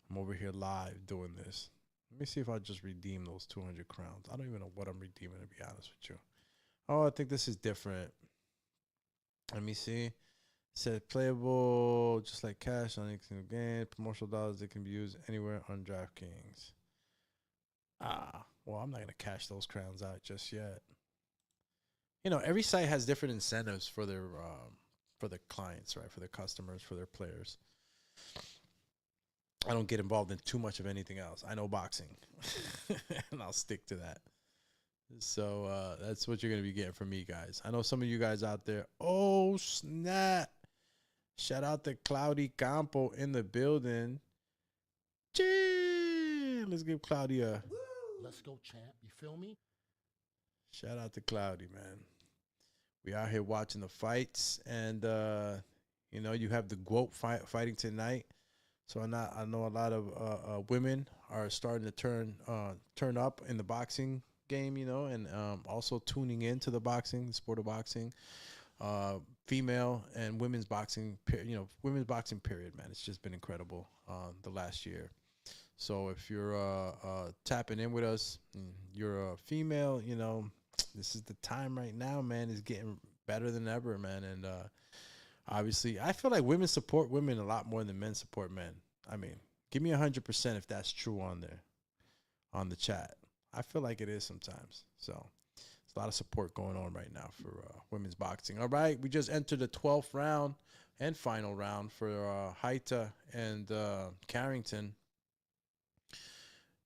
I'm over here live doing this. Let me see if I just redeem those 200 crowns. I don't even know what I'm redeeming, to be honest with you. Oh, I think this is different. Let me see. It said playable just like cash on any single game. Promotional dollars that can be used anywhere on DraftKings. Well, I'm not going to cash those crowns out just yet. You know, every site has different incentives for their clients, right? For their customers, for their players. I don't get involved in too much of anything else. I know boxing, and I'll stick to that. So that's what you're going to be getting from me, guys. I know some of you guys out there. Oh, snap. Shout out to Cloudy Campo in the building. Gee, let's give Cloudy a...
Let's go, champ. You feel me?
Shout out to Cloudy, man. We out here watching the fights, and, you know, you have the GWOP fighting tonight. So I know a lot of women are starting to turn up in the boxing game, you know, and also tuning into the sport of boxing, female and women's boxing, women's boxing period, man. It's just been incredible the last year. So if you're tapping in with us, and you're a female, you know, this is the time right now, man. It's getting better than ever, man. And obviously, I feel like women support women a lot more than men support men. I mean, give me 100% if that's true on there. on the chat. I feel like it is sometimes. So there's a lot of support going on right now for women's boxing. All right, we just entered the 12th round and final round for Haita and Carrington.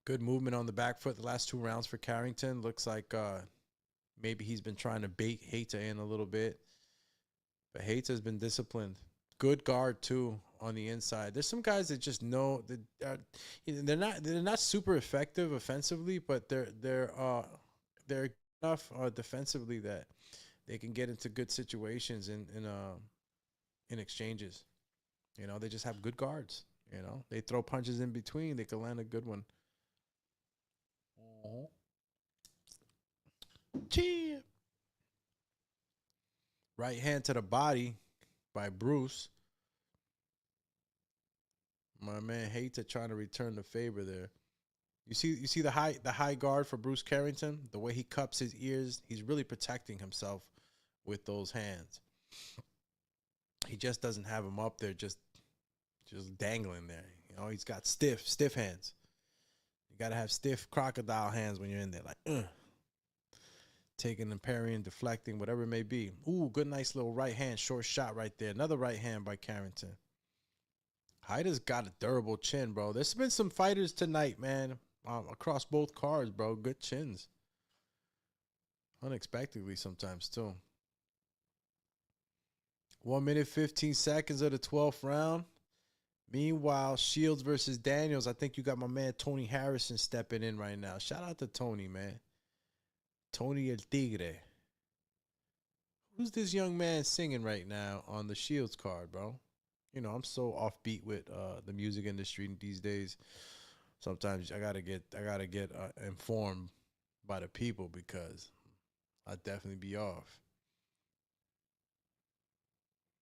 Good movement on the back foot the last 2 rounds for Carrington. Looks like maybe he's been trying to bait Haita in a little bit. But Haita's been disciplined. Good guard, too, on the inside. There's some guys that just know that they're not super effective offensively, but they're enough defensively that they can get into good situations in exchanges. You know, they just have good guards. You know, they throw punches in between. They can land a good one. Cheer. Right hand to the body by Bruce. My man Haita trying to return the favor there. You see the high guard for Bruce Carrington, the way he cups his ears, he's really protecting himself with those hands. He just doesn't have him up there just dangling there. You know, he's got stiff hands. You got to have stiff crocodile hands when you're in there, like taking and parrying, deflecting, whatever it may be. Ooh, good, nice little right hand, short shot right there. Another right hand by Carrington. Haita's got a durable chin, bro. There's been some fighters tonight, man, across both cards, bro. Good chins. Unexpectedly sometimes, too. 1 minute, 15 seconds of the 12th round. Meanwhile, Shields versus Daniels. I think you got my man Tony Harrison stepping in right now. Shout out to Tony, man. Tony El Tigre. Who's this young man singing right now on the Shields card, bro? You know, I'm so offbeat with the music industry these days. Sometimes I gotta get informed by the people because I'd definitely be off.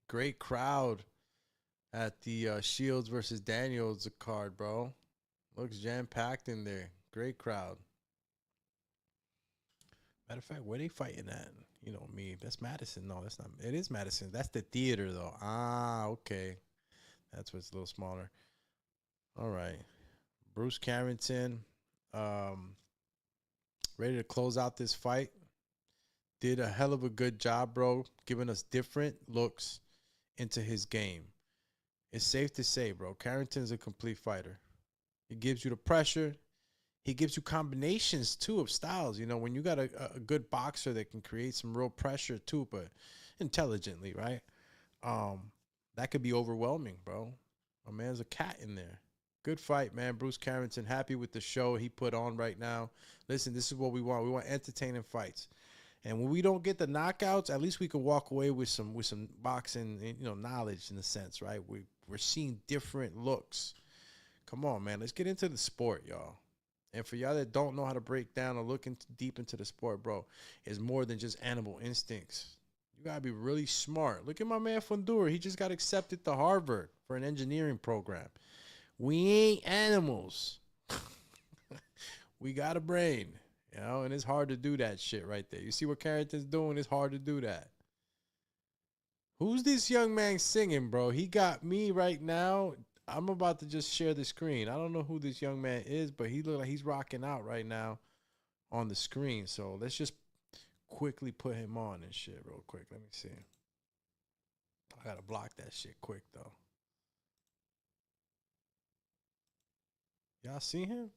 Great crowd at the Shields versus Daniels card, bro. Looks jam-packed in there. Great crowd. Matter of fact, where they fighting at? You know me. That's Madison. No, that's not. It is Madison. That's the theater, though. Ah, okay. That's what's a little smaller. All right. Bruce Carrington, ready to close out this fight. Did a hell of a good job, bro, giving us different looks into his game. It's safe to say, bro, Carrington's a complete fighter. He gives you the pressure. He gives you combinations, too, of styles. You know, when you got a good boxer that can create some real pressure, too, but intelligently, right? That could be overwhelming, bro. My man's a cat in there. Good fight, man. Bruce Carrington, happy with the show he put on right now. Listen, this is what we want. We want entertaining fights. And when we don't get the knockouts, at least we can walk away with some boxing, you know, knowledge in a sense, right? We're seeing different looks. Come on, man. Let's get into the sport, y'all. And for y'all that don't know how to break down or look deep into the sport, bro, it's more than just animal instincts. You got to be really smart. Look at my man Fundura. He just got accepted to Harvard for an engineering program. We ain't animals. We got a brain, you know, and it's hard to do that shit right there. You see what Carrington's doing? It's hard to do that. Who's this young man singing, bro? He got me right now. I'm about to just share the screen. I don't know who this young man is, but he look like he's rocking out right now on the screen. So let's just quickly put him on and shit real quick. Let me see. I gotta block that shit quick though. Y'all see him?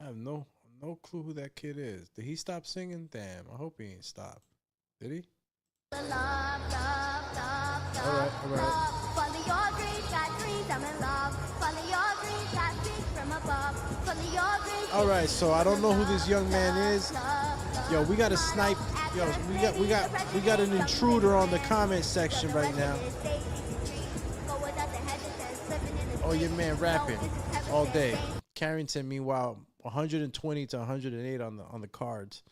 I have no clue who that kid is. Did he stop singing? Damn, I hope he ain't stopped. Did he? All right.
Follow your dreams, got dreams, I'm in love. Follow your dreams, got dreams from above. Follow your dreams.
All right, so I don't know who this young man is. Yo, we got a snipe. Yo, we got an intruder on the comment section right now. Oh, your man rapping all day. Carrington, meanwhile, 120 to 108 on the cards,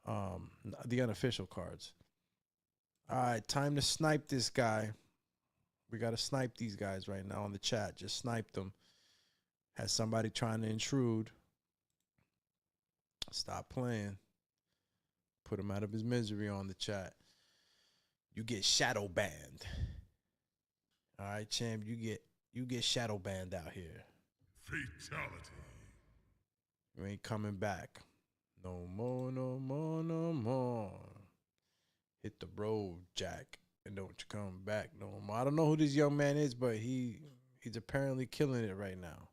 the unofficial cards. All right, time to snipe this guy. We got to snipe these guys right now on the chat. Just snipe them. Has somebody trying to intrude. Stop playing. Put him out of his misery on the chat. You get shadow banned. All right, champ, you get shadow banned out here.
Fatality.
You ain't coming back. No more, no more, no more. Hit the road, Jack, and don't you come back no more. I don't know who this young man is, but he's apparently killing it right now.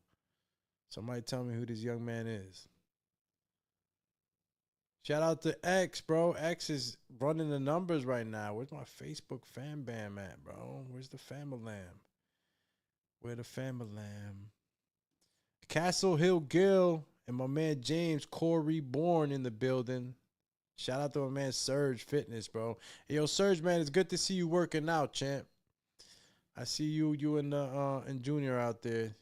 Somebody tell me who this young man is. Shout out to X, bro. X is running the numbers right now. Where's my Facebook fan bam at, bro? Where's the famalam? Where the famalam? Castle Hill Gill and my man James Corey Bourne in the building. Shout out to my man Surge Fitness, bro. Hey, yo, Surge, man, it's good to see you working out, champ. I see you and Junior out there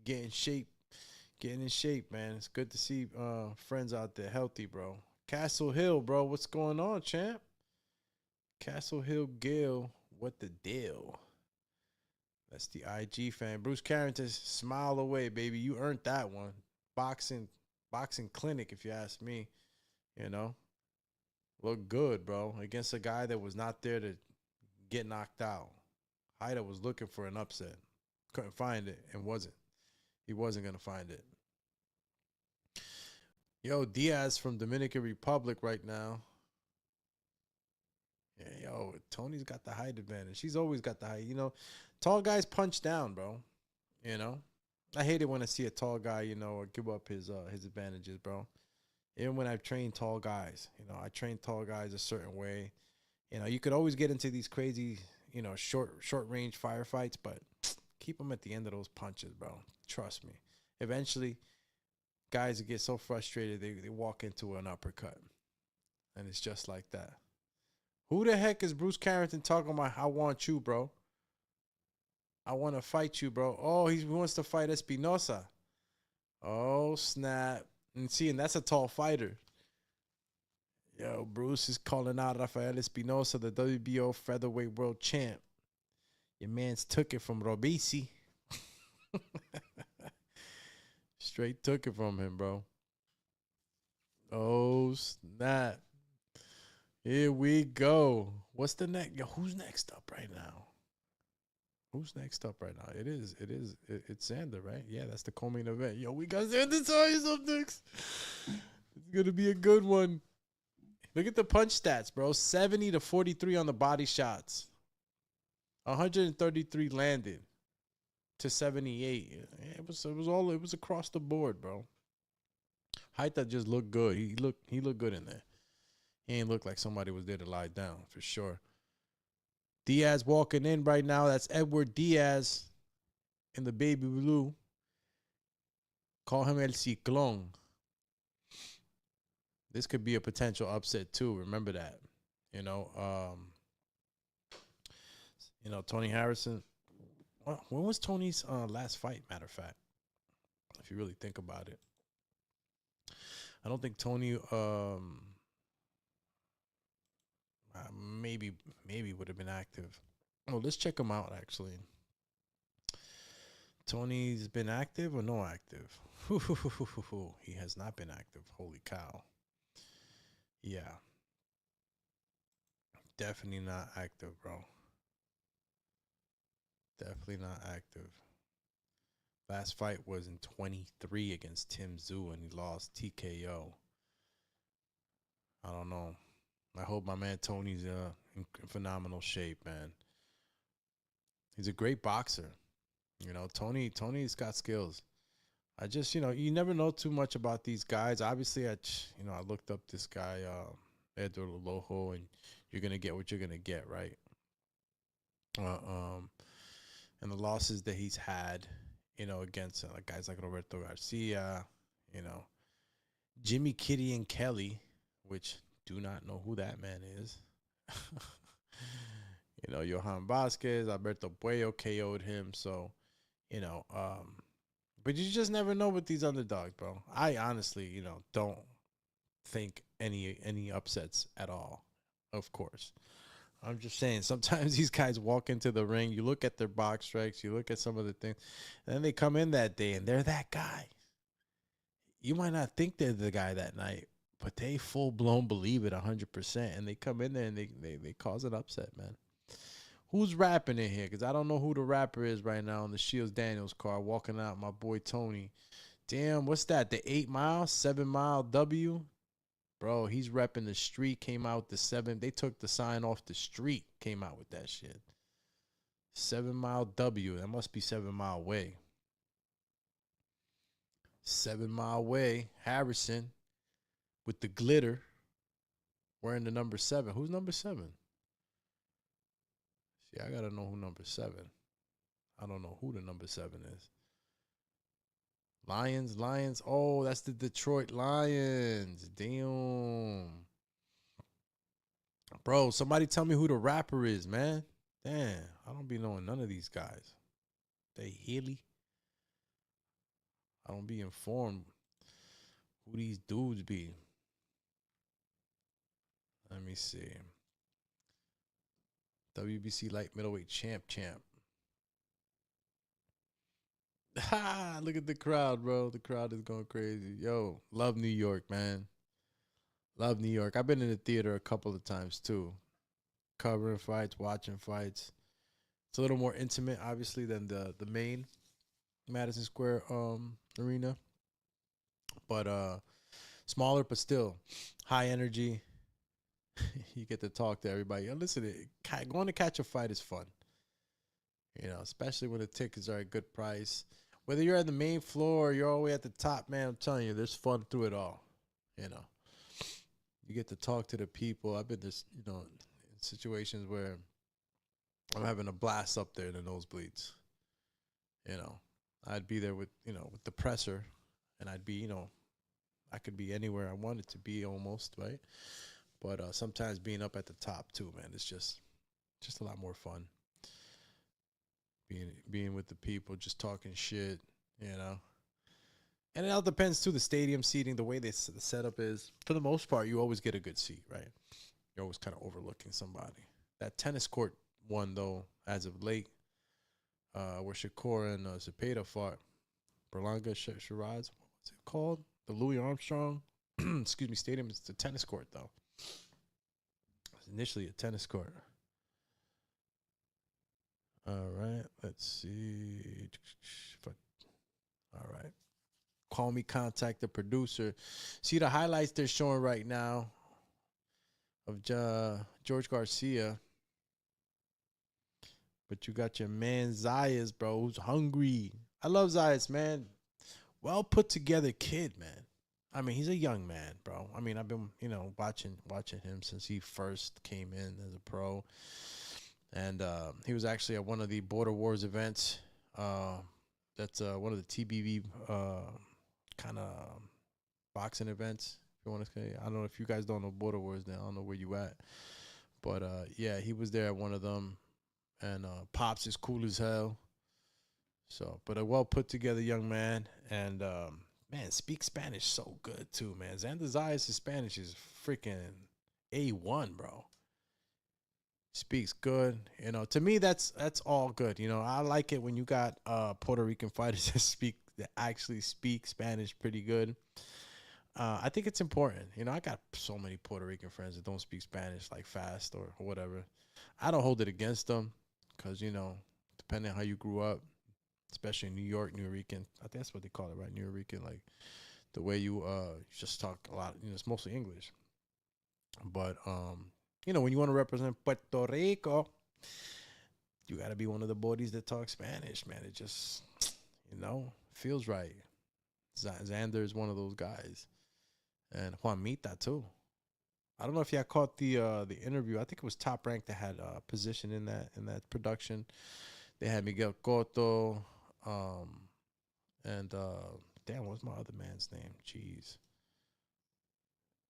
getting in shape, man. It's good to see friends out there healthy, bro. Castle Hill, bro, what's going on, champ? Castle Hill Gill, what the deal? That's the IG fan. Bruce Carrington, smile away, baby. You earned that one. Boxing clinic, if you ask me. You know, look good, bro. Against a guy that was not there to get knocked out. Haida was looking for an upset. Couldn't find it and wasn't. He wasn't going to find it. Yo, Diaz from Dominican Republic right now. Yeah, yo, Tony's got the height advantage. She's always got the height. You know, tall guys punch down, bro. You know, I hate it when I see a tall guy, you know, give up his advantages, bro. Even when I've trained tall guys, you know, I train tall guys a certain way. You know, you could always get into these crazy, you know, short range firefights, but keep them at the end of those punches, bro. Trust me. Eventually, guys get so frustrated they walk into an uppercut, and it's just like that. Who the heck is Bruce Carrington talking about? I want you, bro. I want to fight you, bro. Oh, he wants to fight Espinosa. Oh, snap. And that's a tall fighter. Yo, Bruce is calling out Rafael Espinosa, the WBO featherweight world champ. Your man's took it from Robisi. Straight took it from him, bro. Oh, snap. Here we go. What's the next? Yo, who's next up right now? Who's next up right now? It's Xander, right? Yeah, that's the co-main event. Yo, we got Xander Zayas up next. It's going to be a good one. Look at the punch stats, bro. 70 to 43 on the body shots. 133 landed to 78. It was across the board, bro. Haita just looked good. He looked good in there. He ain't look like somebody was there to lie down, for sure. Diaz walking in right now. That's Edward Diaz in the baby blue. Call him El Ciclón. This could be a potential upset too. Remember that. You know, Tony Harrison. When was Tony's last fight, matter of fact? If you really think about it. I don't think Tony maybe would have been active. Oh, let's check him out, actually. Tony's been active or no active? He has not been active. Holy cow. Yeah. Definitely not active, bro. Definitely not active. Last fight was in 23 against Tim Tszyu, and he lost TKO. I don't know. I hope my man Tony's in phenomenal shape, man. He's a great boxer. You know, Tony's got skills. I just, you never know too much about these guys. Obviously, I looked up this guy, Eduardo Lojo, and you're going to get what you're going to get, right? And the losses that he's had, against guys like Roberto Garcia, Jimmy Kitty and Kelly, which do not know who that man is. Johan Vasquez, Alberto Puello KO'd him. So, but you just never know with these underdogs, bro. I honestly, don't think any upsets at all, of course. I'm just saying, sometimes these guys walk into the ring, you look at their box strikes, you look at some of the things, and then they come in that day and they're that guy. You might not think they're the guy that night, but they full-blown believe it 100%, and they come in there and they cause an upset, man. Who's rapping in here? Because I don't know who the rapper is right now on the Shields Daniels card. Walking out, my boy Tony. Damn, what's that? The 8 mile, 7 mile W? Bro, he's repping the street, came out the 7. They took the sign off the street, came out with that shit. 7 mile W. That must be 7 Mile Way. 7 Mile Way. Harrison with the glitter wearing the number 7. Who's number 7? See, I got to know who number 7. I don't know who the number 7 is. Lions. Oh, that's the Detroit Lions. Damn. Bro, somebody tell me who the rapper is, man. Damn, I don't be knowing none of these guys. They Healy. I don't be informed who these dudes be. Let me see. WBC light middleweight champ. Ha! Look at the crowd, bro. The crowd is going crazy. Yo, love New York, man. Love New York. I've been in the theater a couple of times, too. Covering fights, watching fights. It's a little more intimate, obviously, than the main Madison Square arena. But smaller, but still high energy. You get to talk to everybody. Yo, listen, going to catch a fight is fun. You know, especially when the tickets are a good price. Whether you're at the main floor or you're all the way at the top, man, I'm telling you, there's fun through it all. You know, you get to talk to the people. I've been this, in situations where I'm having a blast up there in the nosebleeds. You know, I'd be there with the presser, and I'd be, I could be anywhere I wanted to be almost, right? But sometimes being up at the top too, man, it's just a lot more fun. Being with the people, just talking shit, And it all depends, too, the stadium seating, the way the setup is. For the most part, you always get a good seat, right? You're always kind of overlooking somebody. That tennis court one, though, as of late, where Shakur and Zepeda fought, Berlanga Shiraz, what's it called? The Louis Armstrong, stadium. It's the tennis court, though. It's initially a tennis court. All right, let's see. All right. Call me, contact the producer. See the highlights they're showing right now of George Garcia. But you got your man Zayas, bro, who's hungry. I love Zayas, man. Well put together kid, man. I mean, he's a young man, bro. I mean, I've been, watching him since he first came in as a pro. And he was actually at one of the Border Wars events. That's one of the TBV kind of boxing events, if you want to say. I don't know if you guys don't know Border Wars then. I don't know where you at. But, yeah, he was there at one of them. And Pops is cool as hell. So, but a well-put-together young man. And, man, speaks Spanish so good, too, man. Xander Zayas' Spanish is freaking A1, bro. Speaks good. To me, that's all good. I like it when you got Puerto Rican fighters that actually speak Spanish pretty good. I think it's important. I got so many Puerto Rican friends that don't speak Spanish like fast or whatever. I don't hold it against them because, depending on how you grew up, especially in New York, New Rican, I think that's what they call it, right? New Rican, like the way you just talk a lot, it's mostly English. But, when you want to represent Puerto Rico, you got to be one of the bodies that talk Spanish, man. It just, feels right. Xander is one of those guys. And Juanita, too. I don't know if y'all caught the interview. I think it was Top Rank that had a position in that production. They had Miguel Cotto. And, damn, what's my other man's name? Jeez.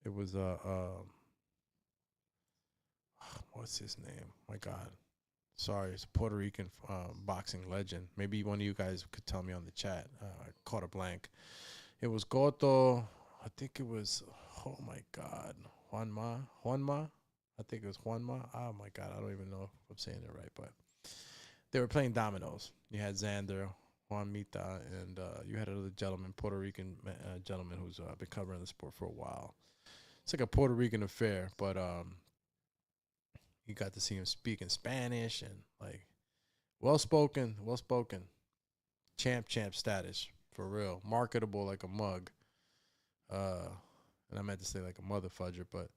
It was, what's his name? My God. Sorry, it's a Puerto Rican boxing legend. Maybe one of you guys could tell me on the chat. I caught a blank. It was Cotto. I think it was, oh, my God. Juanma? I think it was Juanma. Oh, my God. I don't even know if I'm saying it right. But they were playing dominoes. You had Xander, Juanita, and you had another gentleman, Puerto Rican gentleman who's been covering the sport for a while. It's like a Puerto Rican affair, but you got to see him speak in Spanish and, like, well-spoken. Champ status For real. Marketable like a mug. And I meant to say like a mother fudger, but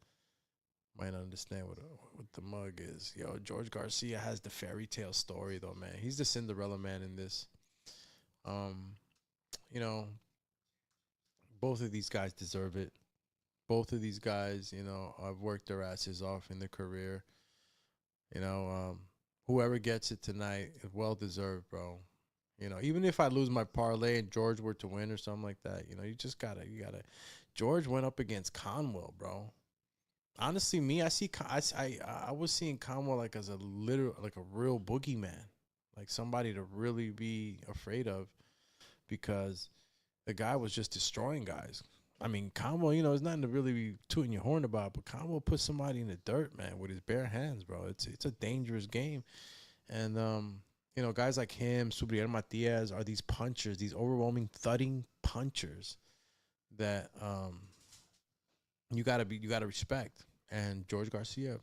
might not understand what the mug is. Yo, George Garcia has the fairy tale story, though, man. He's the Cinderella man in this. You know, both of these guys deserve it. Both of these guys, you know, have worked their asses off in their career. You know, whoever gets it tonight, well-deserved, bro. You know, even if I lose my parlay and George were to win or something like that, you know, you gotta. George went up against Conwell, bro. Honestly, me, I was seeing Conwell like as a real boogeyman, like somebody to really be afraid of, because the guy was just destroying guys. I mean, Conwell, you know, it's nothing to really be tooting your horn about, but Conwell put somebody in the dirt, man, with his bare hands, bro. It's a dangerous game, and you know, guys like him, Subriel Matias, are these punchers, these overwhelming, thudding punchers that you gotta respect. And George Garcia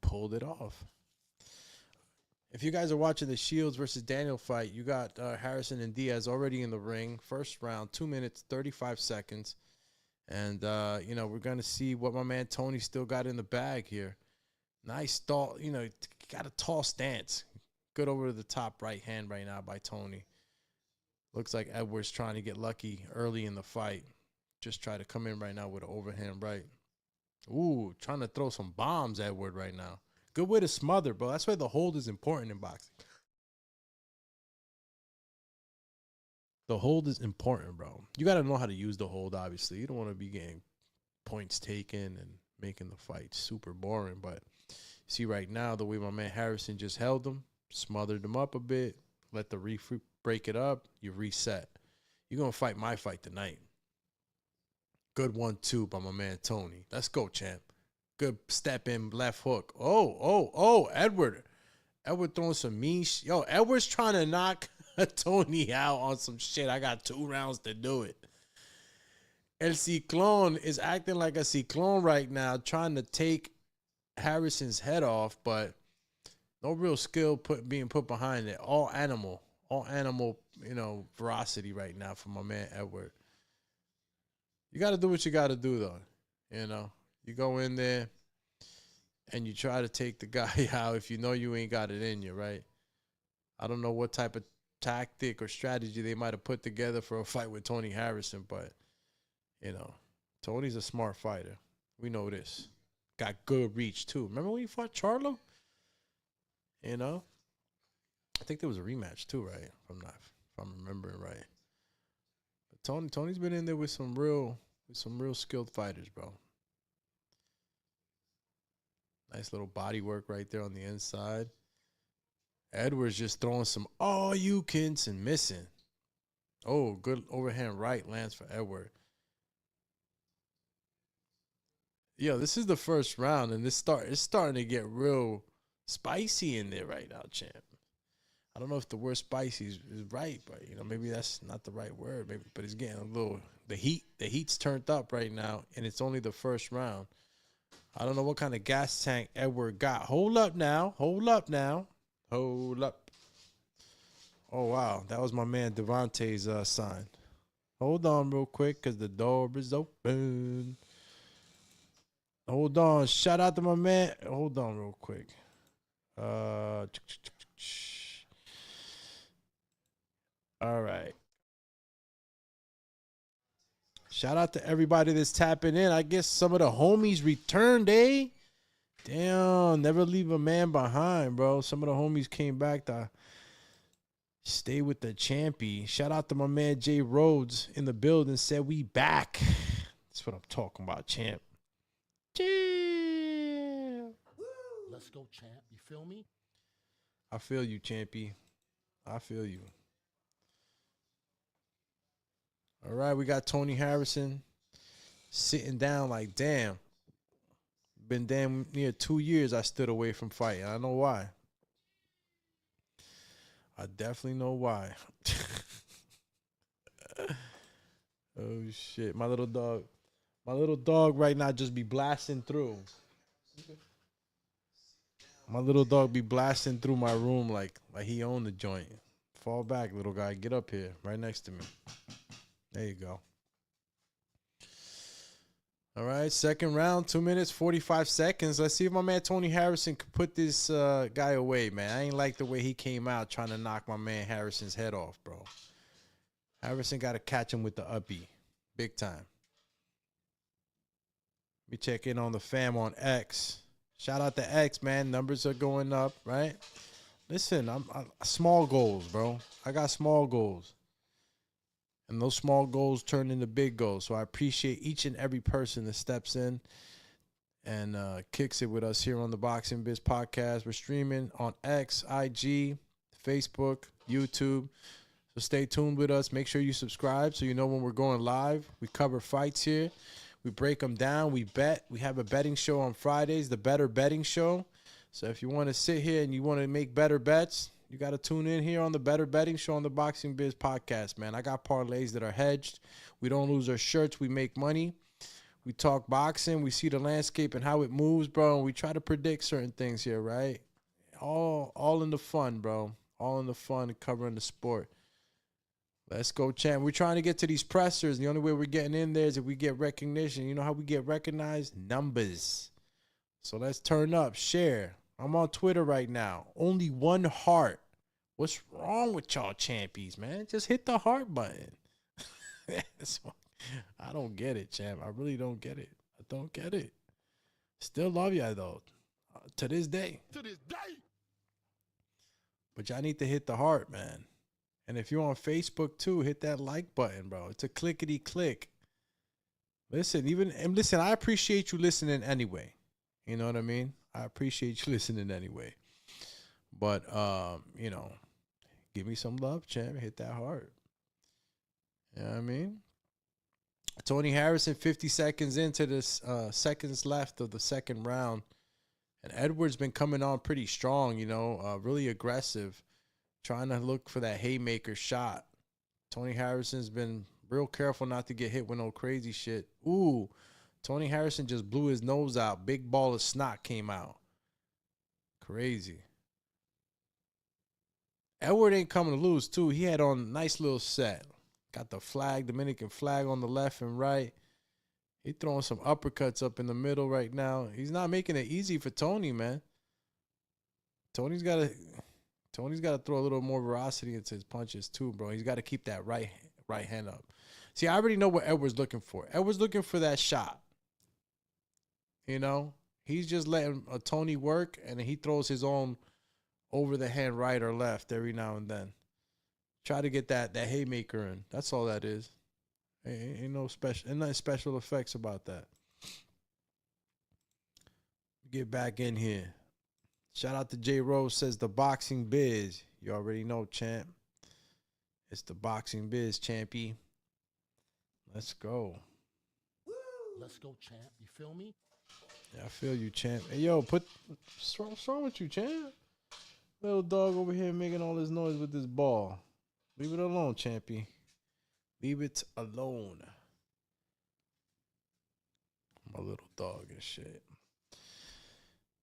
pulled it off. If you guys are watching the Shields versus Daniel fight, you got Harrison and Diaz already in the ring. First round, 2 minutes, 35 seconds. And, you know, we're going to see what my man Tony still got in the bag here. Nice tall, you know, got a tall stance. Good over to the top right hand right now by Tony. Looks like Edwards trying to get lucky early in the fight. Just try to come in right now with an overhand right. Ooh, trying to throw some bombs, Edward, right now. Good way to smother, bro. That's why the hold is important in boxing. The hold is important, bro. You got to know how to use the hold, obviously. You don't want to be getting points taken and making the fight super boring. But see right now, the way my man Harrison just held him, smothered him up a bit, let the referee break it up, you reset. You're going to fight my fight tonight. Good 1-2 by my man Tony. Let's go, champ. Good step in, left hook. Oh, Edward. Edward throwing some mean Yo, Edward's trying to knock Tony out on some shit. I got 2 rounds to do it. El Ciclone is acting like a Ciclone right now, trying to take Harrison's head off, but no real skill being put behind it. All animal, you know, ferocity right now for my man Edward. You got to do what you got to do, though. You know, you go in there and you try to take the guy out if you know you ain't got it in you, right? I don't know what type of tactic or strategy they might have put together for a fight with Tony Harrison, but, you know, Tony's a smart fighter. We know this. Got good reach, too. Remember when he fought Charlo? You know? I think there was a rematch, too, right? If I'm remembering right. Tony's been in there with some real skilled fighters, bro. Nice little body work right there on the inside. Edwards just throwing some all-you-kins and missing. Oh, good overhand right lands for Edward. Yo, this is the first round, and it's starting to get real spicy in there right now, champ. I don't know if the word spicy is right, but, you know, maybe that's not the right word. Maybe, but it's getting a little, the heat's turned up right now, and it's only the first round. I don't know what kind of gas tank Edward got. Hold up now. Hold up. Oh, wow. That was my man Devontae's sign. Hold on real quick, because the door is open. Hold on. Shout out to my man. Hold on real quick. All right. Shout out to everybody that's tapping in. I guess some of the homies returned, eh? Damn, never leave a man behind, bro. Some of the homies came back to stay with the champy. Shout out to my man Jay Rhodes in the building. Said we back. That's what I'm talking about, champ. Yeah.
Let's go, champ. You feel me?
I feel you, champy. I feel you. All right, we got Tony Harrison sitting down like, damn. Been damn near 2 years I stood away from fighting. I know why. I definitely know why. Oh, shit. My little dog right now just be blasting through. My little dog be blasting through my room like he owned the joint. Fall back, little guy. Get up here, right next to me. There you go. All right, second round, 2 minutes, 45 seconds. Let's see if my man Tony Harrison could put this guy away, man. I ain't like the way he came out trying to knock my man Harrison's head off, bro. Harrison got to catch him with the uppy. Big time. We check in on the fam on X. Shout out to X, man. Numbers are going up, right? Listen, I'm small goals, bro. I got small goals. And those small goals turn into big goals. So I appreciate each and every person that steps in and kicks it with us here on the Boxing Biz Podcast. We're streaming on X, IG, Facebook, YouTube. So stay tuned with us. Make sure you subscribe so you know when we're going live. We cover fights here. We break them down. We bet. We have a betting show on Fridays, the Better Betting Show. So if you want to sit here and you want to make better bets, you got to tune in here on the Better Betting Show on the Boxing Biz Podcast, man. I got parlays that are hedged. We don't lose our shirts. We make money. We talk boxing. We see the landscape and how it moves, bro. And we try to predict certain things here, right? All in the fun, bro. All in the fun of covering the sport. Let's go, champ. We're trying to get to these pressers. And the only way we're getting in there is if we get recognition. You know how we get recognized? Numbers. So let's turn up. Share. I'm on Twitter right now. Only one heart. What's wrong with y'all champions, man? Just hit the heart button. I don't get it, champ. I really don't get it. I don't get it. Still love y'all, though. To this day.
To this day.
But y'all need to hit the heart, man. And if you're on Facebook, too, hit that like button, bro. It's a clickety-click. Listen, I appreciate you listening anyway. You know what I mean? I appreciate you listening anyway. But, you know, give me some love, champ. Hit that heart. You know what I mean? Tony Harrison, 50 seconds into this, seconds left of the second round. And Edwards been coming on pretty strong, you know, really aggressive, trying to look for that haymaker shot. Tony Harrison's been real careful not to get hit with no crazy shit. Ooh. Tony Harrison just blew his nose out. Big ball of snot came out. Crazy. Edward ain't coming to lose, too. He had on a nice little set. Got the flag, Dominican flag on the left and right. He throwing some uppercuts up in the middle right now. He's not making it easy for Tony, man. Tony's got to throw a little more veracity into his punches, too, bro. He's got to keep that right hand up. See, I already know what Edward's looking for. Edward's looking for that shot. You know, he's just letting Tony work, and he throws his own over the hand right or left every now and then. Try to get that haymaker in. That's all that is. Ain't nothing special effects about that. Get back in here. Shout out to J Rose, says the Boxing Biz. You already know, champ. It's the Boxing Biz, champy. Let's go.
Let's go, champ. You feel me?
Yeah, I feel you, champ. Hey, yo, what's wrong with you, champ? Little dog over here making all this noise with this ball. Leave it alone, champy. Leave it alone. My little dog and shit.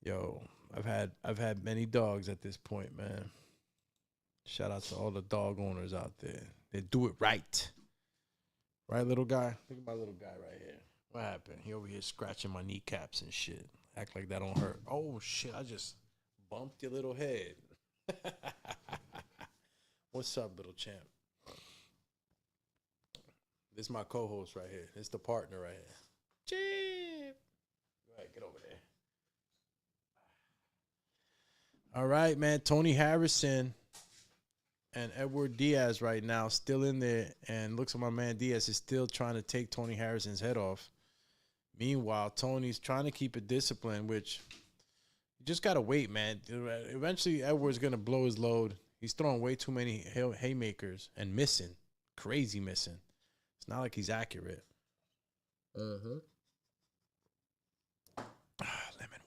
Yo, I've had many dogs at this point, man. Shout out to all the dog owners out there. They do it right. Right, little guy? Look at my little guy right here. What happened? He over here scratching my kneecaps and shit. Act like that don't hurt. Oh, shit. I just bumped your little head. What's up, little champ? This is my co-host right here. This is the partner right here. Champ. All right, get over there. All right, man. Tony Harrison and Edward Diaz right now still in there. And looks like my man Diaz is still trying to take Tony Harrison's head off. Meanwhile, Tony's trying to keep it disciplined, which you just got to wait, man. Eventually, Edward's going to blow his load. He's throwing way too many haymakers and missing. Crazy missing. It's not like he's accurate. Lemon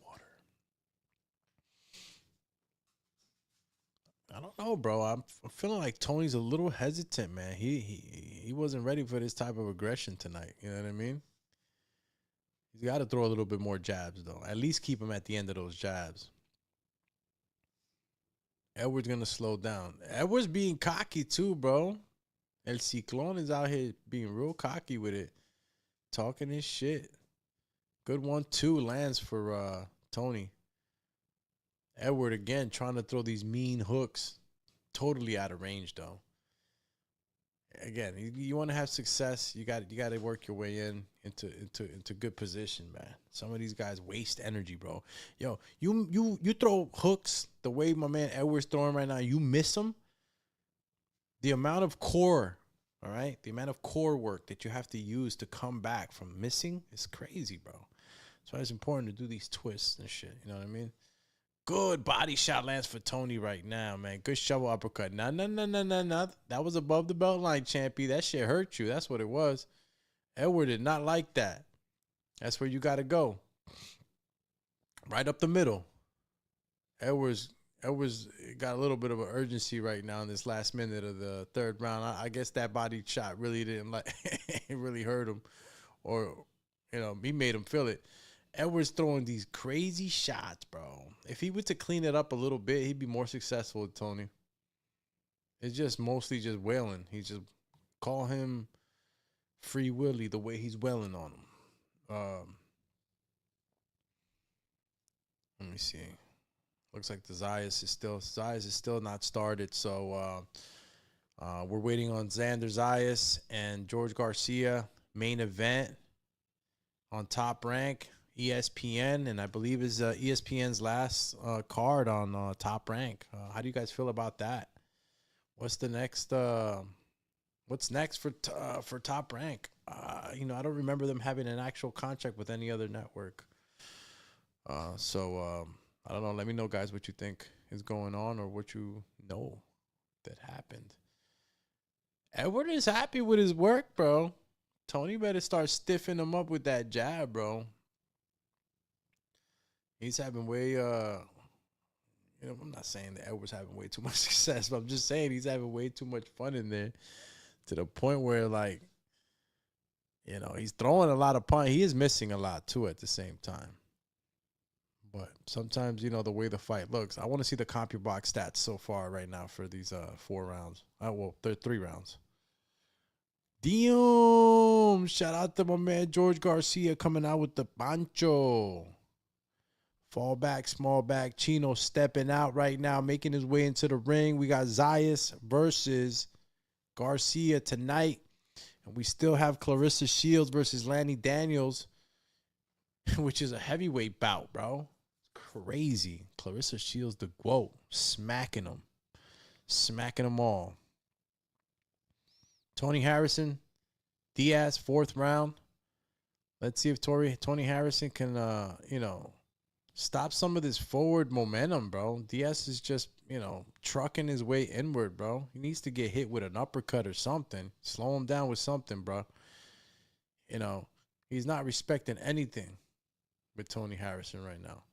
water. I don't know, bro. I'm feeling like Tony's a little hesitant, man. He wasn't ready for this type of aggression tonight. You know what I mean? He's got to throw a little bit more jabs, though. At least keep him at the end of those jabs. Edwards going to slow down. Edwards being cocky too, bro. El Ciclón is out here being real cocky with it. Talking his shit. Good 1-2 lands for Tony. Edward again trying to throw these mean hooks. Totally out of range though. Again, you want to have success, you got to work your way into good position, man. Some of these guys waste energy, bro. Yo, you throw hooks the way my man Edwards throwing right now, you miss them. The amount of core, all right? The amount of core work that you have to use to come back from missing is crazy, bro. That's why it's important to do these twists and shit, you know what I mean? Good body shot lands for Tony right now, man. Good shovel uppercut. No. That was above the belt line, champy. That shit hurt you. That's what it was. Edward did not like that. That's where you got to go. Right up the middle. Edwards got a little bit of an urgency right now in this last minute of the third round. I guess that body shot really didn't like it really hurt him, or he made him feel it. Edwards throwing these crazy shots, bro. If he were to clean it up a little bit, he'd be more successful with Tony. It's just mostly just wailing. He just call him Free Willy the way he's wailing on him. Let me see. Looks like the Zayas is still not started. So we're waiting on Xander Zayas and George Garcia main event on Top Rank. ESPN, and I believe is ESPN's last card on Top Rank. How do you guys feel about that? What's next for Top Rank? I don't remember them having an actual contract with any other network. So I don't know. Let me know, guys, what you think is going on or what you know that happened. Edward is happy with his work, bro. Tony better start stiffing him up with that jab, bro. He's having way, I'm not saying that Edwards having way too much success, but I'm just saying he's having way too much fun in there to the point where, like, he's throwing a lot of punch. He is missing a lot, too, at the same time. But sometimes, the way the fight looks. I want to see the CompuBox stats so far right now for these 4 rounds. They're 3 rounds. Damn! Shout out to my man George Garcia coming out with the pancho. Fall back, small back. Chino stepping out right now, making his way into the ring. We got Zayas versus Garcia tonight. And we still have Clarissa Shields versus Lanny Daniels, which is a heavyweight bout, bro. Crazy. Clarissa Shields, the GOAT, smacking them all. Tony Harrison, Diaz, 4th round. Let's see if Tony Harrison can, stop some of this forward momentum, bro. Diaz is just, trucking his way inward, bro. He needs to get hit with an uppercut or something. Slow him down with something, bro. He's not respecting anything with Tony Harrison right now.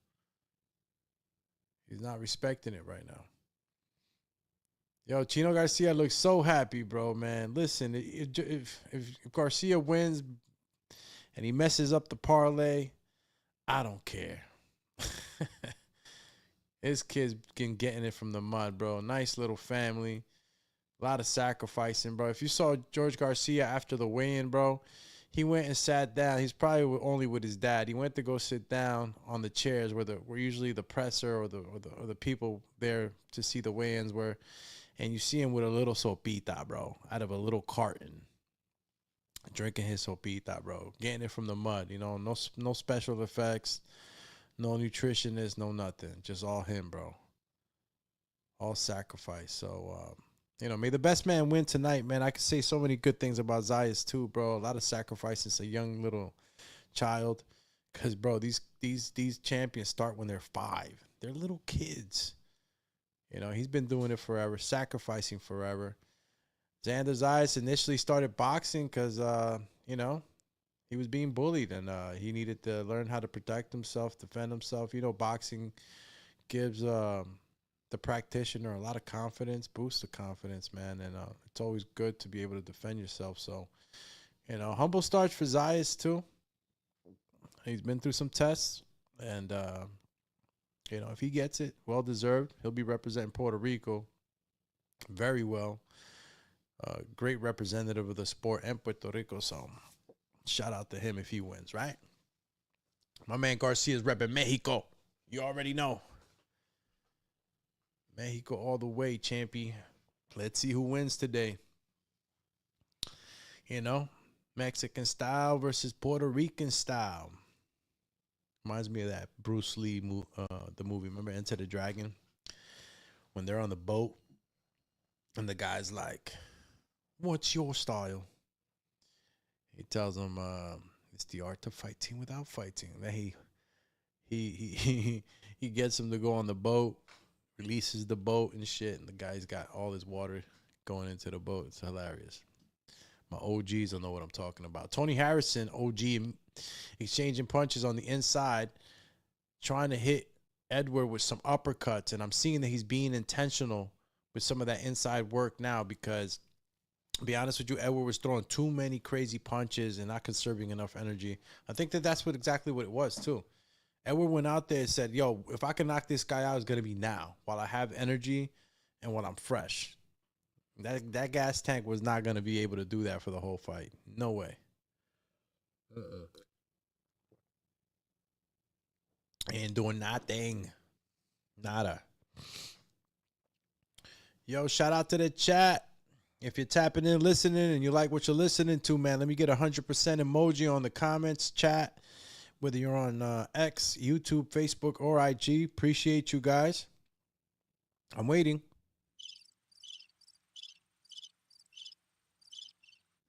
He's not respecting it right now. Yo, Chino Garcia looks so happy, bro, man. Listen, if Garcia wins and he messes up the parlay, I don't care. His kid's getting it from the mud, bro. Nice little family. A lot of sacrificing, bro. If you saw George Garcia after the weigh-in, bro, he went and sat down. He's probably only with his dad. He went to go sit down on the chairs where usually the presser or the people there to see the weigh-ins were. And you see him with a little sopita, bro, out of a little carton. Drinking his sopita, bro. Getting it from the mud, no special effects, no nutritionist, no nothing. Just all him, bro. All sacrifice. So, may the best man win tonight, man. I could say so many good things about Zayas, too, bro. A lot of sacrifices, a young little child. Because, bro, these champions start when they're 5. They're little kids. He's been doing it forever, sacrificing forever. Xander Zayas initially started boxing because, he was being bullied and he needed to learn how to protect himself, defend himself. Boxing gives the practitioner a lot of confidence, boosts the confidence, man. And it's always good to be able to defend yourself. So, humble starts for Zayas, too. He's been through some tests and, You know, if he gets it, well deserved. He'll be representing Puerto Rico very well. Great representative of the sport in Puerto Rico. So shout out to him if he wins, right? My man Garcia is repping Mexico. You already know. Mexico all the way, champy. Let's see who wins today. You know, Mexican style versus Puerto Rican style. Reminds me of that Bruce Lee the movie. Remember Enter the Dragon? When they're on the boat and the guy's like, "What's your style?" He tells him, "It's the art of fighting without fighting." And then he gets him to go on the boat, releases the boat and shit, and the guy's got all his water going into the boat. It's hilarious. My OGs don't know what I'm talking about. Tony Harrison, OG, exchanging punches on the inside, trying to hit Edward with some uppercuts, and I'm seeing that he's being intentional with some of that inside work now because, to be honest with you, Edward was throwing too many crazy punches and not conserving enough energy. I think that that's exactly what it was, too. Edward went out there and said, yo, if I can knock this guy out, it's going to be now, while I have energy and while I'm fresh. That gas tank was not going to be able to do that for the whole fight. No way. Ain't doing nothing. Nada. Yo, shout out to the chat. If you're tapping in, listening, and you like what you're listening to, man, let me get 100% emoji on the comments, chat. Whether you're on X, YouTube, Facebook, or IG. Appreciate you guys. I'm waiting.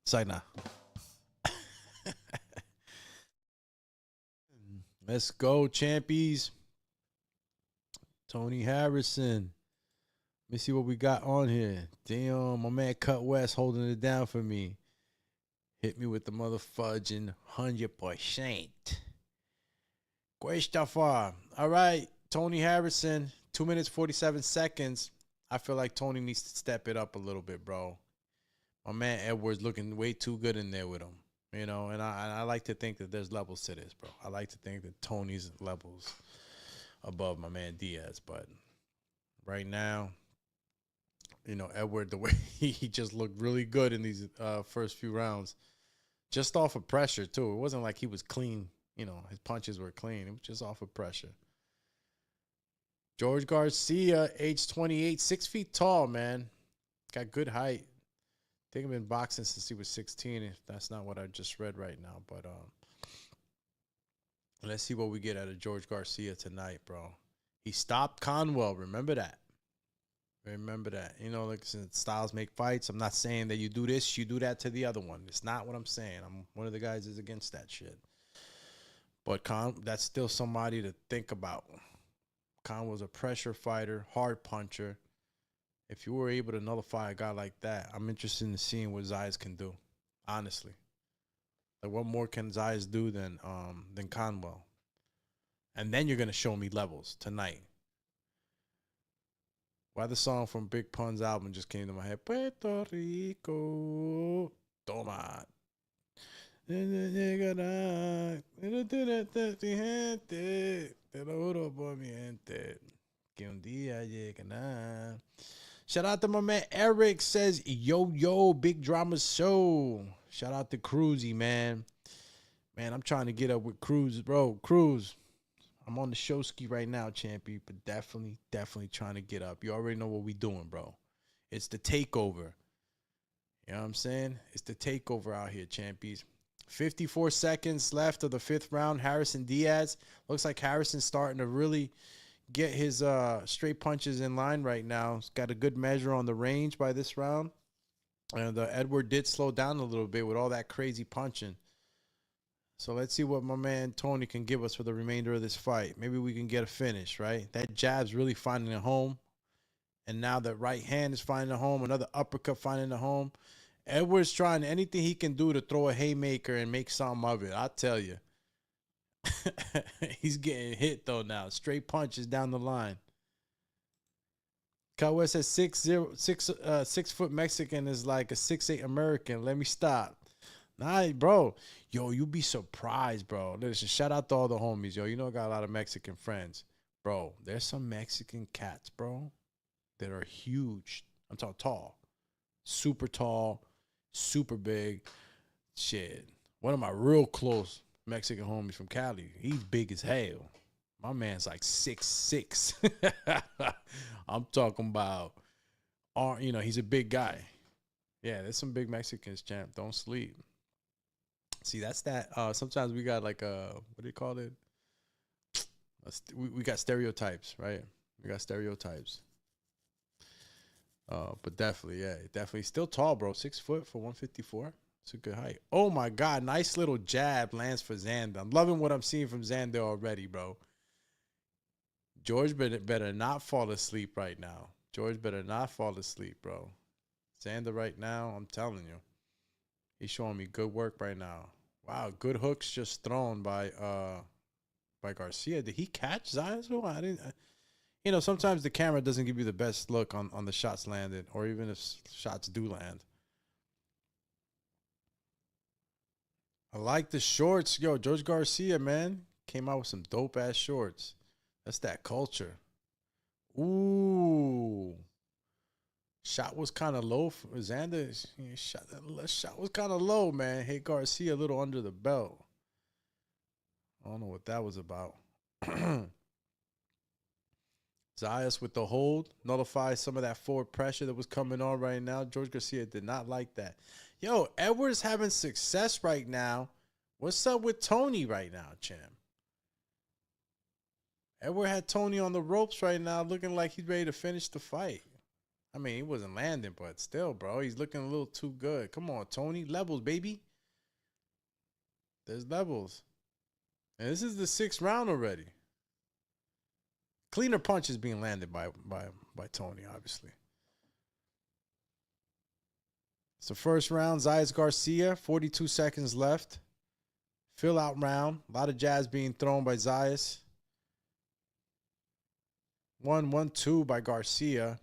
Signa. Let's go, champies. Tony Harrison. Let me see what we got on here. Damn, my man Cut West holding it down for me. Hit me with the motherfudging 100%. Christopher. All right, Tony Harrison, 2 minutes, 47 seconds. I feel like Tony needs to step it up a little bit, bro. My man Edwards looking way too good in there with him. You know, and I like to think that there's levels to this, bro. I like to think that Tony's levels above my man Diaz. But right now, you know, Edward, the way he just looked really good in these first few rounds. Just off of pressure, too. It wasn't like he was clean. You know, his punches were clean. It was just off of pressure. George Garcia, age 28, 6 feet tall, man. Got good height. I think I've been boxing since he was 16. If that's not what I just read right now. But let's see what we get out of George Garcia tonight, bro. He stopped Conwell. Remember that. Remember that. You know, like styles make fights. I'm not saying that you do this, you do that to the other one. It's not what I'm saying. I'm one of the guys is against that shit. But that's still somebody to think about. Conwell's a pressure fighter, hard puncher. If you were able to nullify a guy like that, I'm interested in seeing what Zayas can do. Honestly, like what more can Zayas do than Conwell? And then you're gonna show me levels tonight. Why the song from Big Pun's album just came to my head? Puerto Rico, toma. Shout out to my man Eric, says yo big drama show. Shout out to Cruzy, man. I'm trying to get up with Cruz, bro. Cruz, I'm on the show ski right now, champion, but definitely trying to get up. You already know what we doing, bro. It's the takeover. You know what I'm saying? It's the takeover out here, champions. 54 seconds left of the 5th round. Harrison Diaz. Looks like Harrison's starting to really get his straight punches in line right now. He's got a good measure on the range by this round. And Edward did slow down a little bit with all that crazy punching. So let's see what my man Tony can give us for the remainder of this fight. Maybe we can get a finish, right? That jab's really finding a home. And now the right hand is finding a home. Another uppercut finding a home. Edward's trying anything he can do to throw a haymaker and make something of it. I tell you. He's getting hit, though, now. Straight punches down the line. Kyle West says 6 foot Mexican is like a 6'8" American. Let me stop. Nah, bro. Yo, you be surprised, bro. Listen, shout out to all the homies, yo. You know I got a lot of Mexican friends. Bro, there's some Mexican cats, bro, that are huge. I'm talking tall. Super tall, super big. Shit. One of my real close Mexican homies from Cali, he's big as hell. My man's like 6'6". I'm talking about, he's a big guy. Yeah, there's some big Mexicans, champ. Don't sleep. See, that's that. Sometimes we got like what do you call it? We got stereotypes, right? We got stereotypes. But definitely, yeah, definitely still tall, bro. 6 foot for 154. It's a good height. Oh my God, nice little jab lands for Xander. I'm loving what I'm seeing from Xander already, bro. George better not fall asleep right now. George better not fall asleep, bro. Xander right now, I'm telling you, he's showing me good work right now. Wow, good hooks just thrown by Garcia. Did he catch Zayas? Oh, I didn't. Sometimes the camera doesn't give you the best look on the shots landed, or even if shots do land. I like the shorts. Yo, George Garcia, man, came out with some dope-ass shorts. That's that culture. Ooh. Shot was kind of low for Xander. Shot was kind of low, man. Hit Garcia a little under the belt. I don't know what that was about. Zayas with the hold nullifies some of that forward pressure that was coming on right now. George Garcia did not like that. Yo, Edwards having success right now. What's up with Tony right now, champ? Edward had Tony on the ropes right now, looking like he's ready to finish the fight. I mean, he wasn't landing, but still, bro, he's looking a little too good. Come on, Tony. Levels, baby. There's levels. And this is the 6th round already. Cleaner punches being landed by Tony, obviously. It's the first round. Zayas Garcia, 42 seconds left. Fill out round. A lot of jabs being thrown by Zayas. 1-1-2 by Garcia.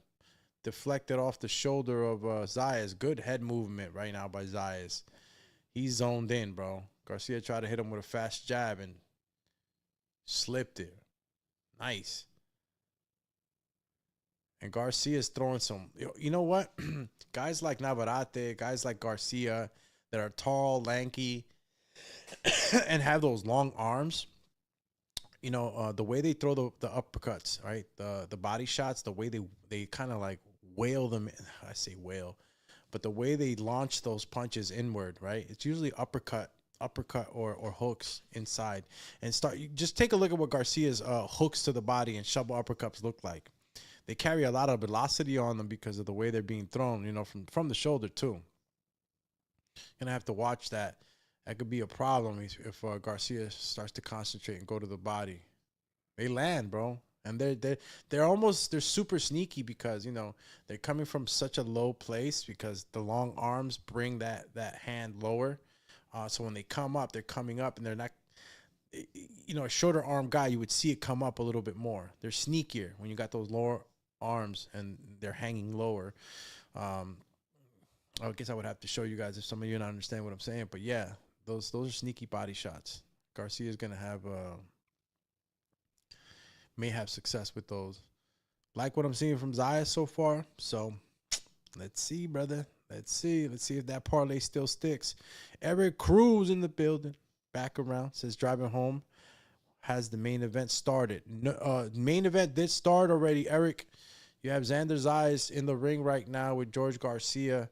Deflected off the shoulder of Zayas. Good head movement right now by Zayas. He's zoned in, bro. Garcia tried to hit him with a fast jab and slipped it. Nice. And Garcia's throwing some, you know what? Guys like Navarrete, guys like Garcia that are tall, lanky, and have those long arms. The way they throw the uppercuts, right? The body shots, the way they kind of like whale them. I say whale, but the way they launch those punches inward, right? It's usually uppercut or hooks inside. And just take a look at what Garcia's hooks to the body and shovel uppercuts look like. They carry a lot of velocity on them because of the way they're being thrown, from the shoulder too. Gonna have to watch that. That could be a problem if Garcia starts to concentrate and go to the body. They land, bro, and they're super sneaky because they're coming from such a low place because the long arms bring that hand lower. So when they come up, they're coming up, and they're not. A shorter arm guy, you would see it come up a little bit more. They're sneakier when you got those lower arms and they're hanging lower. I guess I would have to show you guys if some of you don't understand what I'm saying, but yeah. Those are sneaky body shots. Garcia's gonna may have success with those. Like what I'm seeing from Zayas so far. So let's see, brother. Let's see if that parlay still sticks. Eric Cruz in the building. Back around. Says driving home. Has the main event started? No, main event did start already, Eric. You have Xander Zayas in the ring right now with George Garcia.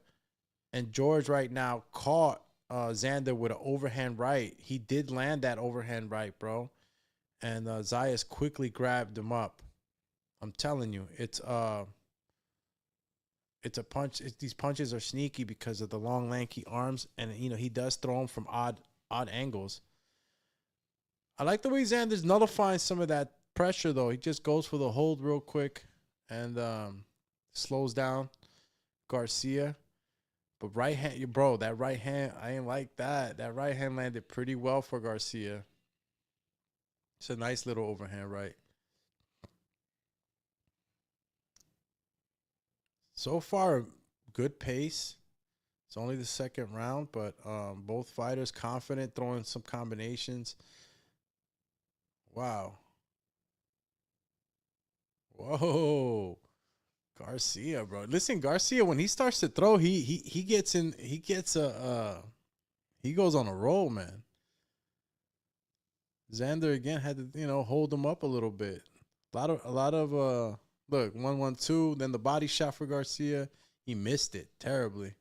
And George right now caught Xander with an overhand right. He did land that overhand right, bro. And Zayas quickly grabbed him up. I'm telling you, it's a punch. These punches are sneaky because of the long, lanky arms, and he does throw them from odd angles. I like the way Xander's nullifying some of that pressure, though. He just goes for the hold real quick and slows down Garcia. But right hand, bro, that right hand, I ain't like that. That right hand landed pretty well for Garcia. It's a nice little overhand right. So far, good pace. It's only the 2nd round, but both fighters confident, throwing some combinations. Wow. Whoa. Garcia, bro. Listen, Garcia, when he starts to throw, he gets he goes on a roll, man. Xander again had to, hold him up a little bit. A lot of look, 1-1-2, then the body shot for Garcia. He missed it terribly.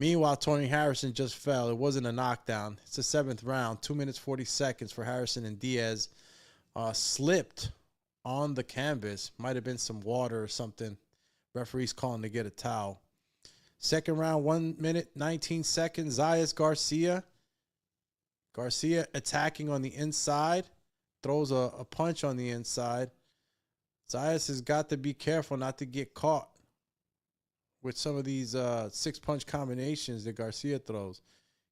Meanwhile, Tony Harrison just fell. It wasn't a knockdown. It's the 7th round, 2 minutes 40 seconds for Harrison, and Diaz slipped on the canvas. Might have been some water or something. Referee's calling to get a towel. Second round, 1 minute 19 seconds. Zayas Garcia. Garcia attacking on the inside. Throws a punch on the inside. Zayas has got to be careful not to get caught with some of these 6-punch combinations that Garcia throws.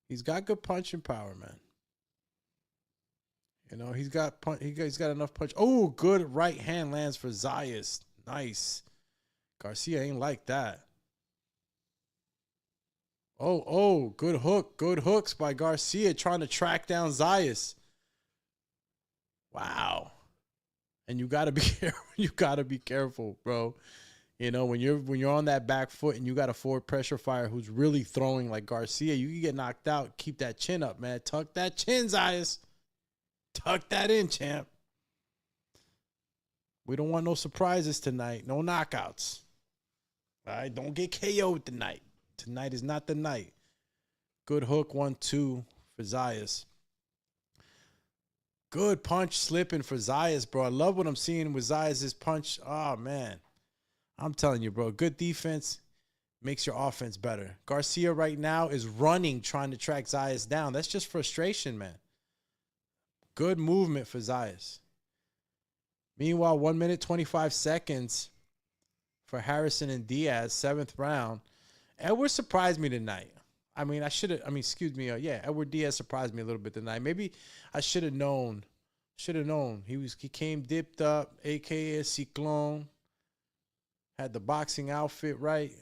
He's got good punching power, man. He's got enough punch. Oh, good right hand lands for Zayas. Nice. Garcia ain't like that. Oh, good hook. Good hooks by Garcia trying to track down Zayas. Wow. And you gotta be careful. You gotta be careful, bro. When you're on that back foot and you got a forward pressure fire who's really throwing like Garcia, you can get knocked out. Keep that chin up, man. Tuck that chin, Zayas. Tuck that in, champ. We don't want no surprises tonight. No knockouts. All right, don't get KO'd tonight. Tonight is not the night. Good hook, 1-2 for Zayas. Good punch slipping for Zayas, bro. I love what I'm seeing with Zayas' punch. Oh, man. I'm telling you, bro. Good defense makes your offense better. Garcia right now is running, trying to track Zayas down. That's just frustration, man. Good movement for Zayas. Meanwhile, 1 minute, 25 seconds for Harrison and Diaz, 7th round. Edwards surprised me tonight. Edward Diaz surprised me a little bit tonight. Maybe I should have known. He came dipped up, a.k.a. Cyclone. Had the boxing outfit right.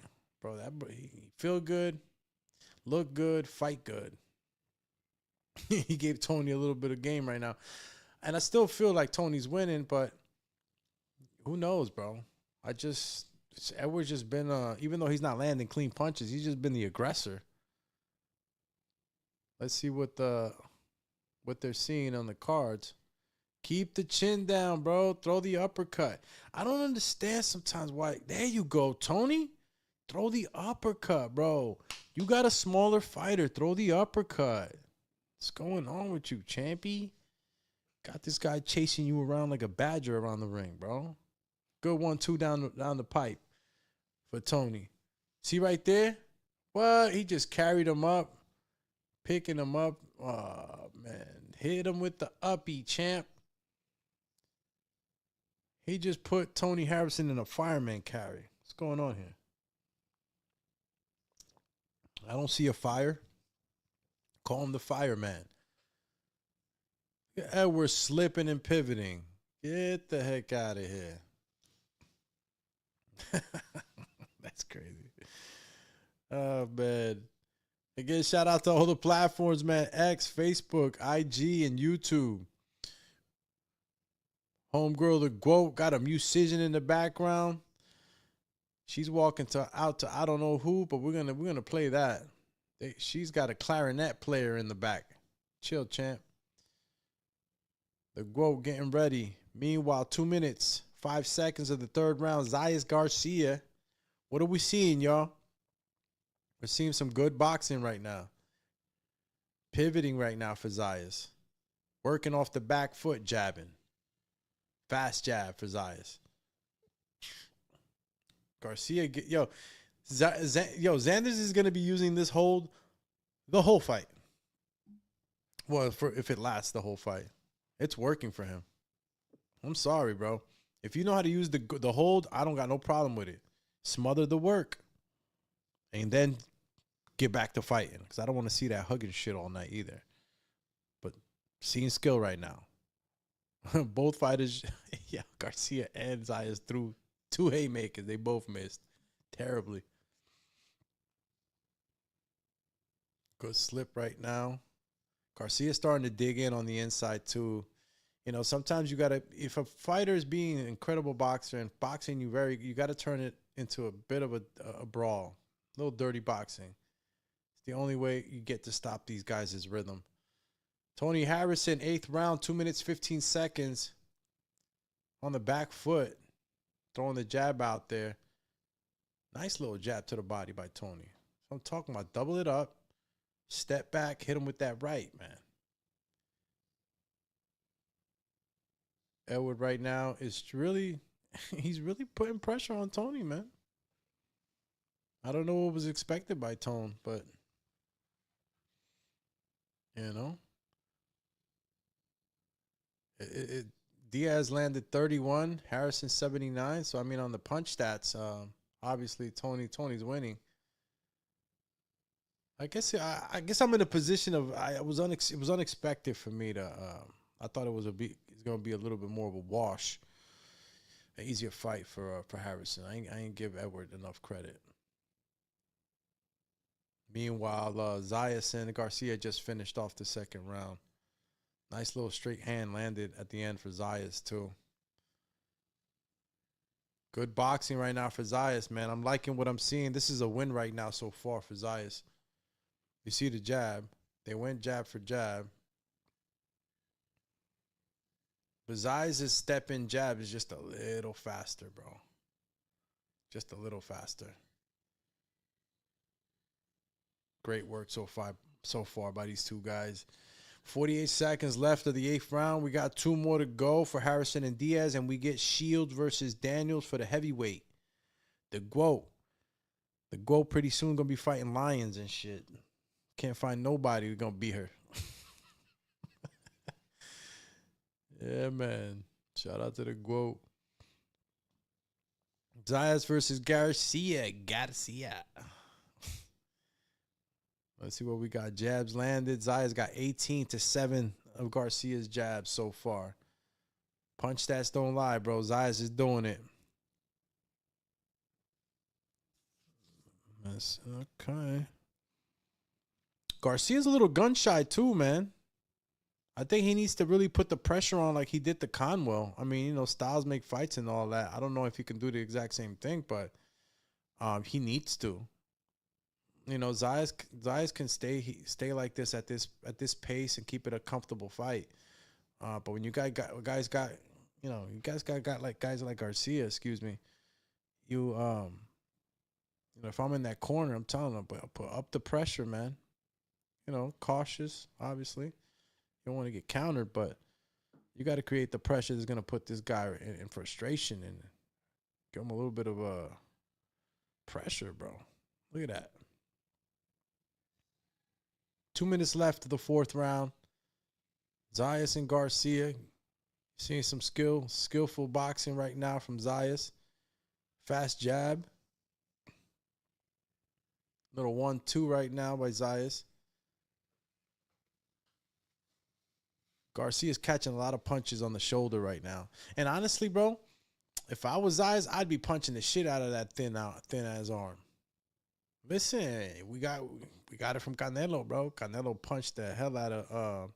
Bro, he feel good, look good, fight good. He gave Tony a little bit of game right now. And I still feel like Tony's winning, but who knows, bro? Edwards just been, even though he's not landing clean punches, he's just been the aggressor. Let's see what they're seeing on the cards. Keep the chin down, bro. Throw the uppercut. I don't understand sometimes why. There you go, Tony. Throw the uppercut, bro. You got a smaller fighter. Throw the uppercut. What's going on with you, champy? Got this guy chasing you around like a badger around the ring, bro. Good 1-2 down the pipe for Tony. See right there? What? He just carried him up. Picking him up. Oh, man. Hit him with the uppy, champ. He just put Tony Harrison in a fireman carry. What's going on here? I don't see a fire. Call him the fireman. Edwards slipping and pivoting. Get the heck out of here. That's crazy. Oh, man. Again, shout out to all the platforms, man. X, Facebook, IG, and YouTube. Homegirl, the GOAT, got a musician in the background. She's walking out to I don't know who, but we're gonna play that. She's got a clarinet player in the back. Chill, champ. The GOAT getting ready. Meanwhile, 2 minutes, 5 seconds of the 3rd round. Zayas Garcia. What are we seeing, y'all? We're seeing some good boxing right now. Pivoting right now for Zayas. Working off the back foot, jabbing. Fast jab for Zayas. Garcia, Xanders is going to be using this hold the whole fight. Well, if it lasts the whole fight. It's working for him. I'm sorry, bro. If you know how to use the hold, I don't got no problem with it. Smother the work. And then get back to fighting. Because I don't want to see that hugging shit all night either. But seeing skill right now. Both fighters, Garcia and Zayas threw 2 haymakers. They both missed terribly. Good slip right now. Garcia starting to dig in on the inside too. You know, sometimes you gotta, if a fighter is being an incredible boxer and boxing you gotta turn it into a bit of a brawl, a little dirty boxing. It's the only way you get to stop these guys' rhythm. Tony Harrison, 8th round, 2 minutes, 15 seconds on the back foot, throwing the jab out there. Nice little jab to the body by Tony. So I'm talking about double it up, step back, hit him with that right, man. Edward right now is really, he's really putting pressure on Tony, man. I don't know what was expected by Tone, but, you know. Diaz landed 31, Harrison 79. So, I mean, on the punch stats, obviously Tony's winning. I guess I'm in a position of, it was unexpected for me to, I thought it's going to be a little bit more of a wash, an easier fight for Harrison. I ain't give Edward enough credit. Meanwhile, Zayas and Garcia just finished off the second round. Nice little straight hand landed at the end for Zayas too. Good boxing right now for Zayas, man. I'm liking what I'm seeing. This is a win right now so far for Zayas. You see the jab. They went jab for jab. But Zayas' step-in jab is just a little faster, bro. Just a little faster. Great work so far by these two guys. 48 seconds left of the 8th round. We got 2 more to go for Harrison and Diaz, and we get Shields versus Daniels for the heavyweight. The GWO pretty soon going to be fighting lions and shit. Can't find nobody who's going to beat her. Yeah, man. Shout out to the GWO. Zayas versus Garcia. Let's see what we got. Jabs landed. Zayas got 18-7 of Garcia's jabs so far. Punch stats don't lie, bro. Zayas is doing it. That's okay. Garcia's a little gun shy too, man. I think he needs to really put the pressure on like he did to Conwell. I mean, you know, styles make fights and all that. I don't know if he can do the exact same thing, but he needs to. You know, Zayas can stay like this at this pace and keep it a comfortable fight. But when you guys got like guys like Garcia, excuse me, you know, if I'm in that corner, I'm telling them, put up the pressure, man. You know, cautious, obviously. You don't want to get countered, but you got to create the pressure that's going to put this guy in frustration and give him a little bit of pressure, bro. Look at that. 2 minutes left of the 4th round. Zayas and Garcia. Seeing some skillful boxing right now from Zayas. Fast jab. Little 1-2 right now by Zayas. Garcia's catching a lot of punches on the shoulder right now. And honestly, bro, if I was Zayas, I'd be punching the shit out of that thin ass arm. Listen, we got it from Canelo, bro. Canelo punched the hell out of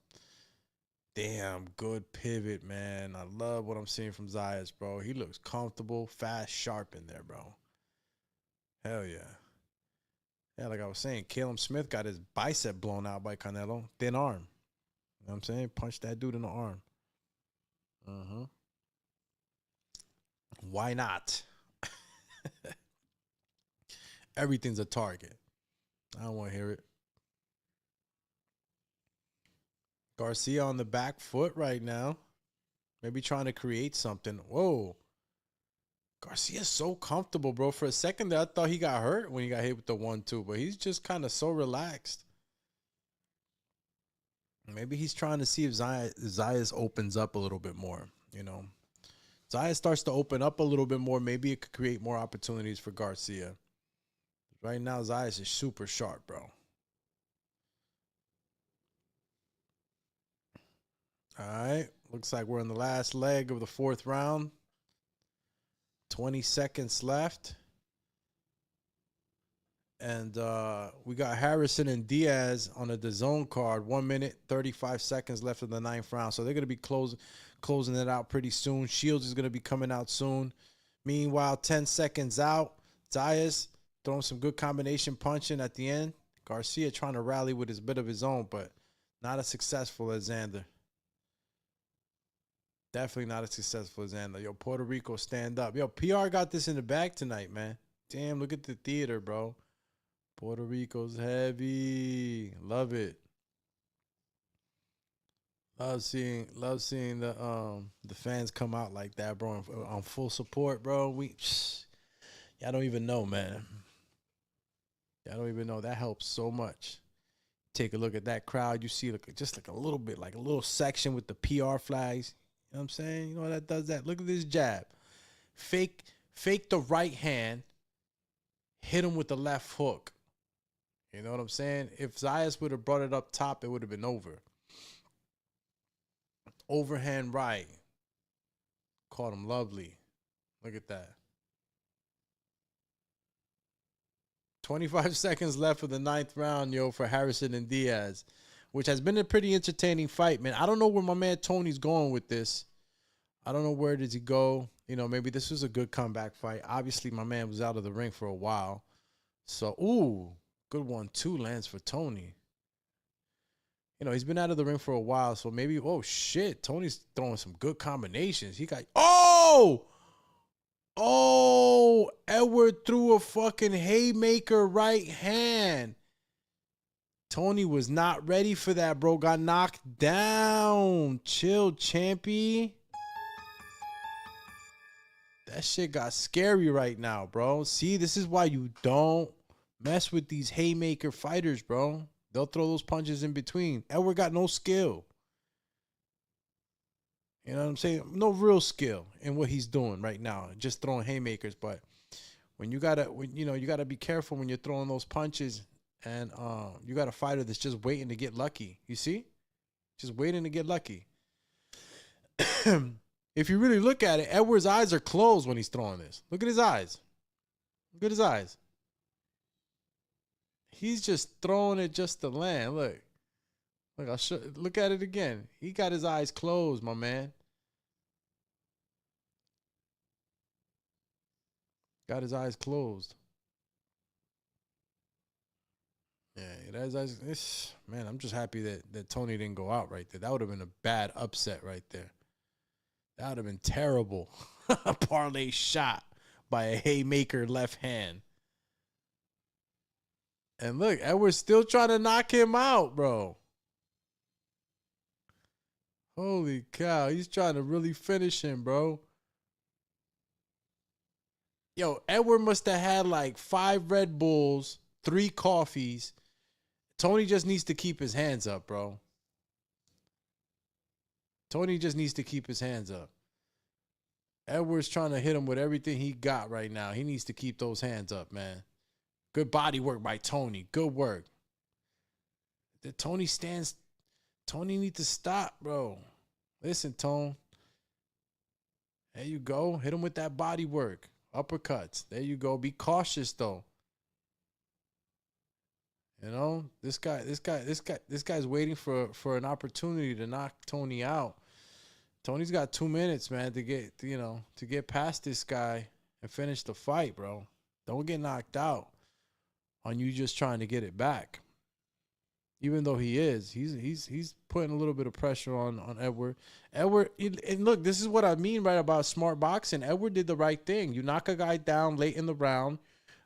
damn good pivot, man. I love what I'm seeing from Zayas, bro. He looks comfortable, fast, sharp in there, bro. Hell yeah. Yeah, like I was saying, Caleb Smith got his bicep blown out by Canelo. Thin arm. You know what I'm saying? Punch that dude in the arm. Why not? Everything's a target. I don't want to hear it. Garcia on the back foot right now. Maybe trying to create something. Whoa. Garcia's so comfortable, bro. For a second there, I thought he got hurt when he got hit with the 1-2, but he's just kind of so relaxed. Maybe he's trying to see if Zayas opens up a little bit more, you know. Zayas starts to open up a little bit more. Maybe it could create more opportunities for Garcia. Right now, Zayas is super sharp, bro. All right. Looks like we're in the last leg of the 4th round. 20 seconds left. And we got Harrison and Diaz on the DAZN card. 1 minute, 35 seconds left of the 9th round. So they're going to be closing it out pretty soon. Shields is going to be coming out soon. Meanwhile, 10 seconds out, Zayas throwing some good combination punching at the end. Garcia trying to rally with his bit of his own, but not as successful as Xander. Definitely not as successful as Xander. Yo, Puerto Rico, stand up. Yo, PR got this in the bag tonight, man. Damn, look at the theater, bro. Puerto Rico's heavy. Love it. Love seeing the fans come out like that, bro, on full support, bro. Y'all don't even know, man. Y'all don't even know. That helps so much. Take a look at that crowd. You see just like a little bit, like a little section with the PR flags. You know what I'm saying? You know that does that. Look at this jab. Fake the right hand. Hit him with the left hook. You know what I'm saying? If Zayas would have brought it up top, it would have been over. Overhand right. Caught him lovely. Look at that. 25 seconds left of the 9th round, yo, for Harrison and Diaz, which has been a pretty entertaining fight, man. I don't know where my man Tony's going with this. I don't know where does he go. You know, maybe this was a good comeback fight. Obviously, my man was out of the ring for a while. So, ooh, good 1-2 lands for Tony. You know, he's been out of the ring for a while, so maybe, oh, shit, Tony's throwing some good combinations. He got, oh, Edward threw a fucking haymaker right hand. Tony was not ready for that, bro. Got knocked down. Chill, champy. That shit got scary right now, bro. See, this is why you don't mess with these haymaker fighters, bro. They'll throw those punches in between. Edward got no skill. You know what I'm saying? No real skill in what he's doing right now. Just throwing haymakers. But you gotta be careful when you're throwing those punches, and you got a fighter that's just waiting to get lucky. You see? Just waiting to get lucky. If you really look at it, Edward's eyes are closed when he's throwing this. Look at his eyes. Look at his eyes. He's just throwing it just to land. Look. Look at it again. He got his eyes closed, my man. Got his eyes closed. Yeah, that's man, I'm just happy that Tony didn't go out right there. That would have been a bad upset right there. That would have been terrible. A parlay shot by a haymaker left hand. And look, Edward's still trying to knock him out, bro. Holy cow, he's trying to really finish him, bro. Yo, Edward must have had like 5 Red Bulls, 3 coffees. Tony just needs to keep his hands up, bro. Tony just needs to keep his hands up. Edward's trying to hit him with everything he got right now. He needs to keep those hands up, man. Good body work by Tony. Good work. Tony needs to stop, bro. Listen, Tone. There you go. Hit him with that body work. Uppercuts. There you go. Be cautious, though. You know, this guy's waiting for an opportunity to knock Tony out. Tony's got 2 minutes, man, to get past this guy and finish the fight, bro. Don't get knocked out on you just trying to get it back. Even though he's putting a little bit of pressure on Edward. Edward, and look, this is what I mean right about smart boxing. Edward did the right thing. You knock a guy down late in the round.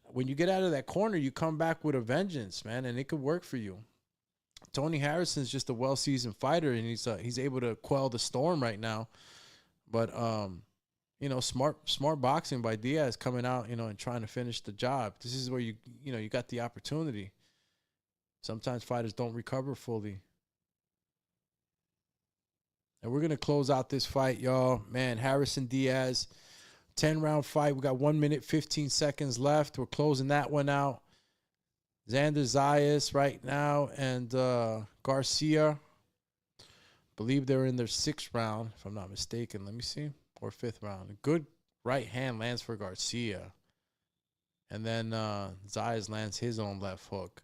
When you get out of that corner, you come back with a vengeance, man, and it could work for you. Tony Harrison's just a well-seasoned fighter, and he's able to quell the storm right now. But smart boxing by Diaz coming out, and trying to finish the job. This is where you got the opportunity. Sometimes fighters don't recover fully. And we're going to close out this fight, y'all. Man, Harrison Diaz, 10-round fight. We got 1 minute, 15 seconds left. We're closing that one out. Xander Zayas right now and Garcia. Believe they're in their 6th round, if I'm not mistaken. Let me see. Or 5th round. A good right hand lands for Garcia. And then Zayas lands his own left hook.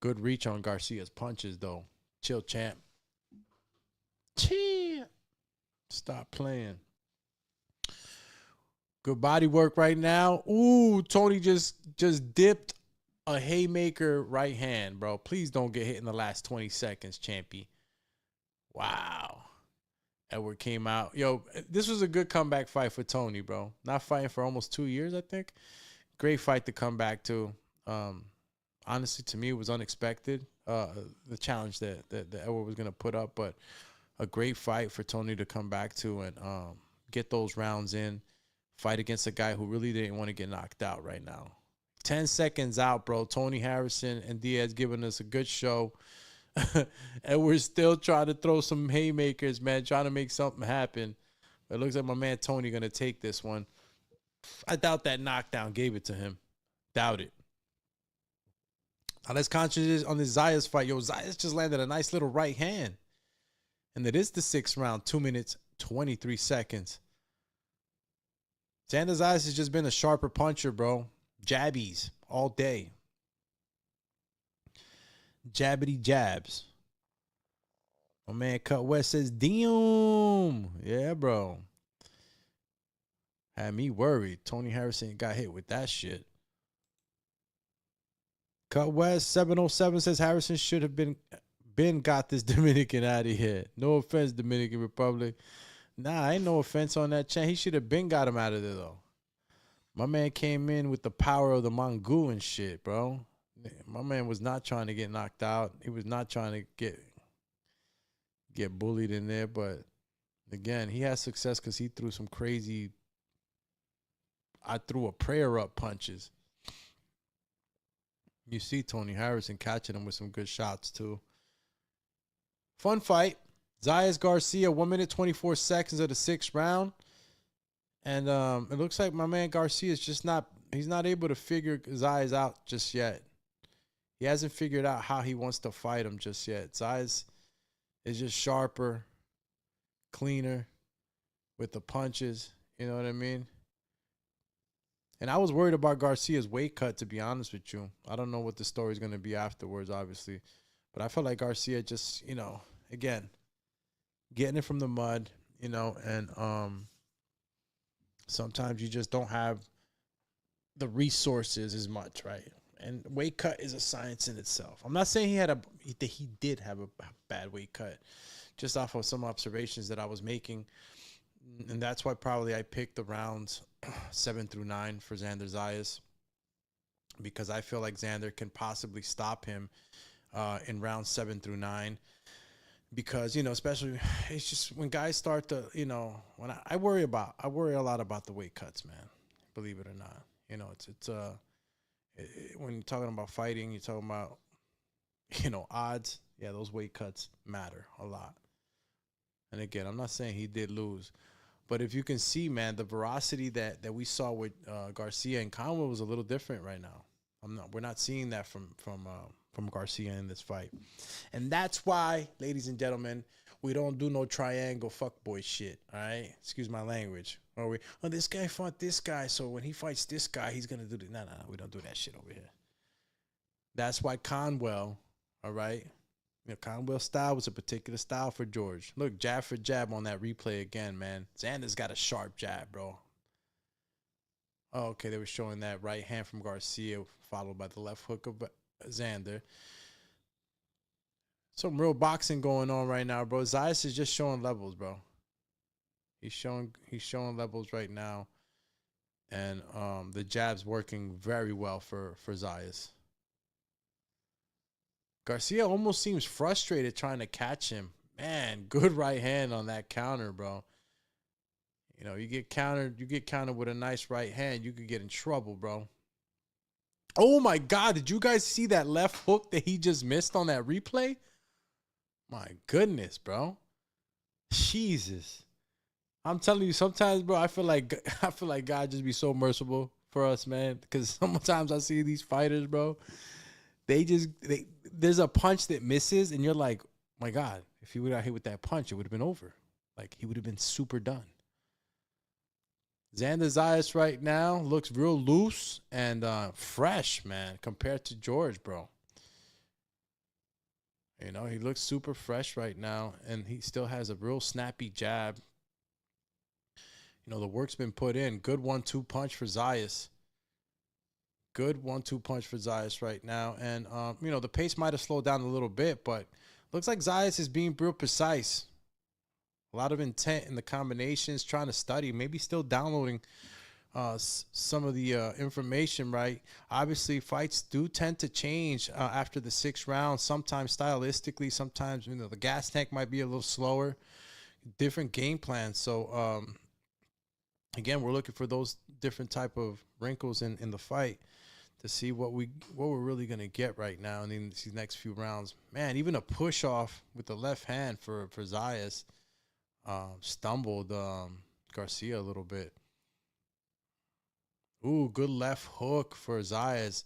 Good reach on Garcia's punches, though. Chill, champ. Chill. Stop playing. Good body work right now. Ooh, Tony just dipped a haymaker right hand, bro. Please don't get hit in the last 20 seconds, champy. Wow. Edward came out. Yo, this was a good comeback fight for Tony, bro. Not fighting for almost 2 years, I think. Great fight to come back to. Honestly, to me, it was unexpected, the challenge that Edward was going to put up. But a great fight for Tony to come back to and get those rounds in. Fight against a guy who really didn't want to get knocked out right now. 10 seconds out, bro. Tony Harrison and Diaz giving us a good show. And we're still trying to throw some haymakers, man, trying to make something happen. But it looks like my man Tony going to take this one. I doubt that knockdown gave it to him. Doubt it. Now let's concentrate on this Zayas fight. Yo, Zayas just landed a nice little right hand. And it is the 6th round, 2 minutes, 23 seconds. Xander Zayas has just been a sharper puncher, bro. Jabbies all day. Jabbity jabs. My man Cut West says, damn. Yeah, bro. Had me worried. Tony Harrison got hit with that shit. Cut West 707 says Harrison should have been got this Dominican out of here. No offense, Dominican Republic. Nah, ain't no offense on that chain. He should have been got him out of there, though. My man came in with the power of the Mongoose and shit, bro. My man was not trying to get knocked out. He was not trying to get bullied in there. But, again, he had success because he threw some crazy, I threw a prayer up punches. You see Tony Harrison catching him with some good shots, too. Fun fight. Zayas Garcia, 1 minute, 24 seconds of the 6th round. And it looks like my man Garcia is just he's not able to figure Zayas out just yet. He hasn't figured out how he wants to fight him just yet. Zayas is just sharper, cleaner with the punches. You know what I mean? And I was worried about Garcia's weight cut, to be honest with you. I don't know what the story's going to be afterwards, obviously. But I felt like Garcia just, again, getting it from the mud, and sometimes you just don't have the resources as much, right? And weight cut is a science in itself. I'm not saying he did have a bad weight cut, just off of some observations that I was making. And that's why probably I picked the rounds 7 through 9 for Xander Zayas, because I feel like Xander can possibly stop him in rounds 7 through 9. Because, especially it's just when guys start to, when I worry a lot about the weight cuts, man, believe it or not. When you're talking about fighting, you're talking about, odds. Yeah, those weight cuts matter a lot. And again, I'm not saying he did lose, but if you can see, man, the veracity that we saw with Garcia and Conway was a little different right now. We're not seeing that from Garcia in this fight. And that's why, ladies and gentlemen, we don't do no triangle fuckboy shit, all right? Excuse my language. Or this guy fought this guy, so when he fights this guy, he's going to do this. No, we don't do that shit over here. That's why Conwell, all right? Conwell's style was a particular style for George. Look, jab for jab on that replay again, man. Xander's got a sharp jab, bro. Oh, okay, they were showing that right hand from Garcia, followed by the left hook of Xander. Some real boxing going on right now, bro. Zayas is just showing levels, bro. He's showing levels right now. And the jab's working very well for Zayas. Garcia almost seems frustrated trying to catch him. Man, good right hand on that counter, bro. You get countered with a nice right hand, you could get in trouble, bro. Oh my God, did you guys see that left hook that he just missed on that replay? My goodness, bro. Jesus. I'm telling you, sometimes, bro, I feel like God just be so merciful for us, man. Because sometimes I see these fighters, bro. There's a punch that misses, and you're like, my God, if he would have hit with that punch, it would have been over. Like, he would have been super done. Xander Zayas right now looks real loose and fresh, man, compared to George, bro. He looks super fresh right now, and he still has a real snappy jab. You know, the work's been put in. Good 1-2 punch for Zayas. Good 1-2 punch for Zayas right now. And, you know, the pace might have slowed down a little bit, but looks like Zayas is being real precise. A lot of intent in the combinations, trying to study, maybe still downloading some of the information, right? Obviously, fights do tend to change after the 6th round, sometimes stylistically, sometimes, you know, the gas tank might be a little slower, different game plans. So, again, we're looking for those different type of wrinkles in the fight to see what we're really going to get right now in these next few rounds. Man, even a push off with the left hand for Zayas stumbled Garcia a little bit. Ooh, good left hook for Zayas.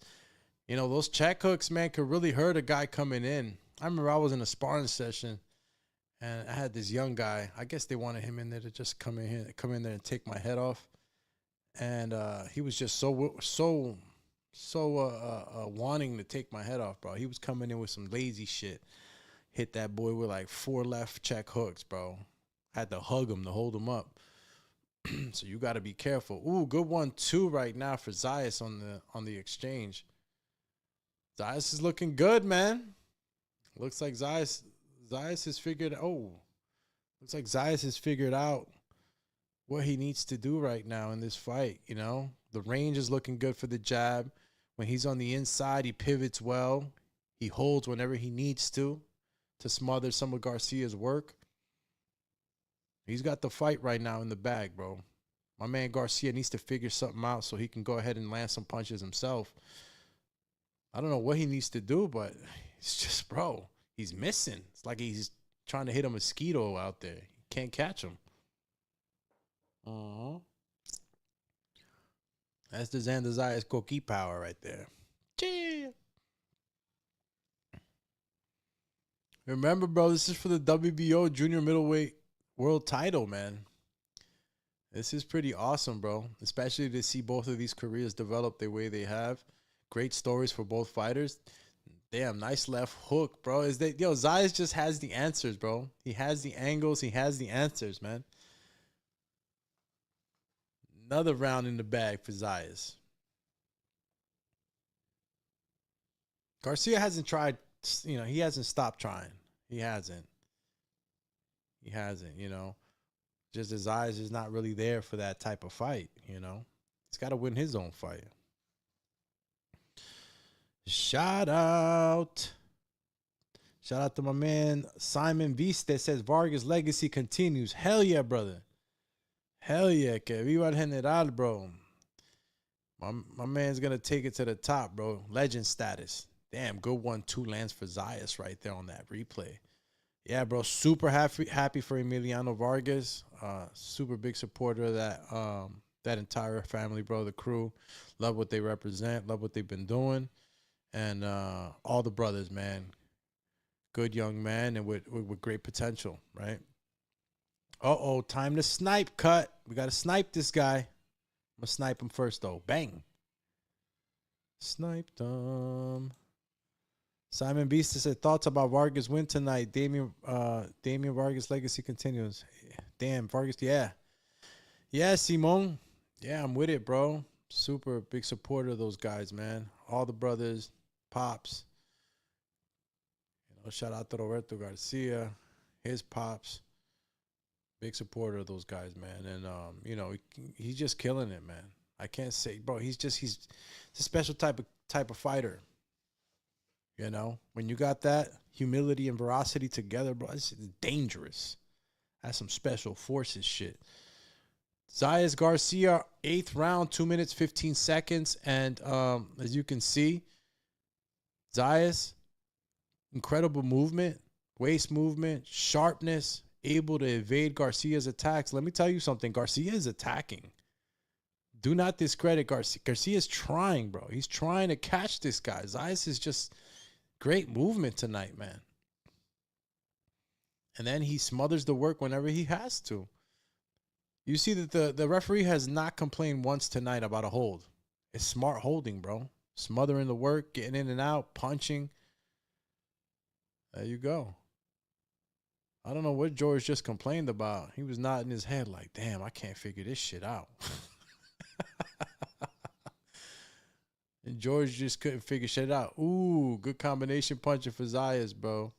You know, those check hooks, man, could really hurt a guy coming in. I remember I was in a sparring session, and I had this young guy. I guess they wanted him in there to just come in there and take my head off. And he was just so wanting to take my head off, bro. He was coming in with some lazy shit. Hit that boy with like 4 left check hooks, bro. Had to hug him to hold him up. So you got to be careful. Ooh, good 1-2 right now for Zayas on the exchange. Zayas is looking good, man. Looks like Zayas has figured. Looks like Zayas has figured out what he needs to do right now in this fight. You know, the range is looking good for the jab. When he's on the inside, he pivots well. He holds whenever he needs to smother some of Garcia's work. He's got the fight right now in the bag, bro. My man Garcia needs to figure something out so he can go ahead and land some punches himself. I don't know what he needs to do, but it's just, bro, he's missing. It's like he's trying to hit a mosquito out there. He can't catch him. That's the Xander Zayas Koki power right there. Yeah. Remember, bro, this is for the WBO junior middleweight world title, man. This is pretty awesome, bro. Especially to see both of these careers develop the way they have. Great stories for both fighters. Damn, nice left hook, bro. Zayas just has the answers, bro. He has the angles. He has the answers, man. Another round in the bag for Zayas. Garcia hasn't tried, you know, he hasn't stopped trying. He hasn't, you know. Just his eyes is not really there for that type of fight, you know. He's got to win his own fight. Shout out to my man Simon Viste. Says Vargas' legacy continues. Hell yeah, brother. Hell yeah, que viva el general, bro. My man's going to take it to the top, bro. Legend status. Damn, good 1-2 lands for Zayas right there on that replay. Yeah, bro, super happy for Emiliano Vargas. Super big supporter of that entire family, bro, the crew. Love what they represent. Love what they've been doing. And all the brothers, man. Good young man and with great potential, right? Uh-oh, time to snipe, cut. We got to snipe this guy. I'm going to snipe him first, though. Bang. Sniped him. Simon Beast said, thoughts about Vargas' win tonight. Damian Vargas' legacy continues. Damn, Vargas, yeah. Yeah, Simon. Yeah, I'm with it, bro. Super big supporter of those guys, man. All the brothers, pops. You know, shout out to Roberto Garcia, his pops. Big supporter of those guys, man. And, you know, he's just killing it, man. I can't say, bro, he's a special type of fighter. You know, when you got that humility and veracity together, bro, it's dangerous. That's some special forces shit. Zayas Garcia, 8th round, 2 minutes, 15 seconds. And as you can see, Zayas, incredible movement, waist movement, sharpness, able to evade Garcia's attacks. Let me tell you something. Garcia is attacking. Do not discredit Garcia. Garcia is trying, bro. He's trying to catch this guy. Zayas is just great movement tonight, man. And then he smothers the work whenever he has to. You see that the referee has not complained once tonight about a hold. It's smart holding, bro. Smothering the work, getting in and out, punching. There you go. I don't know what George just complained about. He was nodding his head like, damn, I can't figure this shit out. And George just couldn't figure shit out. Ooh, good combination punching for Zayas, bro.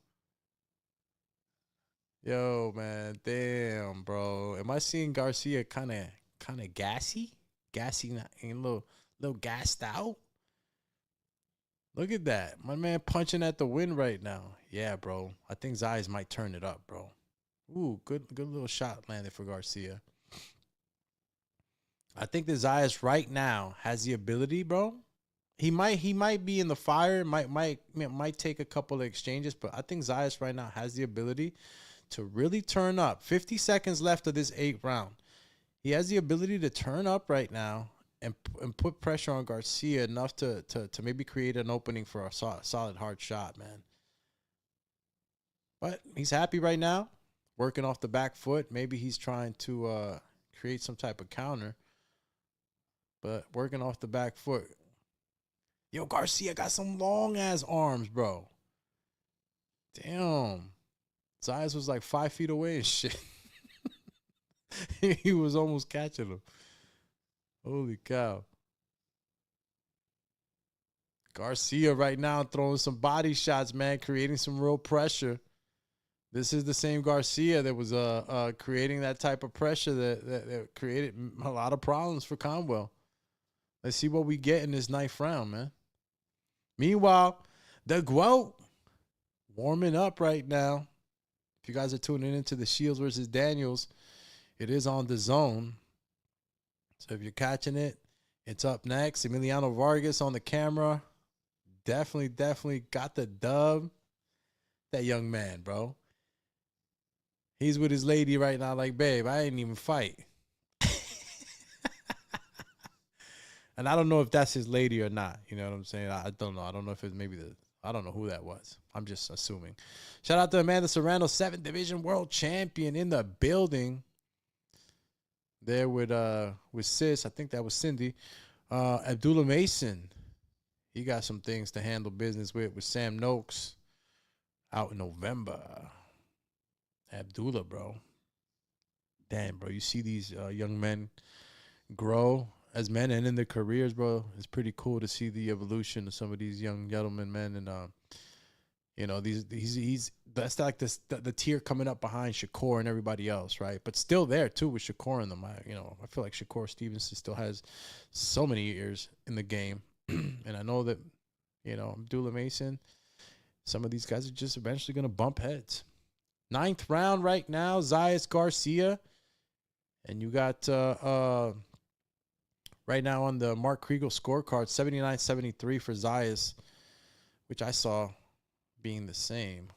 Yo, man, damn, bro. Am I seeing Garcia kind of gassy? Gassy, a little gassed out? Look at that. My man punching at the wind right now. Yeah, bro. I think Zayas might turn it up, bro. Ooh, good little shot landed for Garcia. I think that Zayas right now has the ability, bro. He might be in the fire, might take a couple of exchanges, but I think Zayas right now has the ability to really turn up. 50 seconds left of this 8th round. He has the ability to turn up right now and put pressure on Garcia enough to maybe create an opening for a solid hard shot, man. But he's happy right now, working off the back foot. Maybe he's trying to create some type of counter, but working off the back foot. Yo, Garcia got some long-ass arms, bro. Damn. Zayas was like 5 feet away and shit. He was almost catching him. Holy cow. Garcia right now throwing some body shots, man, creating some real pressure. This is the same Garcia that was creating that type of pressure that created a lot of problems for Conwell. Let's see what we get in this 9th round, man. Meanwhile, the GOAT warming up right now. If you guys are tuning into the Shields versus Daniels, it is on the zone. So if you're catching it, it's up next. Emiliano Vargas on the camera. Definitely got the dub. That young man, bro. He's with his lady right now like, babe, I didn't even fight. And I don't know if that's his lady or not. You know what I'm saying? I don't know. I don't know if it's I don't know who that was. I'm just assuming. Shout out to Amanda Serrano, 7th Division World Champion in the building. There with Sis. I think that was Cindy. Abdullah Mason. He got some things to handle business with Sam Noakes out in November. Abdullah, bro. Damn, bro. You see these young men grow as men and in their careers, bro. It's pretty cool to see the evolution of some of these young gentlemen, man. And you know, that's like the tier coming up behind Shakur and everybody else, right? But still there too with Shakur in them. I feel like Shakur Stevenson still has so many years in the game, and I know that, you know, Abdullah Mason, some of these guys are just eventually gonna bump heads. 9th round right now, Zayas Garcia, and you got right now on the Mark Kriegel scorecard, 79-73 for Zayas, which I saw being the same.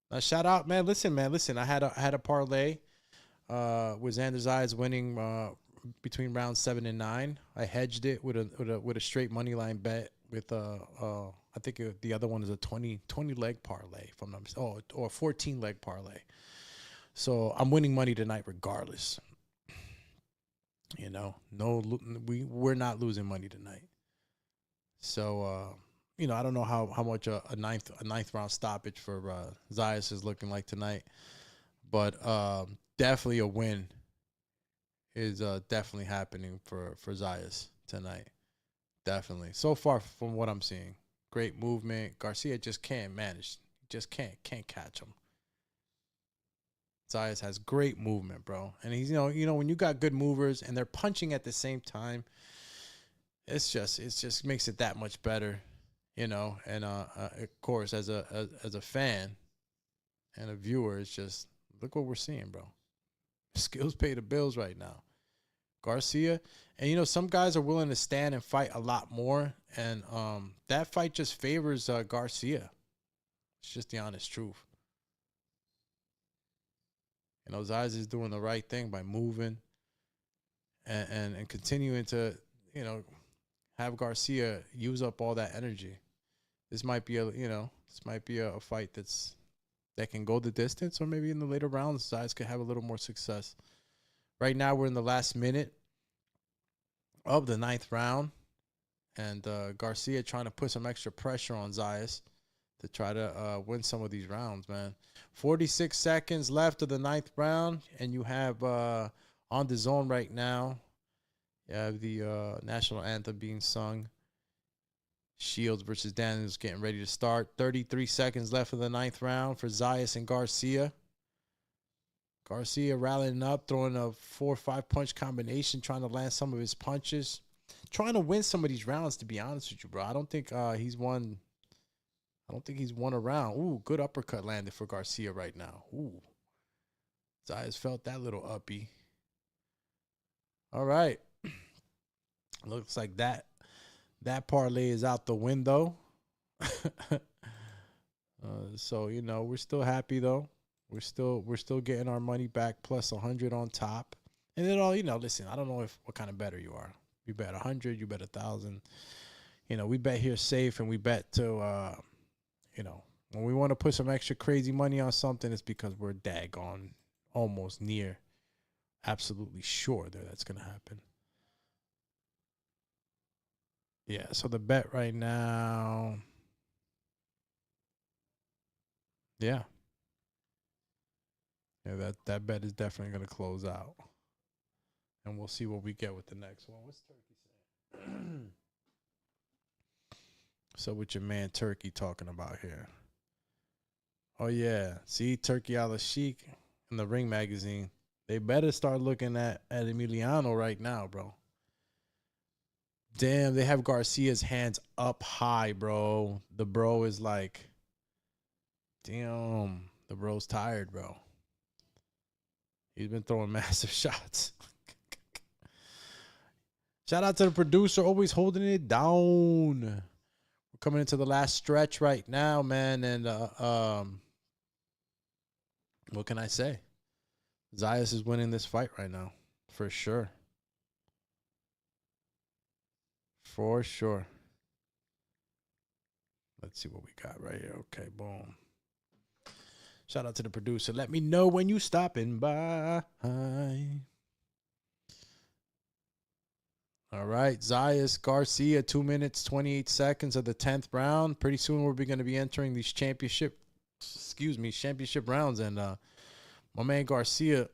Now, shout out, man. Listen. I had a parlay with Xander Zayas winning between rounds 7 and 9. I hedged it with a straight money line bet with I think the other one is a 20 leg parlay or 14 leg parlay. So I'm winning money tonight regardless. You know, we're not losing money tonight. So you know, I don't know how much a ninth round stoppage for Zayas is looking like tonight, but definitely a win is definitely happening for Zayas tonight. Definitely. So far from what I'm seeing, great movement. Garcia just can't manage. Just can't catch him. Zayas has great movement, bro. And he's, you know, when you got good movers and they're punching at the same time, it just makes it that much better, you know. And of course, as a fan and a viewer, it's just, look what we're seeing, bro. Skills pay the bills right now. Garcia, and you know, some guys are willing to stand and fight a lot more, and that fight just favors Garcia. It's just the honest truth. You know, Zayas is doing the right thing by moving and continuing to, you know, have Garcia use up all that energy. This might be a fight that can go the distance, or maybe in the later rounds, Zayas could have a little more success. Right now, we're in the last minute of the 9th round, and Garcia trying to put some extra pressure on Zayas to try to win some of these rounds, man. 46 seconds left of the 9th round, and you have on the zone right now, you have the national anthem being sung. Shields versus Daniels getting ready to start. 33 seconds left of the 9th round for Zayas and Garcia. Garcia rallying up, throwing a 4 or 5 punch combination, trying to land some of his punches. Trying to win some of these rounds, to be honest with you, bro. I don't think he's won a round. Ooh, good uppercut landed for Garcia right now. Ooh. Zayas felt that little uppy. All right. Looks like that parlay is out the window. So, you know, we're still happy though. We're still getting our money back plus 100 on top. And then all, you know, listen, I don't know what kind of better you are. You bet 100, you bet 1,000. You know, we bet here safe, and we bet to you know, when we want to put some extra crazy money on something, it's because we're daggone almost near absolutely sure that's gonna happen. Yeah, so the bet right now. Yeah. Yeah, that bet is definitely going to close out. And we'll see what we get with the next one. What's Turkey saying? So what your man Turkey talking about here? Oh, yeah. See, Turkey Al-Sheikh in the Ring magazine. They better start looking at Emiliano right now, bro. Damn, they have Garcia's hands up high, bro. The bro is like, damn, the bro's tired, bro. He's been throwing massive shots. Shout out to the producer, always holding it down. We're coming into the last stretch right now, man. And what can I say? Zayas is winning this fight right now, for sure. For sure. Let's see what we got right here. Okay, boom. Shout out to the producer. Let me know when you stopping by. All right, Zayas, Garcia, 2 minutes, 28 seconds of the 10th round. Pretty soon we're going to be entering these championship rounds. And my man Garcia,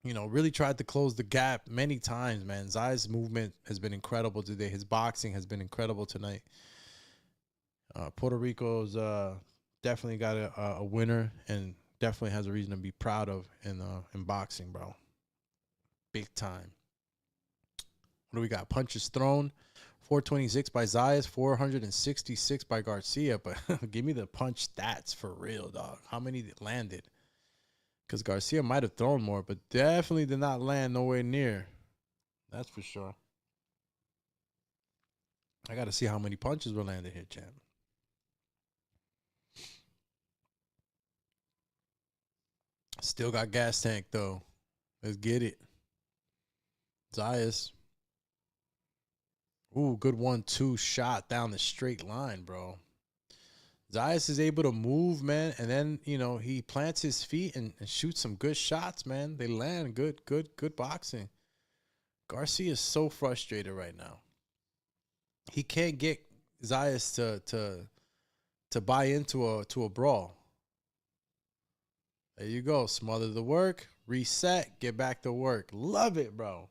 you know, really tried to close the gap many times, man. Zayas' movement has been incredible today. His boxing has been incredible tonight. Puerto Rico's definitely got a winner, and definitely has a reason to be proud of in boxing, bro. Big time. What do we got? Punches thrown, 426 by Zayas, 466 by Garcia. But give me the punch stats for real, dog. How many landed? Because Garcia might have thrown more, but definitely did not land nowhere near. That's for sure. I got to see how many punches were landed here, champ. Still got gas tank, though. Let's get it. Zayas. Ooh, good 1-2 shot down the straight line, bro. Zayas is able to move, man, and then, you know, he plants his feet and shoots some good shots, man. They land good boxing. Garcia is so frustrated right now. He can't get Zayas to buy into a brawl. There you go. Smother the work, reset, get back to work. Love it, bro.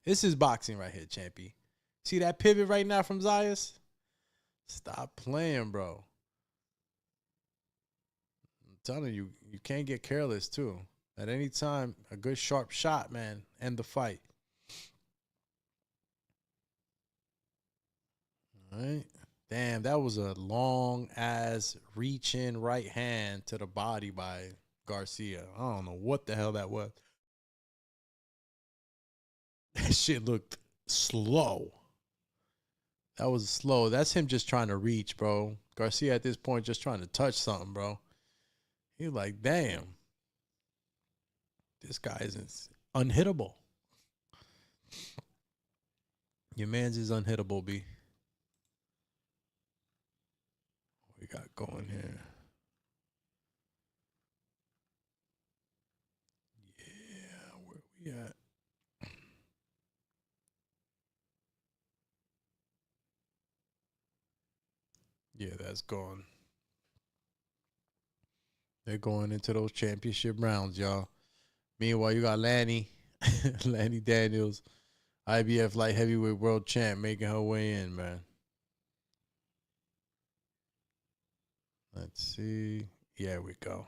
This is boxing right here, champy. See that pivot right now from Zayas? Stop playing, bro. I'm telling you, you can't get careless, too. At any time, a good sharp shot, man, end the fight. All right. Damn, that was a long-ass reach-in right hand to the body by Garcia. I don't know what the hell that was. That shit looked slow. That was slow. That's him just trying to reach, bro. Garcia at this point just trying to touch something, bro. He's like, damn. This guy is unhittable. Your man's is unhittable, B. What we got going here? Yeah, where we at? Yeah, that's gone. They're going into those championship rounds, y'all. Meanwhile, you got Lanny, Lanny Daniels, IBF light heavyweight world champ, making her way in, man. Let's see. Yeah, we go.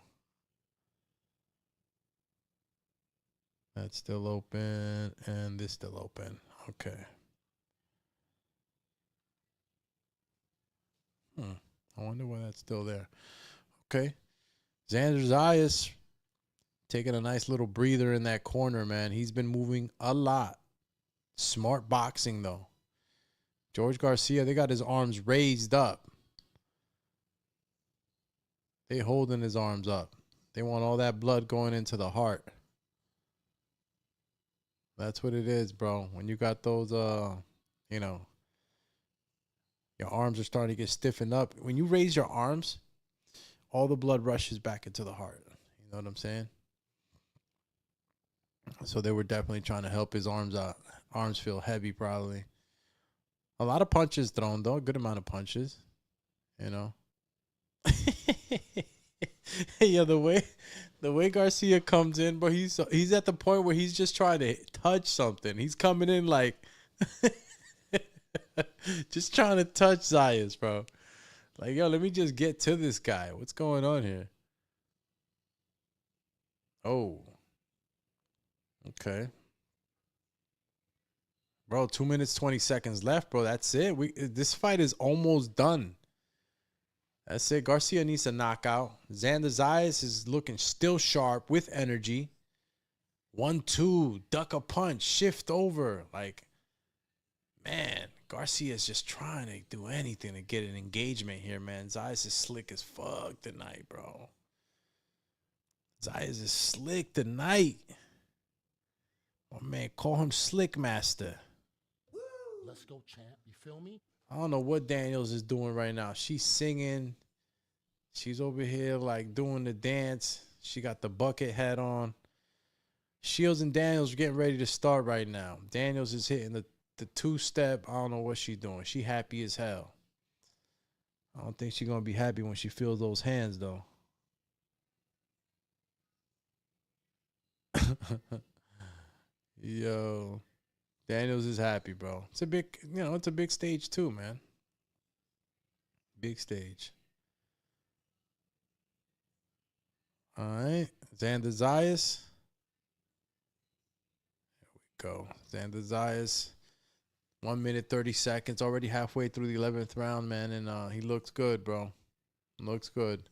That's still open, and this still open. Okay. I wonder why that's still there. Okay. Xander Zayas taking a nice little breather in that corner, man. He's been moving a lot. Smart boxing, though. George Garcia, they got his arms raised up. They holding his arms up. They want all that blood going into the heart. That's what it is, bro. When you got those, you know, your arms are starting to get stiffened up. When you raise your arms, all the blood rushes back into the heart. You know what I'm saying? So they were definitely trying to help his arms out. Arms feel heavy, probably. A lot of punches thrown, though. A good amount of punches. You know? Yeah, the way Garcia comes in, but he's at the point where he's just trying to touch something. He's coming in like just trying to touch Zayas, bro. Like, yo, let me just get to this guy. What's going on here? Oh. Okay. Bro, 2 minutes, 20 seconds left, bro. That's it. This fight is almost done. That's it. Garcia needs a knockout. Xander Zayas is looking still sharp with energy. 1-2, duck a punch, shift over. Like, man, Garcia is just trying to do anything to get an engagement here, man. Zayas is slick as fuck tonight, bro. Zayas is slick tonight. Oh, man, call him Slick Master.
Let's go, champ. You feel me?
I don't know what Daniels is doing right now. She's singing. She's over here like doing the dance. She got the bucket hat on. Shields and Daniels are getting ready to start right now. Daniels is hitting the two-step. I don't know what she's doing. She happy as hell. I don't think she's going to be happy when she feels those hands, though. Yo. Daniels is happy, bro. It's a big, it's a big stage too, man. Big stage. All right. Xander Zayas. There we go. Xander Zayas. 1 minute, 30 seconds. Already halfway through the 11th round, man. And he looks good, bro. Looks good.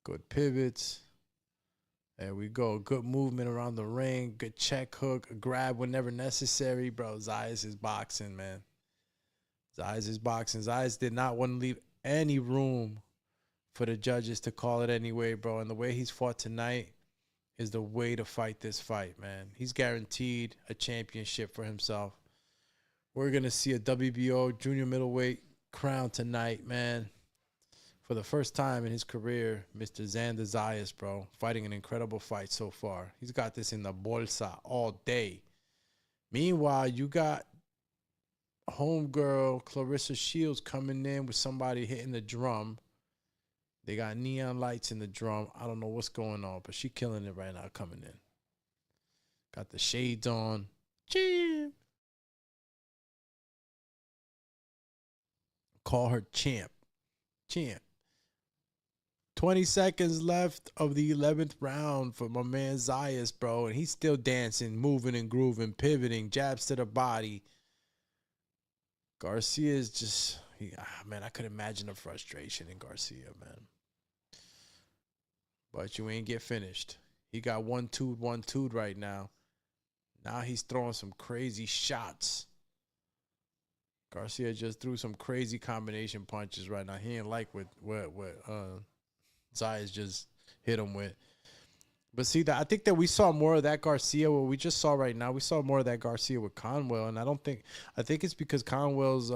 Good pivots. There we go. Good movement around the ring. Good check hook. A grab whenever necessary. Bro, Zayas is boxing, man. Zayas is boxing. Zayas did not want to leave any room for the judges to call it anyway, bro. And the way he's fought tonight is the way to fight this fight, man. He's guaranteed a championship for himself. We're going to see a WBO junior middleweight crown tonight, man. For the first time in his career, Mr. Xander Zayas, bro, fighting an incredible fight so far. He's got this in the bolsa all day. Meanwhile, you got homegirl Clarissa Shields coming in with somebody hitting the drum. They got neon lights in the drum. I don't know what's going on, but she killing it right now coming in. Got the shades on. Champ. Call her champ. Champ. 20 seconds left of the 11th round for my man Zayas, bro. And he's still dancing, moving and grooving, pivoting, jabs to the body. Garcia is just, man, I could imagine the frustration in Garcia, man. But you ain't get finished. He got 1-2 right now. Now he's throwing some crazy shots. Garcia just threw some crazy combination punches right now. He ain't like what Zayas just hit him with. But see, I think that we saw more of that Garcia, what we just saw right now. We saw more of that Garcia with Conwell, and I think it's because Conwell's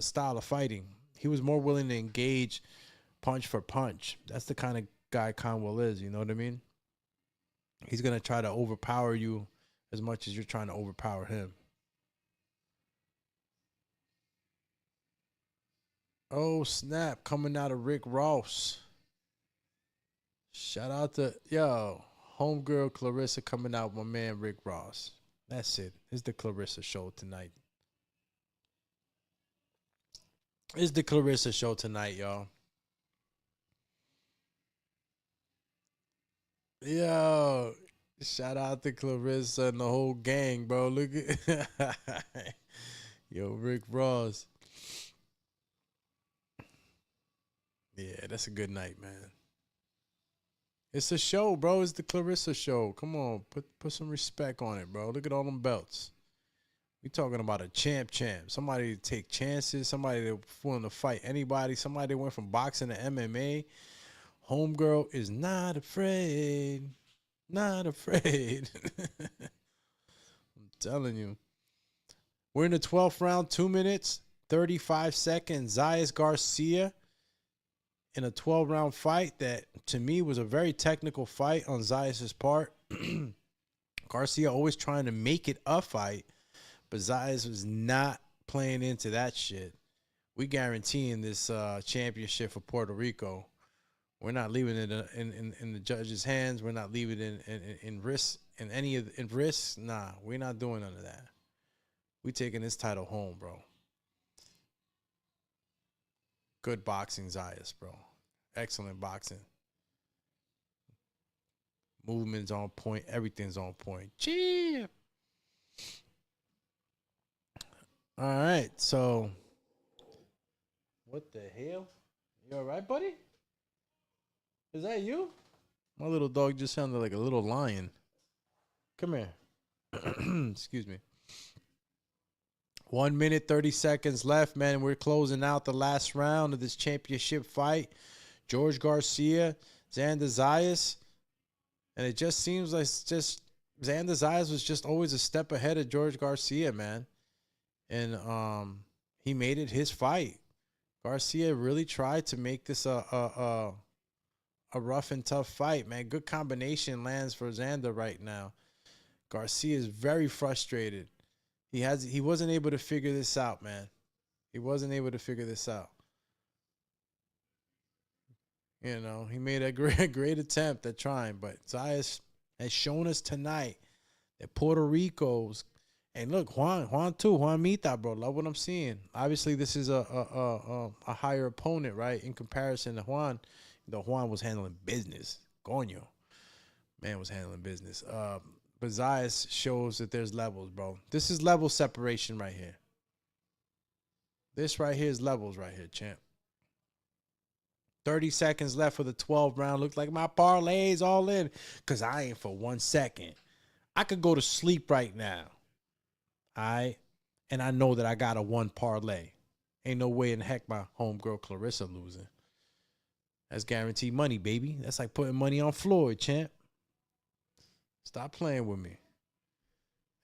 style of fighting. He was more willing to engage punch for punch. That's the kind of guy Conwell is, you know what I mean? He's going to try to overpower you as much as you're trying to overpower him. Oh, snap. Coming out of Rick Ross. Shout out to, homegirl Clarissa coming out with my man Rick Ross. That's it. It's the Clarissa show tonight. It's the Clarissa show tonight, y'all. Yo, shout out to Clarissa and the whole gang, bro. Look at yo, Rick Ross. Yeah, that's a good night, man. It's a show, bro. It's the Clarissa show. Come on, put some respect on it, bro. Look at all them belts. We talking about a champ. Somebody to take chances. Somebody that willing to fight anybody. Somebody that went from boxing to MMA. Homegirl is not afraid. Not afraid. I'm telling you. We're in the 12th round, 2 minutes, 35 seconds. Zayas Garcia in a 12-round fight that, to me, was a very technical fight on Zayas' part. Garcia always trying to make it a fight, but Zayas was not playing into that shit. We guaranteeing this championship for Puerto Rico. We're not leaving it in the judge's hands. We're not leaving it in risk, in risks. Nah, we're not doing none of that. We taking this title home, bro. Good boxing, Zayas, bro. Excellent boxing. Movement's on point. Everything's on point. Cheer. All right, so what the hell? You all right, buddy? Is that you? My little dog just sounded like a little lion. Come here. Excuse me. 1 minute, 30 seconds left, man. We're closing out the last round of this championship fight. George Garcia, Xander Zayas. And it just seems like Xander Zayas was just always a step ahead of George Garcia, man. And he made it his fight. Garcia really tried to make this a rough and tough fight, man. Good combination lands for Xander right now. Garcia is very frustrated. He wasn't able to figure this out, man. He wasn't able to figure this out. You know, he made a great attempt at trying, but Zayas has shown us tonight that Puerto Rico's, and look, Juan too, Juan Mita, bro. Love what I'm seeing. Obviously, this is a higher opponent, right? In comparison to Juan, Juan was handling business. Coño, man was handling business. But Zayas shows that there's levels, bro. This is level separation right here. This right here is levels right here, champ. 30 seconds left for the 12th round. Looks like my parlay's all in because I ain't for 1 second. I could go to sleep right now. All right? And I know that I got a 1 parlay. Ain't no way in heck my homegirl Clarissa losing. That's guaranteed money, baby. That's like putting money on Floyd, champ. Stop playing with me.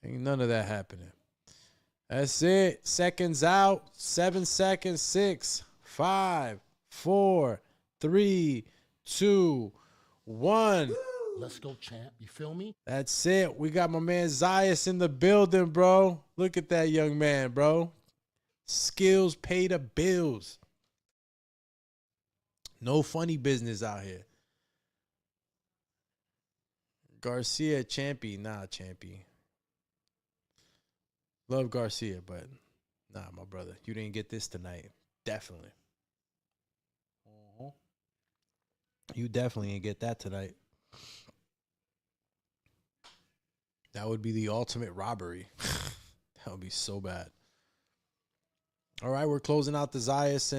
Ain't none of that happening. That's it. Seconds out. 7 seconds. 6, 5, 4, 3, 2, 1.
Let's go, champ. You feel me?
That's it. We got my man Zayas in the building, bro. Look at that young man, bro. Skills pay the bills. No funny business out here. Garcia, champy. Nah, champy. Love Garcia, but nah, my brother. You didn't get this tonight. Definitely. You definitely didn't get that tonight. That would be the ultimate robbery. That would be so bad. All right, we're closing out the Zayas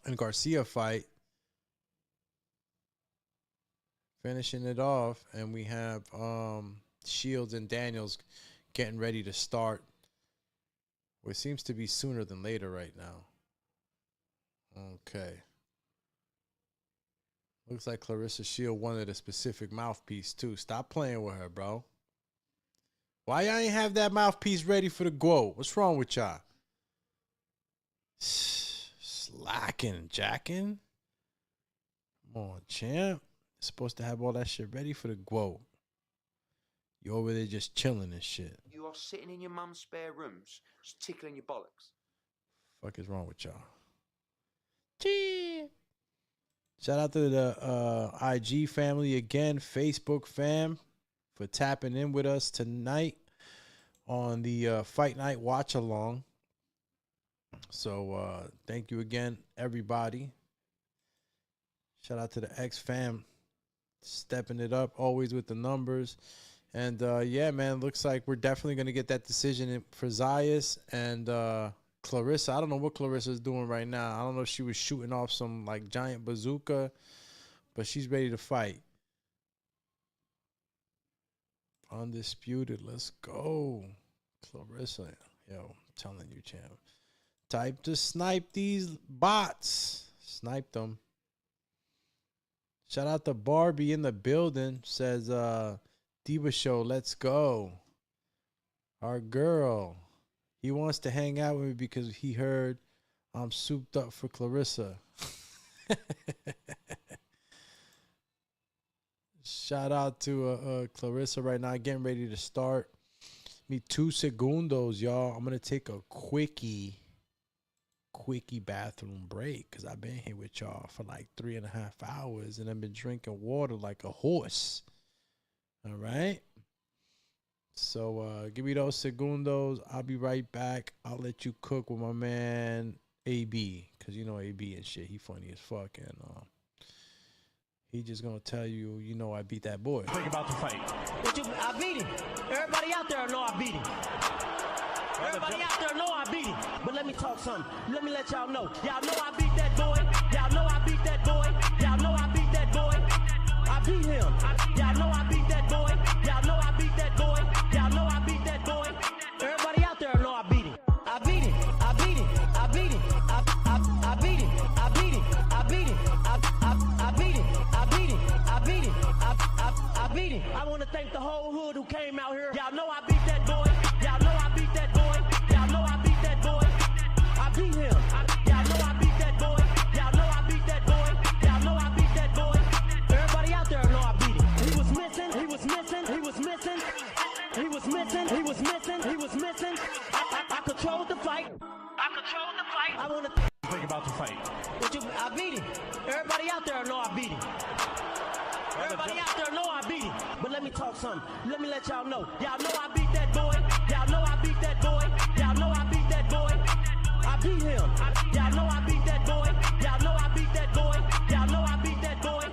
and Garcia fight. Finishing it off, and we have Shields and Daniels getting ready to start. Well, it seems to be sooner than later right now. Okay. Looks like Clarissa Shield wanted a specific mouthpiece, too. Stop playing with her, bro. Why y'all ain't have that mouthpiece ready for the go? What's wrong with y'all? Slacking, jacking. Come on, champ. Supposed to have all that shit ready for the Guo. You over there just chilling and shit.
You are sitting in your mum's spare rooms, just tickling your bollocks.
Fuck is wrong with y'all? Gee. Shout out to the IG family again, Facebook fam, for tapping in with us tonight on the Fight Night Watch Along. So thank you again, everybody. Shout out to the X fam, stepping it up, always with the numbers. And yeah, man, looks like we're definitely going to get that decision for Zayas and Clarissa. I don't know what Clarissa's doing right now. I don't know if she was shooting off some like giant bazooka, but she's ready to fight. Undisputed. Let's go. Clarissa. Yo, I'm telling you, champ. Type to snipe these bots. Snipe them. Shout out to Barbie in the building. Says, Diva Show, let's go. Our girl. He wants to hang out with me because he heard I'm souped up for Clarissa. Shout out to Clarissa right now, getting ready to start. Me 2 segundos, y'all. I'm going to take a quickie bathroom break because I've been here with y'all for like 3.5 hours and I've been drinking water like a horse. All right. So give me those segundos. I'll be right back. I'll let you cook with my man AB because you know AB and shit. He funny as fuck and he just gonna tell you, you know, I beat that boy.
Think about the fight. I beat him. Everybody out there know I beat him. Everybody out there know I beat him. But let me talk something. Let me let y'all know. Y'all know I beat that boy. Y'all know I beat that boy. Y'all know I beat that boy. I beat him. Y'all know I beat that boy. Y'all know I beat that boy. Y'all know I beat that boy. Everybody out there know I beat him. I beat him. I beat him. I beat him. I beat him. I beat him. I beat him. I beat him. I beat him. I beat him. I beat him. I want to thank the whole hood who came out here. Y'all know I beat that boy. Y'all know I beat that boy. Y'all know I beat that boy. I beat him. Y'all know I beat that boy. Y'all know I beat that boy. Y'all know I beat that boy. Everybody out there know I beat him. He was missing. He was missing. He was missing. He was missing. He was missing. He was missing. I controlled the fight. I controlled the fight. I want to think about the fight. I beat him. Everybody out there know I beat him. Everybody out there know I beat him. But let me talk something. Let me let y'all know. Y'all know I beat that boy. Y'all know I beat that boy. Y'all know I beat that boy. I beat him. Y'all know I beat that boy. Y'all know I beat that boy. Y'all know I beat that boy.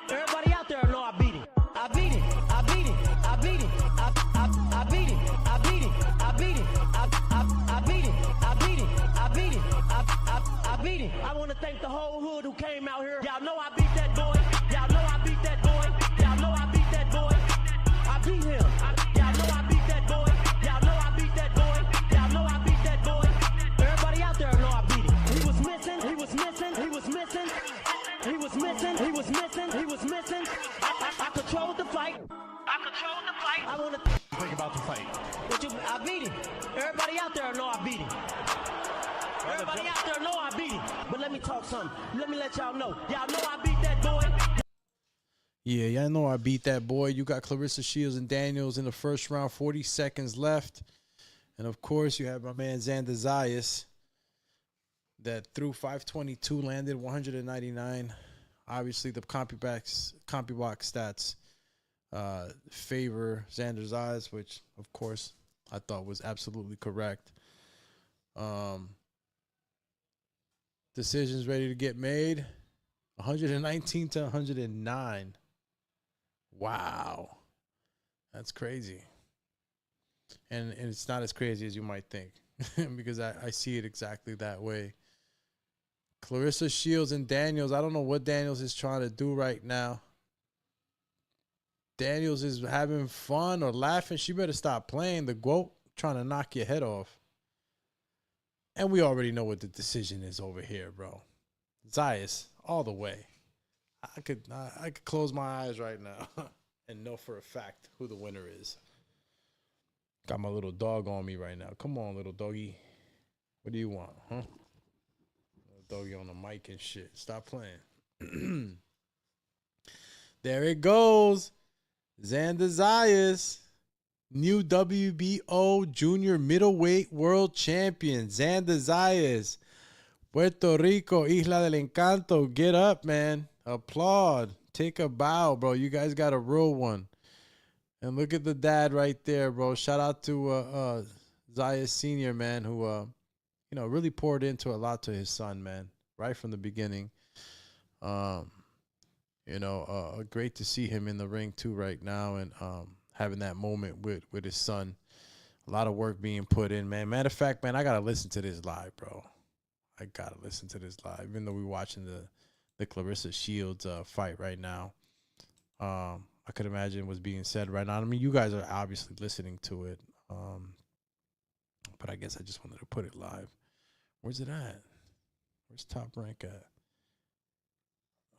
Everybody out there know I beat him. I beat him. I beat him. I beat him. I beat him. I beat him. I beat him. I beat him. I beat him. I beat him. I beat him. I want to thank the whole hood who came out here. Y'all know I beat that boy. Y'all know I beat that boy. Y'all know I beat that boy. I beat him. Y'all know I beat that boy. Y'all know I beat that boy. Y'all know I beat that boy. Everybody out there know I beat him. He was missing. He was missing. He was missing. He was missing. He was missing. He was missing. I controlled the fight. I controlled the fight. I want to think about the fight. I beat him. Everybody out there know I beat him. Everybody out there know I beat him. But let me talk something. Let me let y'all know. Y'all know I beat that boy.
Yeah, y'all know I beat that boy. You got Clarissa Shields and Daniels in the first round, 40 seconds left. And, of course, you have my man Xander Zayas that threw 522, landed 199. Obviously, the CompuBox stats favor Xander Zayas, which, of course, I thought was absolutely correct. Decisions ready to get made. 119 to 109. Wow. That's crazy. And it's not as crazy as you might think because I see it exactly that way. Clarissa Shields and Daniels. I don't know what Daniels is trying to do right now. Daniels is having fun or laughing. She better stop playing. The GOAT trying to knock your head off. And we already know what the decision is over here, bro. Zayas, all the way. I could close my eyes right now and know for a fact who the winner is. Got my little dog on me right now. Come on, little doggy. What do you want, huh? Little doggy on the mic and shit. Stop playing. There it goes. Xander Zayas, new WBO junior middleweight world champion. Xander Zayas Puerto Rico, Isla del Encanto. Get up, man. Applaud. Take a bow, bro. You guys got a real one. And look at the dad right there, bro. Shout out to Zayas Sr., man, who, really poured into a lot to his son, man, right from the beginning. Great to see him in the ring, too, right now, and having that moment with his son. A lot of work being put in, man. Matter of fact, man, I got to listen to this live, bro. I got to listen to this live, even though we're watching the Clarissa Shields fight right now. I could imagine what's being said right now. I mean, you guys are obviously listening to it. But I guess I just wanted to put it live. Where's it at? Where's Top Rank at?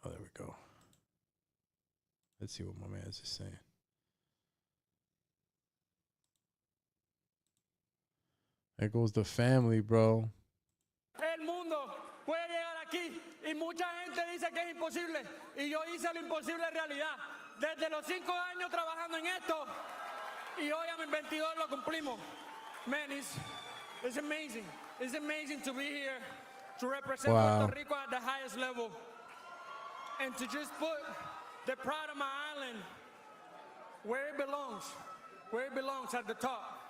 Oh, there we go. Let's see what my man's is saying. There goes the family, bro.
El mundo puede llegar aquí y mucha gente dice que es imposible y yo hice lo imposible realidad. Desde los 5 años trabajando en esto y hoy a mis 22 lo cumplimos. Man, it's amazing. It's amazing to be here to represent Puerto Rico at the highest level and to just put the pride of my island where it belongs at the top.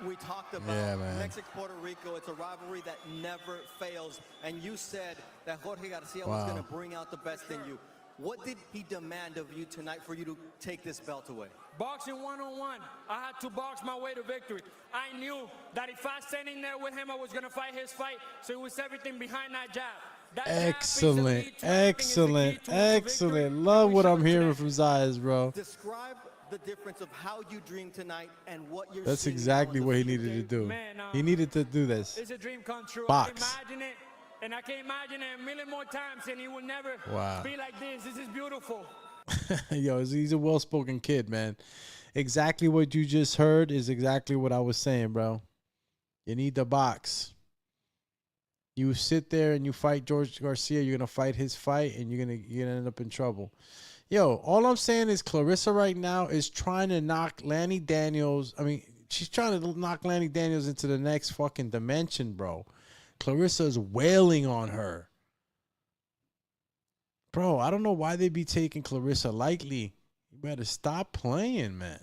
We talked about Mexico-Puerto Rico. It's a rivalry that never fails. And you said that Jorge Garcia was going to bring out the best in you. What did he demand of you tonight for you to take this belt away?
Boxing one-on-one. I had to box my way to victory. I knew that if I sat in there with him, I was going to fight his fight. So it was everything behind that jab.
Excellent. Love what I'm hearing from Zayas, bro.
Describe the difference of how you dream tonight and what you're
That's
seeing
exactly what he needed to do.
Man,
he needed to do this.
It's a dream come true.
Box.
I can imagine it, and I can imagine it a million more times, and it will never be like this. This is beautiful.
Yo, he's a well-spoken kid, man. Exactly what you just heard is exactly what I was saying, bro. You need the box. You sit there and you fight George Garcia, you're gonna fight his fight, and you're gonna end up in trouble. Yo, all I'm saying is Clarissa right now is trying to knock Lanny Daniels. I mean, she's trying to knock Lanny Daniels into the next fucking dimension, bro. Clarissa is wailing on her. Bro, I don't know why they be taking Clarissa lightly. You better stop playing, man.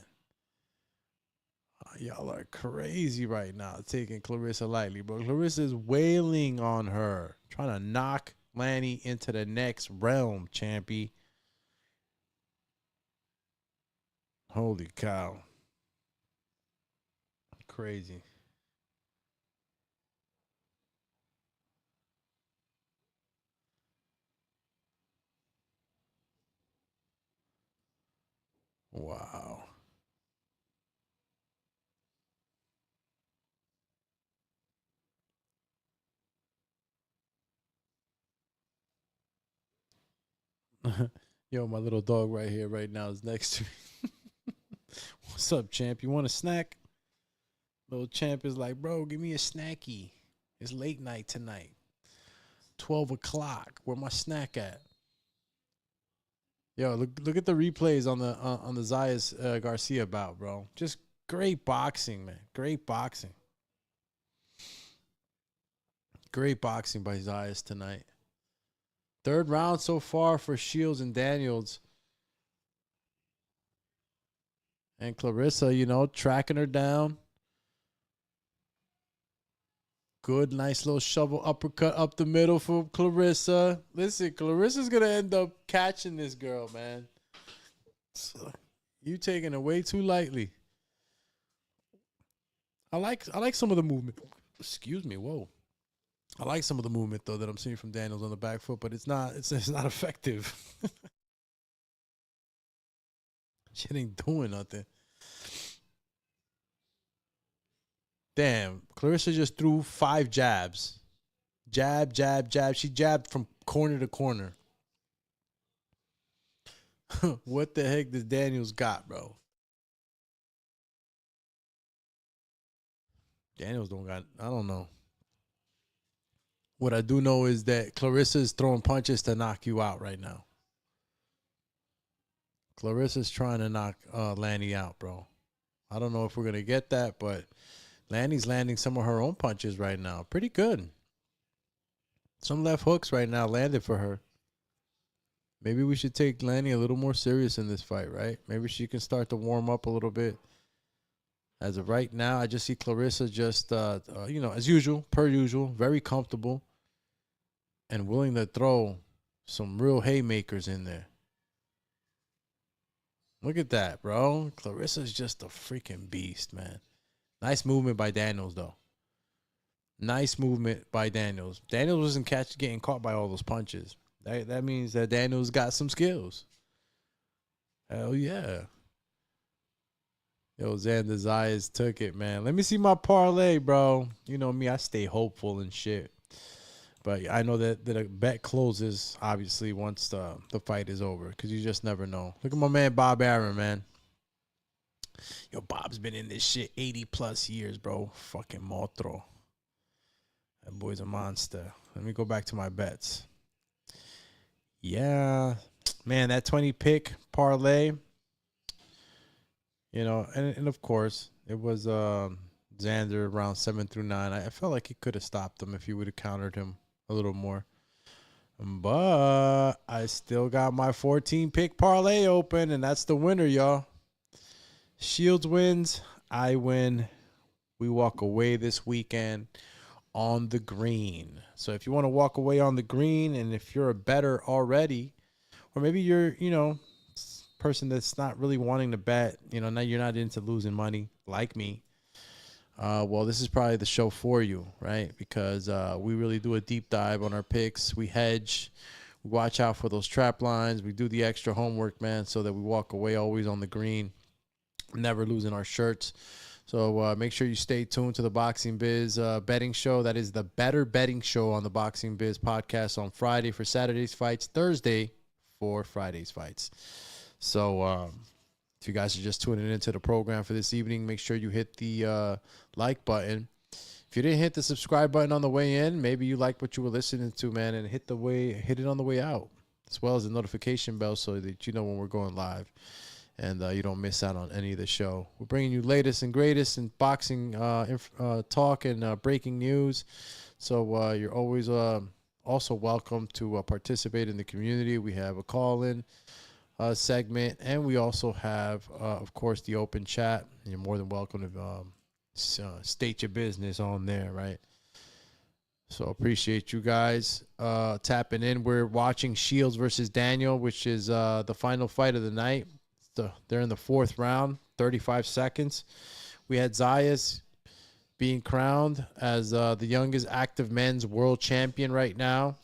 Y'all are crazy right now taking Clarissa lightly, bro. Clarissa is wailing on her, trying to knock Lanny into the next realm, champy. Holy cow. Crazy. Wow. Yo, my little dog right here, right now, is next to me. What's up, champ? You want a snack? Little champ is like, bro, give me a snacky. It's late night tonight. 12 o'clock. Where my snack at? Yo, look at the replays on the Zayas Garcia bout, bro. Just great boxing, man. Great boxing. Great boxing by Zayas tonight. Third round so far for Shields and Daniels. And Clarissa, tracking her down. Good, nice little shovel uppercut up the middle for Clarissa. Listen, Clarissa's going to end up catching this girl, man. So, you taking it way too lightly. I like some of the movement. Excuse me, whoa. I like some of the movement, though, that I'm seeing from Daniels on the back foot, but it's not effective. Shit ain't doing nothing. Damn, Clarissa just threw 5 jabs. Jab, jab, jab. She jabbed from corner to corner. What the heck does Daniels got, bro? Daniels don't got, I don't know. What I do know is that Clarissa's throwing punches to knock you out right now. Clarissa's trying to knock Lanny out, bro. I don't know if we're going to get that, but Lanny's landing some of her own punches right now. Pretty good. Some left hooks right now landed for her. Maybe we should take Lanny a little more serious in this fight, right? Maybe she can start to warm up a little bit. As of right now, I just see Clarissa just, as usual, per usual, very comfortable and willing to throw some real haymakers in there. Look at that, bro. Clarissa's just a freaking beast, man. Nice movement by Daniels, though. Nice movement by Daniels. Daniels wasn't getting caught by all those punches. That means that Daniels got some skills. Hell yeah. Yo, Xander Zayas took it, man. Let me see my parlay, bro. You know me, I stay hopeful and shit. But I know that a bet closes, obviously, once the fight is over. Because you just never know. Look at my man, Bob Aaron, man. Yo, Bob's been in this shit 80-plus years, bro. Fucking monstruo. That boy's a monster. Let me go back to my bets. Yeah. Man, that 20-pick parlay. You know, and of course, it was Xander around 7 through 9. I felt like he could have stopped him if he would have countered him a little more. But I still got my 14-pick parlay open, and that's the winner, y'all. Shields wins. I win. We walk away this weekend on the green. So if you want to walk away on the green, and if you're a bettor already, or maybe you're, person that's not really wanting to bet, now you're not into losing money like me, well, this is probably the show for you, right? Because we really do a deep dive on our picks. We hedge. We watch out for those trap lines. We do the extra homework, man, so that we walk away always on the green, never losing our shirts. So make sure you stay tuned to the Boxing Biz betting show. That is the better betting show on the Boxing Biz podcast on Friday for Saturday's fights, Thursday for Friday's fights. So if you guys are just tuning into the program for this evening, make sure you hit the like button. If you didn't hit the subscribe button on the way in, maybe you like what you were listening to, man, and hit it on the way out, as well as the notification bell so that you know when we're going live. And you don't miss out on any of the show. We're bringing you latest and greatest in boxing talk and breaking news. So you're always also welcome to participate in the community. We have a call-in segment, and we also have, of course, the open chat. You're more than welcome to state your business on there, right? So appreciate you guys tapping in. We're watching Shields versus Daniel, which is the final fight of the night. They're in the 4th round, 35 seconds. We had Zayas being crowned as the youngest active men's world champion right now.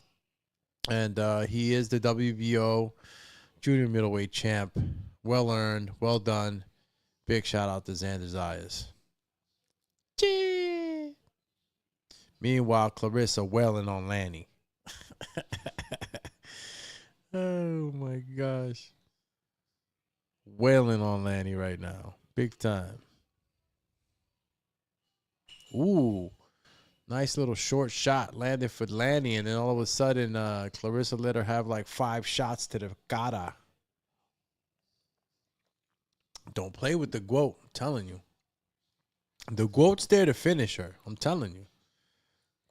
And he is the WBO junior middleweight champ. Well earned, well done. Big shout out to Xander Zayas. Gee. Meanwhile, Clarissa wailing on Lanny. Oh my gosh. Wailing on Lanny right now. Big time. Ooh. Nice little short shot landed for Lanny, and then all of a sudden, Clarissa let her have like 5 shots to the cara. Don't play with the GOAT, I'm telling you. The GOAT's there to finish her, I'm telling you.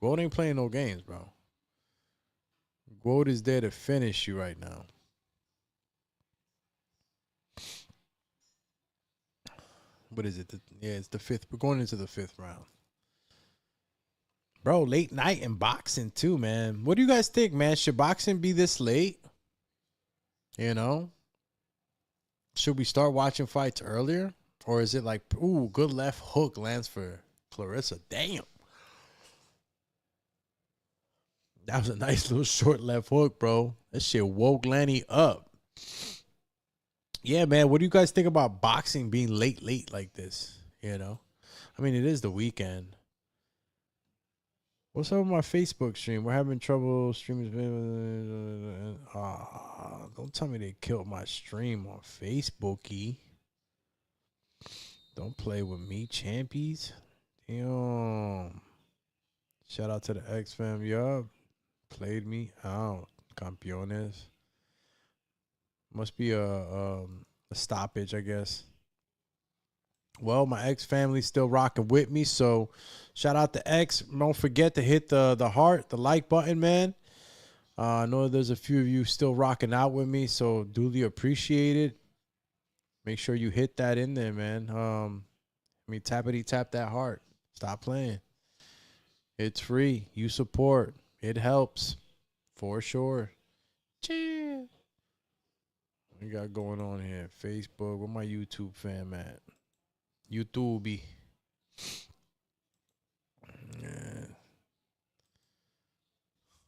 GOAT ain't playing no games, bro. GOAT is there to finish you right now. What is it? It's the 5th. We're going into the 5th round. Bro, late night in boxing too, man. What do you guys think, man? Should boxing be this late? Should we start watching fights earlier? Or is it like, ooh, good left hook lands for Clarissa. Damn. That was a nice little short left hook, bro. That shit woke Lanny up. Yeah, man, what do you guys think about boxing being late like this? I mean, it is the weekend. What's up with my Facebook stream? We're having trouble streaming. Don't tell me they killed my stream on Facebooky. Don't play with me, champies. Damn. Shout out to the X-Fam. Yup. Played me out. Campeones. Must be a stoppage, I guess. Well, my X family's still rocking with me, so shout out to X. Don't forget to hit the heart, the like button, man. I know there's a few of you still rocking out with me, so duly appreciated. Make sure you hit that in there, man. Tappity tap that heart. Stop playing. It's free. You support. It helps. For sure. Cheers. What we got going on here? Facebook. Where my YouTube fam at? YouTube. Yeah.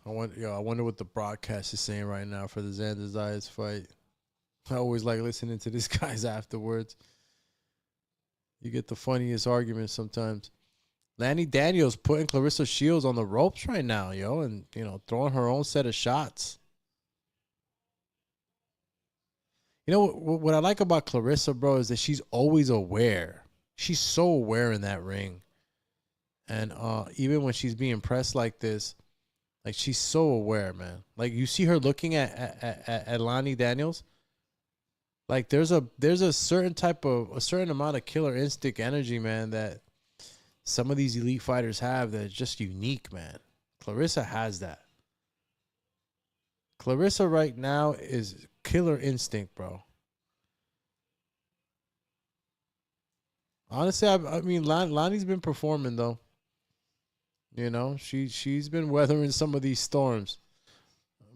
I wonder what the broadcast is saying right now for the Xander Zayas fight. I always like listening to these guys afterwards. You get the funniest arguments sometimes. Lanny Daniels putting Clarissa Shields on the ropes right now, yo, and, throwing her own set of shots. You know, what I like about Clarissa, bro, is that she's always aware. She's so aware in that ring. And even when she's being pressed like this, like, she's so aware, man. Like, you see her looking at Lanny Daniels. Like, there's a certain amount of killer instinct energy, man, that some of these elite fighters have that is just unique, man. Clarissa has that. Clarissa right now is killer instinct, bro. Honestly, I mean, Lonnie's been performing, though. She's been weathering some of these storms.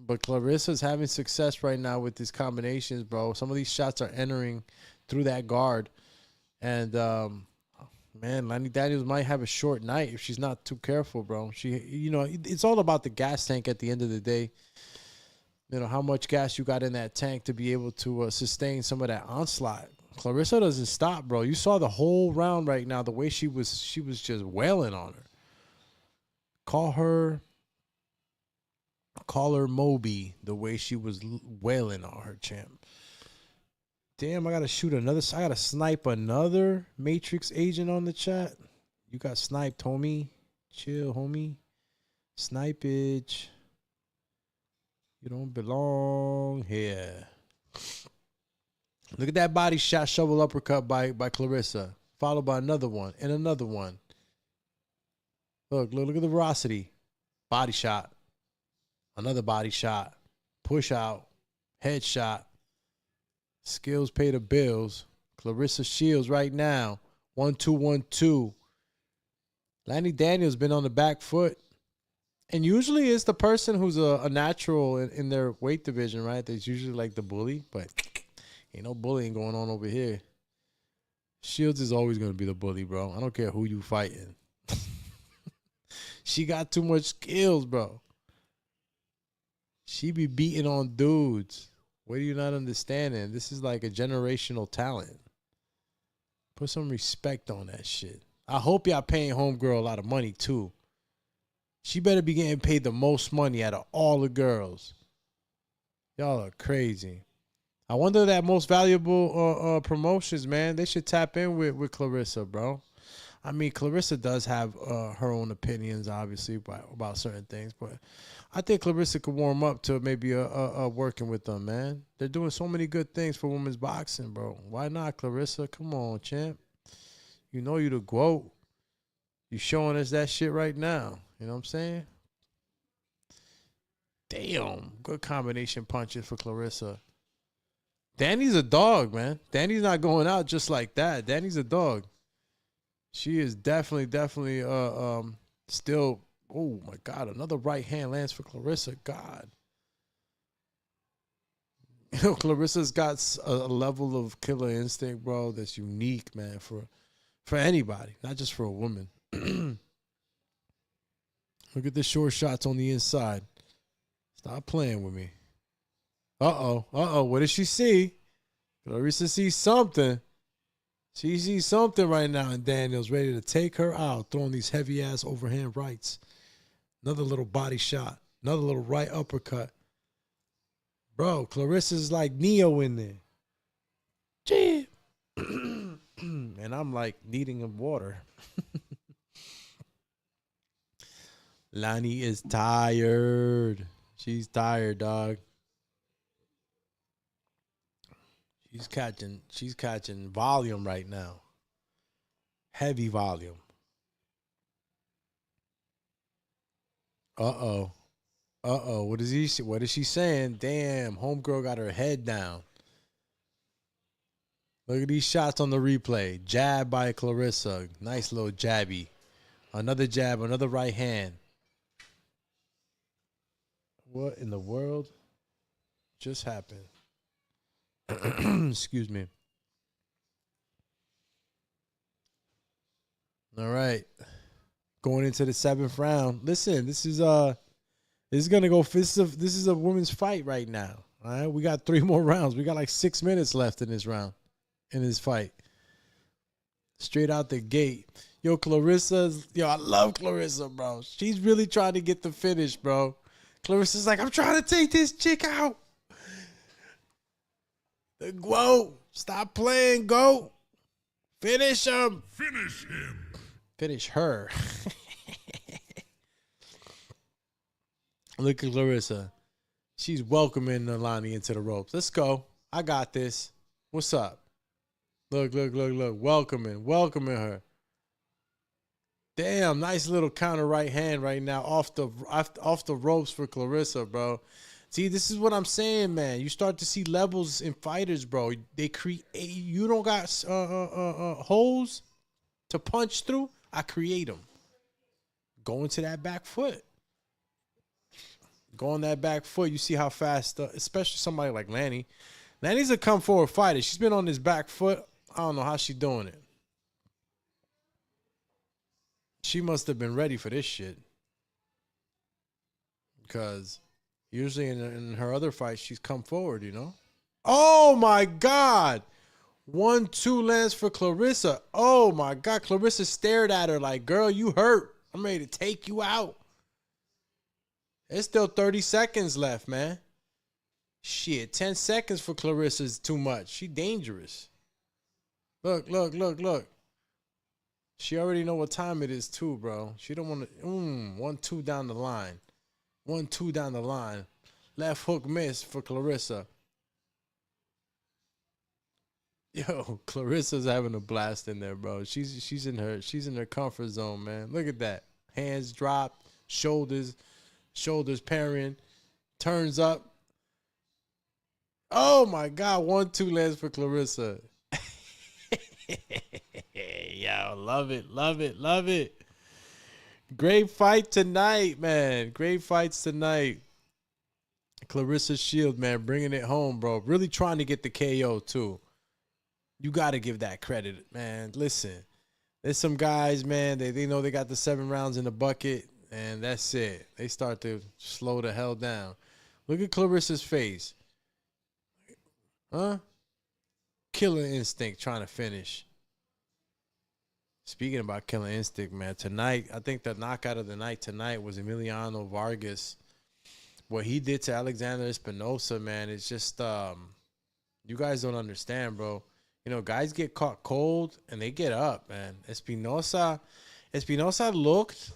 But Clarissa's having success right now with these combinations, bro. Some of these shots are entering through that guard. And, man, Lanny Daniels might have a short night if she's not too careful, bro. It's all about the gas tank at the end of the day. How much gas you got in that tank to be able to sustain some of that onslaught. Clarissa doesn't stop, bro. You saw the whole round right now, the way she was just wailing on her. Call her Moby, the way she was wailing on her, champ. Damn, I got to snipe another Matrix agent on the chat. You got sniped, homie. Chill, homie. Snipage. You don't belong here. Look at that body shot, shovel uppercut by Clarissa. Followed by another one and another one. Look at the velocity. Body shot. Another body shot. Push out. Headshot. Skills pay the bills. Clarissa Shields right now. 1-2-1-2. Lanny Daniels been on the back foot. And usually it's the person who's a natural in their weight division, right? That's usually like the bully. But ain't no bullying going on over here. Shields is always going to be the bully, bro. I don't care who you fighting. She got too much skills, bro. She be beating on dudes. What are you not understanding? This is like a generational talent. Put some respect on that shit. I hope y'all paying homegirl a lot of money, too. She better be getting paid the most money out of all the girls. Y'all are crazy. I wonder that most valuable promotions, man. They should tap in with Clarissa, bro. I mean, Clarissa does have her own opinions, obviously, about certain things. But I think Clarissa could warm up to maybe working with them, man. They're doing so many good things for women's boxing, bro. Why not, Clarissa? Come on, champ. You know you the GOAT. You showing us that shit right now. You know what I'm saying? Damn. Good combination punches for Clarissa. Danny's a dog, man. Danny's not going out just like that. Danny's a dog. She is definitely still. Oh, my God. Another right hand lands for Clarissa. God. Clarissa's got a level of killer instinct, bro, that's unique, man, for anybody, not just for a woman. Look at the short shots on the inside. Stop playing with me. Uh-oh. What does she see? Clarissa sees something. She sees something right now, and Daniel's ready to take her out, throwing these heavy-ass overhand rights. Another little body shot. Another little right uppercut. Bro, Clarissa's like Neo in there. Gee. And I'm like needing of water. Lani is tired. She's tired, dog. She's catching volume right now. Heavy volume. Uh-oh. Uh-oh. What is she saying? Damn, homegirl got her head down. Look at these shots on the replay. Jab by Clarissa. Nice little jabby. Another jab, another right hand. What in the world just happened? Excuse me. All right. Going into the 7th round. Listen, this is gonna go. This is a women's fight right now. All right. We got 3 more rounds. We got like 6 minutes left in this round. In this fight. Straight out the gate. Yo, I love Clarissa, bro. She's really trying to get the finish, bro. Clarissa's like, I'm trying to take this chick out. Whoa, stop playing, go. Finish him.
Finish him.
Finish her. Look at Clarissa. She's welcoming Nalani into the ropes. Let's go. I got this. What's up? Look. Welcoming her. Damn, nice little counter right hand right now off the ropes for Clarissa, bro. See, this is what I'm saying, man. You start to see levels in fighters, bro. They create. You don't got holes to punch through. I create them. Go into that back foot. Go on that back foot. You see how fast, especially somebody like Lanny. Lanny's a come forward fighter. She's been on this back foot. I don't know how she's doing it. She must have been ready for this shit. Because usually in her other fights, she's come forward, you know? Oh, my God. 1-2 lands for Clarissa. Oh, my God. Clarissa stared at her like, girl, you hurt. I'm ready to take you out. There's still 30 seconds left, man. Shit, 10 seconds for Clarissa is too much. She dangerous. Look. She already know what time it is too, bro. She don't want to. 1-2 down the line. 1-2 down the line. Left hook miss for Clarissa. Yo, Clarissa's having a blast in there, bro. She's in her comfort zone, man. Look at that. Hands dropped, shoulders parrying, turns up. Oh my God, 1-2 lands for Clarissa. Yo, love it. Great fight tonight, man. Great fights tonight. Clarissa Shields, man, bringing it home, bro. Really trying to get the KO, too. You got to give that credit, man. Listen, there's some guys, man, they know they got the 7 rounds in the bucket, and that's it. They start to slow the hell down. Look at Clarissa's face. Huh? Killer instinct trying to finish. Speaking about Killer Instinct, man, tonight, I think the knockout of the night tonight was Emiliano Vargas. What he did to Alexander Espinosa, man, it's just, you guys don't understand, bro. You know, guys get caught cold, and they get up, man. Espinosa looked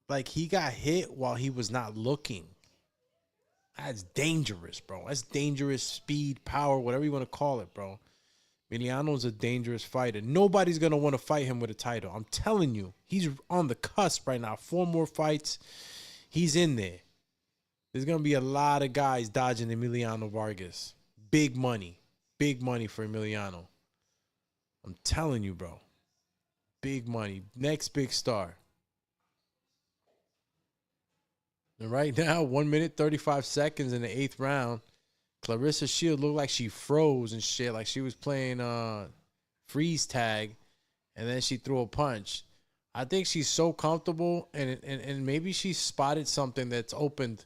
like he got hit while he was not looking. That's dangerous, bro. That's dangerous speed, power, whatever you want to call it, bro. Emiliano's a dangerous fighter. Nobody's going to want to fight him with a title. I'm telling you. He's on the cusp right now. 4 more fights. He's in there. There's going to be a lot of guys dodging Emiliano Vargas. Big money. Big money for Emiliano. I'm telling you, bro. Big money. Next big star. And right now, 1 minute, 35 seconds in the 8th round. Clarissa Shields looked like she froze and shit, like she was playing freeze tag, and then she threw a punch. I think she's so comfortable, and maybe she spotted something that's opened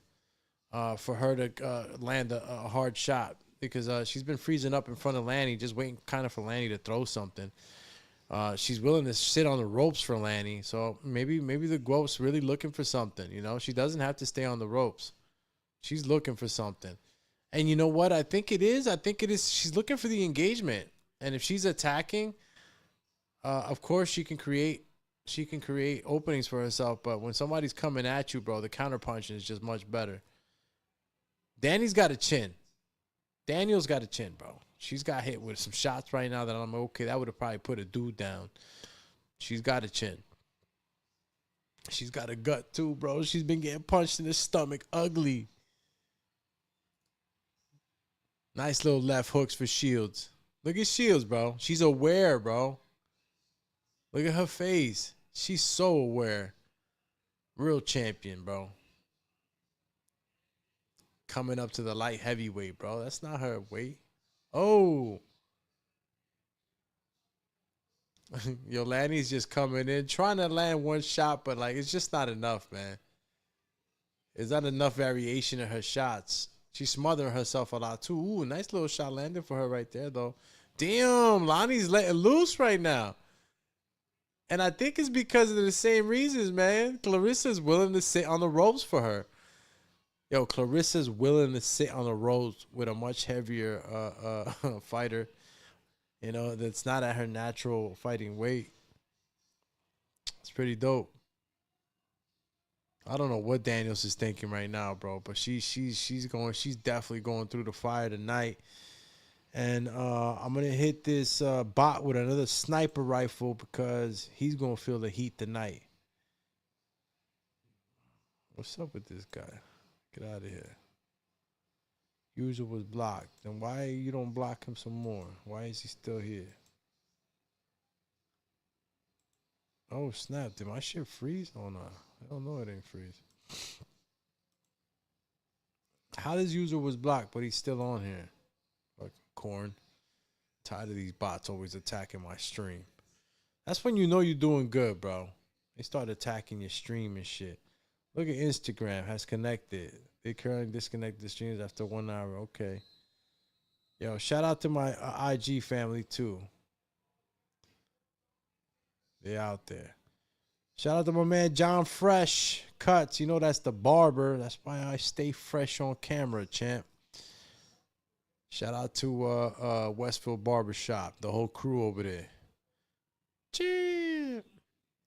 for her to land a hard shot, because she's been freezing up in front of Lanny, just waiting kind of for Lanny to throw something. She's willing to sit on the ropes for Lanny, so maybe the Guelph's really looking for something. You know, she doesn't have to stay on the ropes. She's looking for something. And you know what? I think it is. She's looking for the engagement. And if she's attacking, of course she can create openings for herself. But when somebody's coming at you, bro, the counterpunching is just much better. Danny's got a chin. Daniel's got a chin, bro. She's got hit with some shots right now that I'm okay. That would have probably put a dude down. She's got a chin. She's got a gut too, bro. She's been getting punched in the stomach. Ugly. Nice little left hooks for Shields. Look at Shields, bro. She's aware, bro. Look at her face. She's so aware. Real champion, bro. Coming up to the light heavyweight, bro. That's not her weight. Oh. Yo, Lanny's just coming in, trying to land one shot, but like it's just not enough, man. It's not enough variation in her shots. She's smothering herself a lot too. Ooh, nice little shot landed for her right there, though. Damn, Lonnie's letting loose right now. And I think it's because of the same reasons, man. Clarissa's willing to sit on the ropes for her. Yo, Clarissa's willing to sit on the ropes with a much heavier fighter. You know, that's not at her natural fighting weight. It's pretty dope. I don't know what Daniels is thinking right now, bro, but she's definitely going through the fire tonight. And I'm gonna hit this bot with another sniper rifle because he's gonna feel the heat tonight. What's up with this guy? Get out of here. User was blocked. Then why you don't block him some more? Why is he still here? Oh snap! Did my shit freeze? Oh no, I don't know. It ain't freeze. How this user was blocked, but he's still on here? Fucking corn. Tired of these bots always attacking my stream. That's when you know you're doing good, bro. They start attacking your stream and shit. Look at Instagram has connected. They currently disconnected the streams after 1 hour. Okay. Yo, shout out to my IG family too. They out there. Shout out to my man John Fresh Cuts. You know that's the barber. That's why I stay fresh on camera, champ. Shout out to Westfield Barbershop, the whole crew over there. Champ.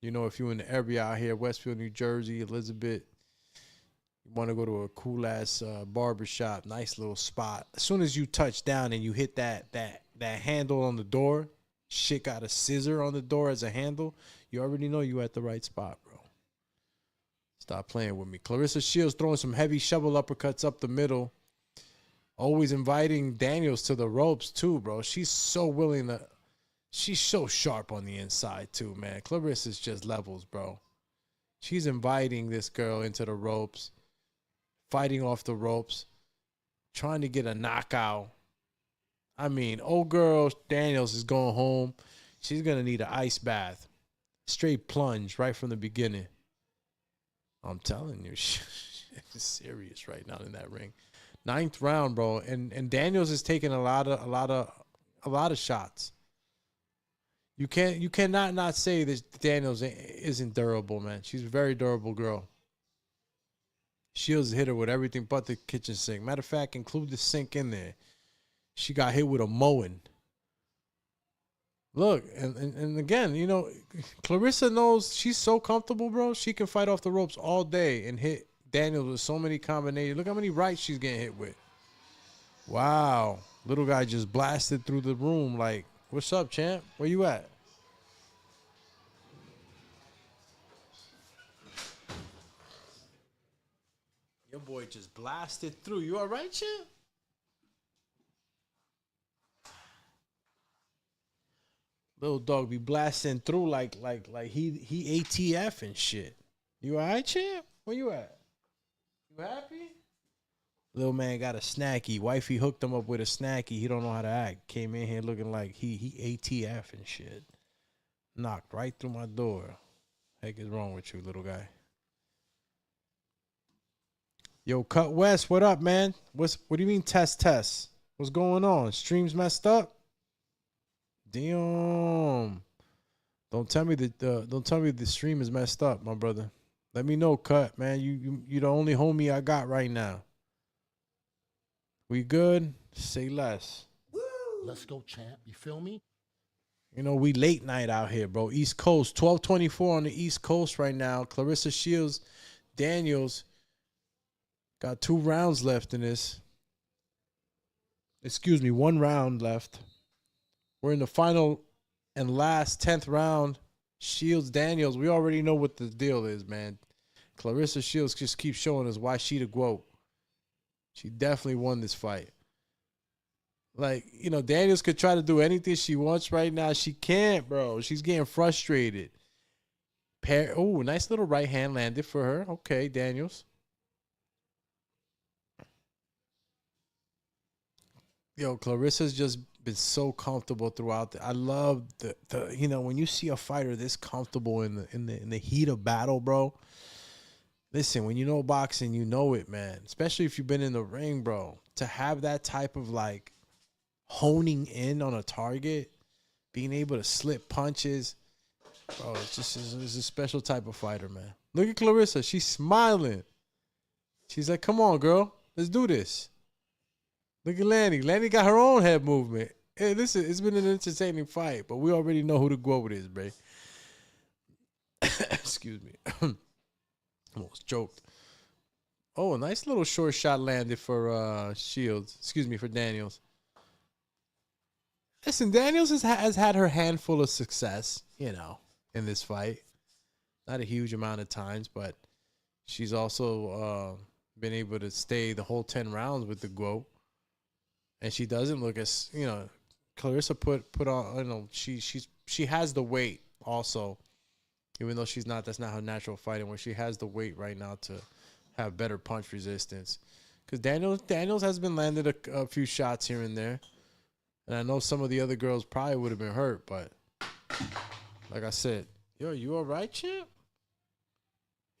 You know, if you're in the area out here, Westfield, New Jersey, Elizabeth, you want to go to a cool ass barbershop, nice little spot. As soon as you touch down and you hit that handle on the door, shit got a scissor on the door as a handle, you already know you at the right spot, bro. Stop playing with me. Clarissa Shields throwing some heavy shovel uppercuts up the middle. Always inviting Daniels to the ropes too, bro. She's so willing to. She's so sharp on the inside too, man. Clarissa's just levels, bro. She's inviting this girl into the ropes, fighting off the ropes, trying to get a knockout. I mean, old girl Daniels is going home. She's going to need an ice bath. Straight plunge right from the beginning. I'm telling you, she's serious right now in that ring. 9th round, bro. And Daniels is taking a lot of shots. You cannot not say that Daniels isn't durable, man. She's a very durable girl. Shields hit her with everything but the kitchen sink. Matter of fact, include the sink in there. She got hit with a mowing. Look, and again, you know, Clarissa knows she's so comfortable, bro. She can fight off the ropes all day and hit Daniels with so many combinations. Look how many rights she's getting hit with. Wow. Little guy just blasted through the room like, what's up, champ? Where you at? Your boy just blasted through. You all right, champ? Little dog be blasting through like he ATF and shit. You all right, champ? Where you at? You happy? Little man got a snacky. Wifey hooked him up with a snacky. He don't know how to act. Came in here looking like he ATF and shit. Knocked right through my door. Heck is wrong with you, little guy? Yo, Cut West, what up, man? What do you mean test? What's going on? Streams messed up? Damn. Don't tell me the stream is messed up, my brother. Let me know, Cut, man. You the only homie I got right now. We good? Say less.
Woo! Let's go, champ. You feel me?
You know, we late night out here, bro. East Coast, 12:24 on the East Coast right now. Clarissa Shields, Daniels got 2 rounds left in this. Excuse me, 1 round left. We're in the final and last 10th round. Shields Daniels, we already know what the deal is, man. Clarissa Shields just keeps showing us why she the GOAT. She definitely won this fight. Like, you know, Daniels could try to do anything she wants right now. She can't, bro. She's getting frustrated. Oh, nice little right hand landed for her. Okay, Daniels. Yo, Clarissa's just been so comfortable throughout. I love the you know, when you see a fighter this comfortable in the heat of battle, bro. Listen, when you know boxing, you know it, man. Especially if you've been in the ring, bro. To have that type of like honing in on a target, being able to slip punches, bro, it's a special type of fighter, man. Look at Clarissa. She's smiling. She's like, come on, girl. Let's do this. Look at Lanny. Lanny got her own head movement. Hey, listen, it's been an entertaining fight, but we already know who the GOAT is, bro. Excuse me. Almost choked. Oh, a nice little short shot landed for Shields. Excuse me, for Daniels. Listen, Daniels has had her handful of success, you know, in this fight. Not a huge amount of times, but she's also been able to stay the whole 10 rounds with the GOAT. And she doesn't look as, you know, Clarissa put on, you know, she has the weight also, even though that's not her natural fighting, where she has the weight right now to have better punch resistance. Because Daniels has been landed a few shots here and there. And I know some of the other girls probably would have been hurt, but like I said, yo, you all right, champ?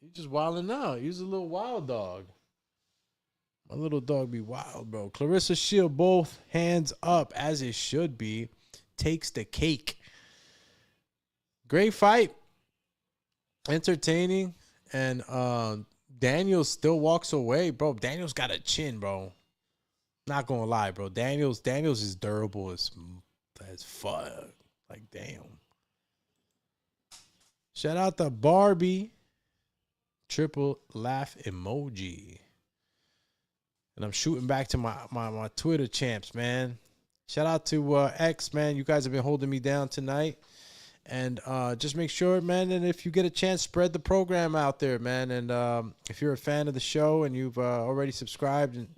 You just wilding out. You's a little wild dog. My little dog be wild, bro. Clarissa Shield, both hands up, as it should be. Takes the cake. Great fight. Entertaining. And Daniels still walks away, bro. Daniels got a chin, bro. Not gonna lie, bro. Daniels is durable as fuck. Like, damn. Shout out to Barbie. Triple laugh emoji. And I'm shooting back to my Twitter champs, man. Shout out to X, man. You guys have been holding me down tonight. And just make sure, man, and if you get a chance, spread the program out there, man. And if you're a fan of the show and you've already subscribed and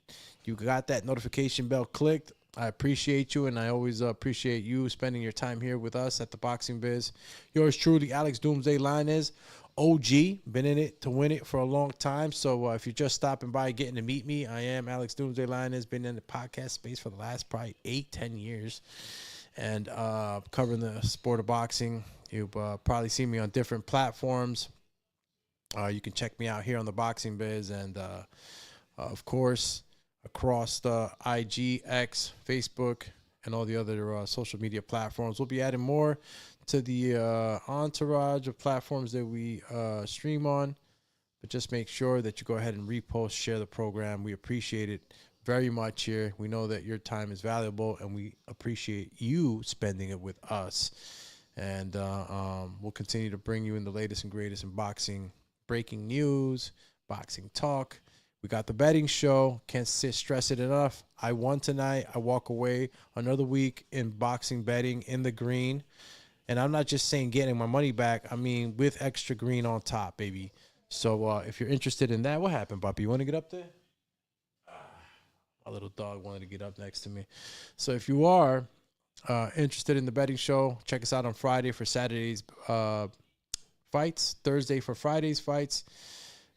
you got that notification bell clicked, I appreciate you, and I always appreciate you spending your time here with us at the Boxing Biz. Yours truly, Alex Doomsday Linez, OG, been in it to win it for a long time. So if you're just stopping by, getting to meet me, I am Alex Doomsday Linez, been in the podcast space for the last probably 8-10 years. And covering the sport of boxing. You've probably seen me on different platforms. You can check me out here on the Boxing Biz, and of course across the IG, X, Facebook, and all the other social media platforms. We'll be adding more to the entourage of platforms that we stream on. But just make sure that you go ahead and repost, share the program. We appreciate it very much here. We know that your time is valuable, and we appreciate you spending it with us. And we'll continue to bring you in the latest and greatest in boxing, breaking news, boxing talk. We got the betting show. Can't stress it enough. I won tonight. I walk away another week in boxing betting in the green. And I'm not just saying getting my money back. I mean, with extra green on top, baby. So if you're interested in that, what happened, Bobby? You want to get up there? My little dog wanted to get up next to me. So if you are interested in the betting show, check us out on Friday for Saturday's fights, Thursday for Friday's fights.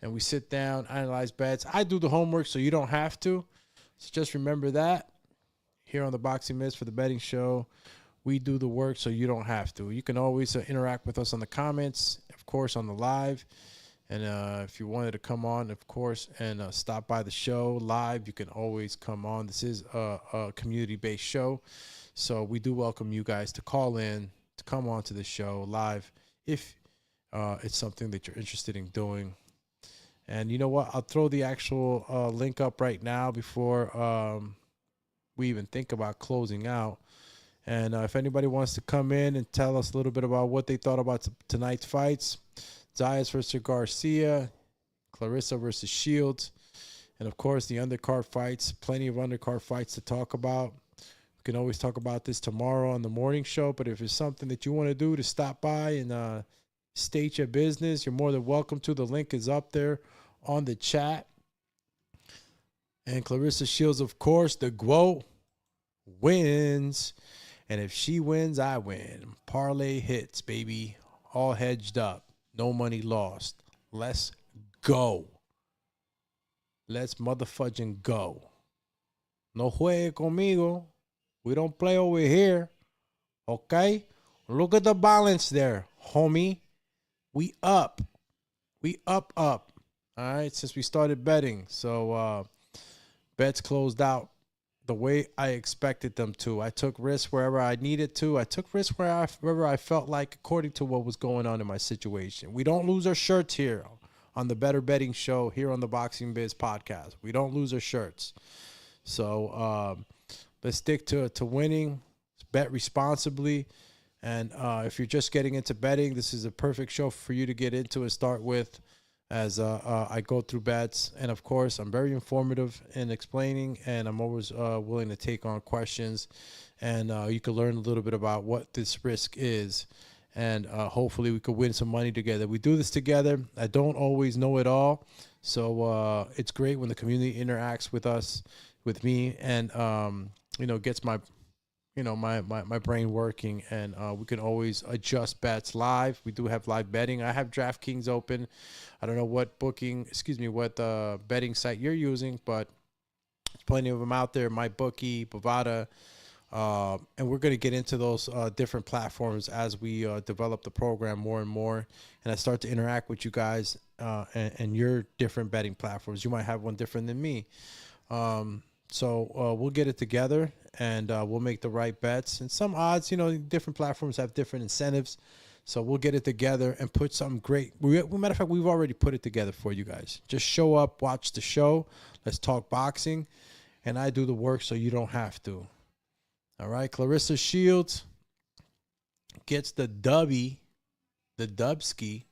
And we sit down, analyze bets. I do the homework, so you don't have to. So just remember that. Here on the Boxing Biz for the betting show, we do the work, so you don't have to. You can always interact with us on the comments, of course, on the live. And if you wanted to come on, of course, and stop by the show live, you can always come on. This is a community-based show, so we do welcome you guys to call in, to come on to the show live if it's something that you're interested in doing. And you know what? I'll throw the actual link up right now before we even think about closing out. And if anybody wants to come in and tell us a little bit about what they thought about tonight's fights, Zayas versus Garcia, Clarissa versus Shields, and of course the undercard fights. Plenty of undercard fights to talk about. We can always talk about this tomorrow on the morning show. But if it's something that you want to do to stop by and state your business, you're more than welcome to. The link is up there on the chat. And Clarissa Shields, of course, the GWO wins. And if she wins, I win. Parlay hits, baby. All hedged up. No money lost. Let's go. Let's motherfucking go. No juegue conmigo. We don't play over here. Okay? Look at the balance there, homie. We up. We up. All right, since we started betting. So, bets closed out the way I expected them to. I took risks wherever I needed to. I took risks wherever I felt like, according to what was going on in my situation. We don't lose our shirts here on the Better Betting Show here on the Boxing Biz Podcast. We don't lose our shirts. So let's stick to winning. Bet responsibly. And if you're just getting into betting, this is a perfect show for you to get into and start with, as I go through bets. And, of course, I'm very informative in explaining, and I'm always willing to take on questions. And you can learn a little bit about what this risk is. And hopefully we could win some money together. We do this together. I don't always know it all. So it's great when the community interacts with us, with me, and, gets my brain working, and we can always adjust bets live. We do have live betting. I have DraftKings open. I don't know what betting site you're using, but there's plenty of them out there. MyBookie, Bovada, and we're going to get into those different platforms as we develop the program more and more, and I start to interact with you guys and your different betting platforms. You might have one different than me. So we'll get it together, and we'll make the right bets. And some odds, different platforms have different incentives. So we'll get it together and put something great. Matter of fact, we've already put it together for you guys. Just show up, watch the show. Let's talk boxing. And I do the work so you don't have to. All right, Clarissa Shields gets the dubby, the dubski.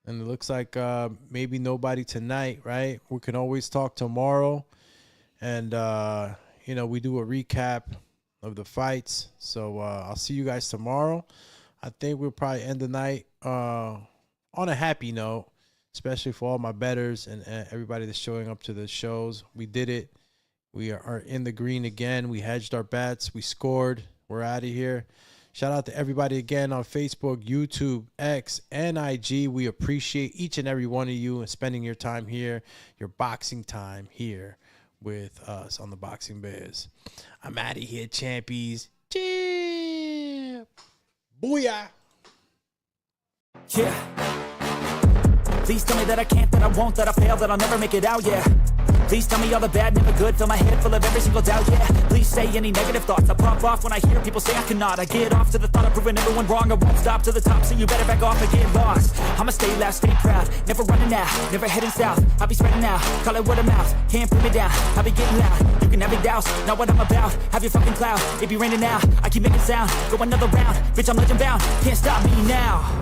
And it looks like maybe nobody tonight, right? We can always talk tomorrow. And, we do a recap of the fights. So I'll see you guys tomorrow. I think we'll probably end the night on a happy note, especially for all my bettors and everybody that's showing up to the shows. We did it. We are in the green again. We hedged our bets. We scored. We're out of here. Shout out to everybody again on Facebook, YouTube, X, and IG. We appreciate each and every one of you and spending your time here, your boxing time here with us on the Boxing Biz. I'm out of here, champions. Champ. Booyah.
Yeah. Please tell me that I can't, that I won't, that I fail, that I'll never make it out, yeah. Please tell me all the bad, never good, fill my head full of every single doubt, yeah. Please say any negative thoughts, I pop off when I hear people say I cannot. I get off to the thought of proving everyone wrong. I won't stop to the top, so you better back off and get lost. I'ma stay loud, stay proud, never running out, never heading south. I'll be spreading out, call it word of mouth, can't put me down, I'll be getting loud. You can have it douse, not what I'm about, have your fucking cloud. It be raining now, I keep making sound, go another round, bitch I'm legend bound, can't stop me now.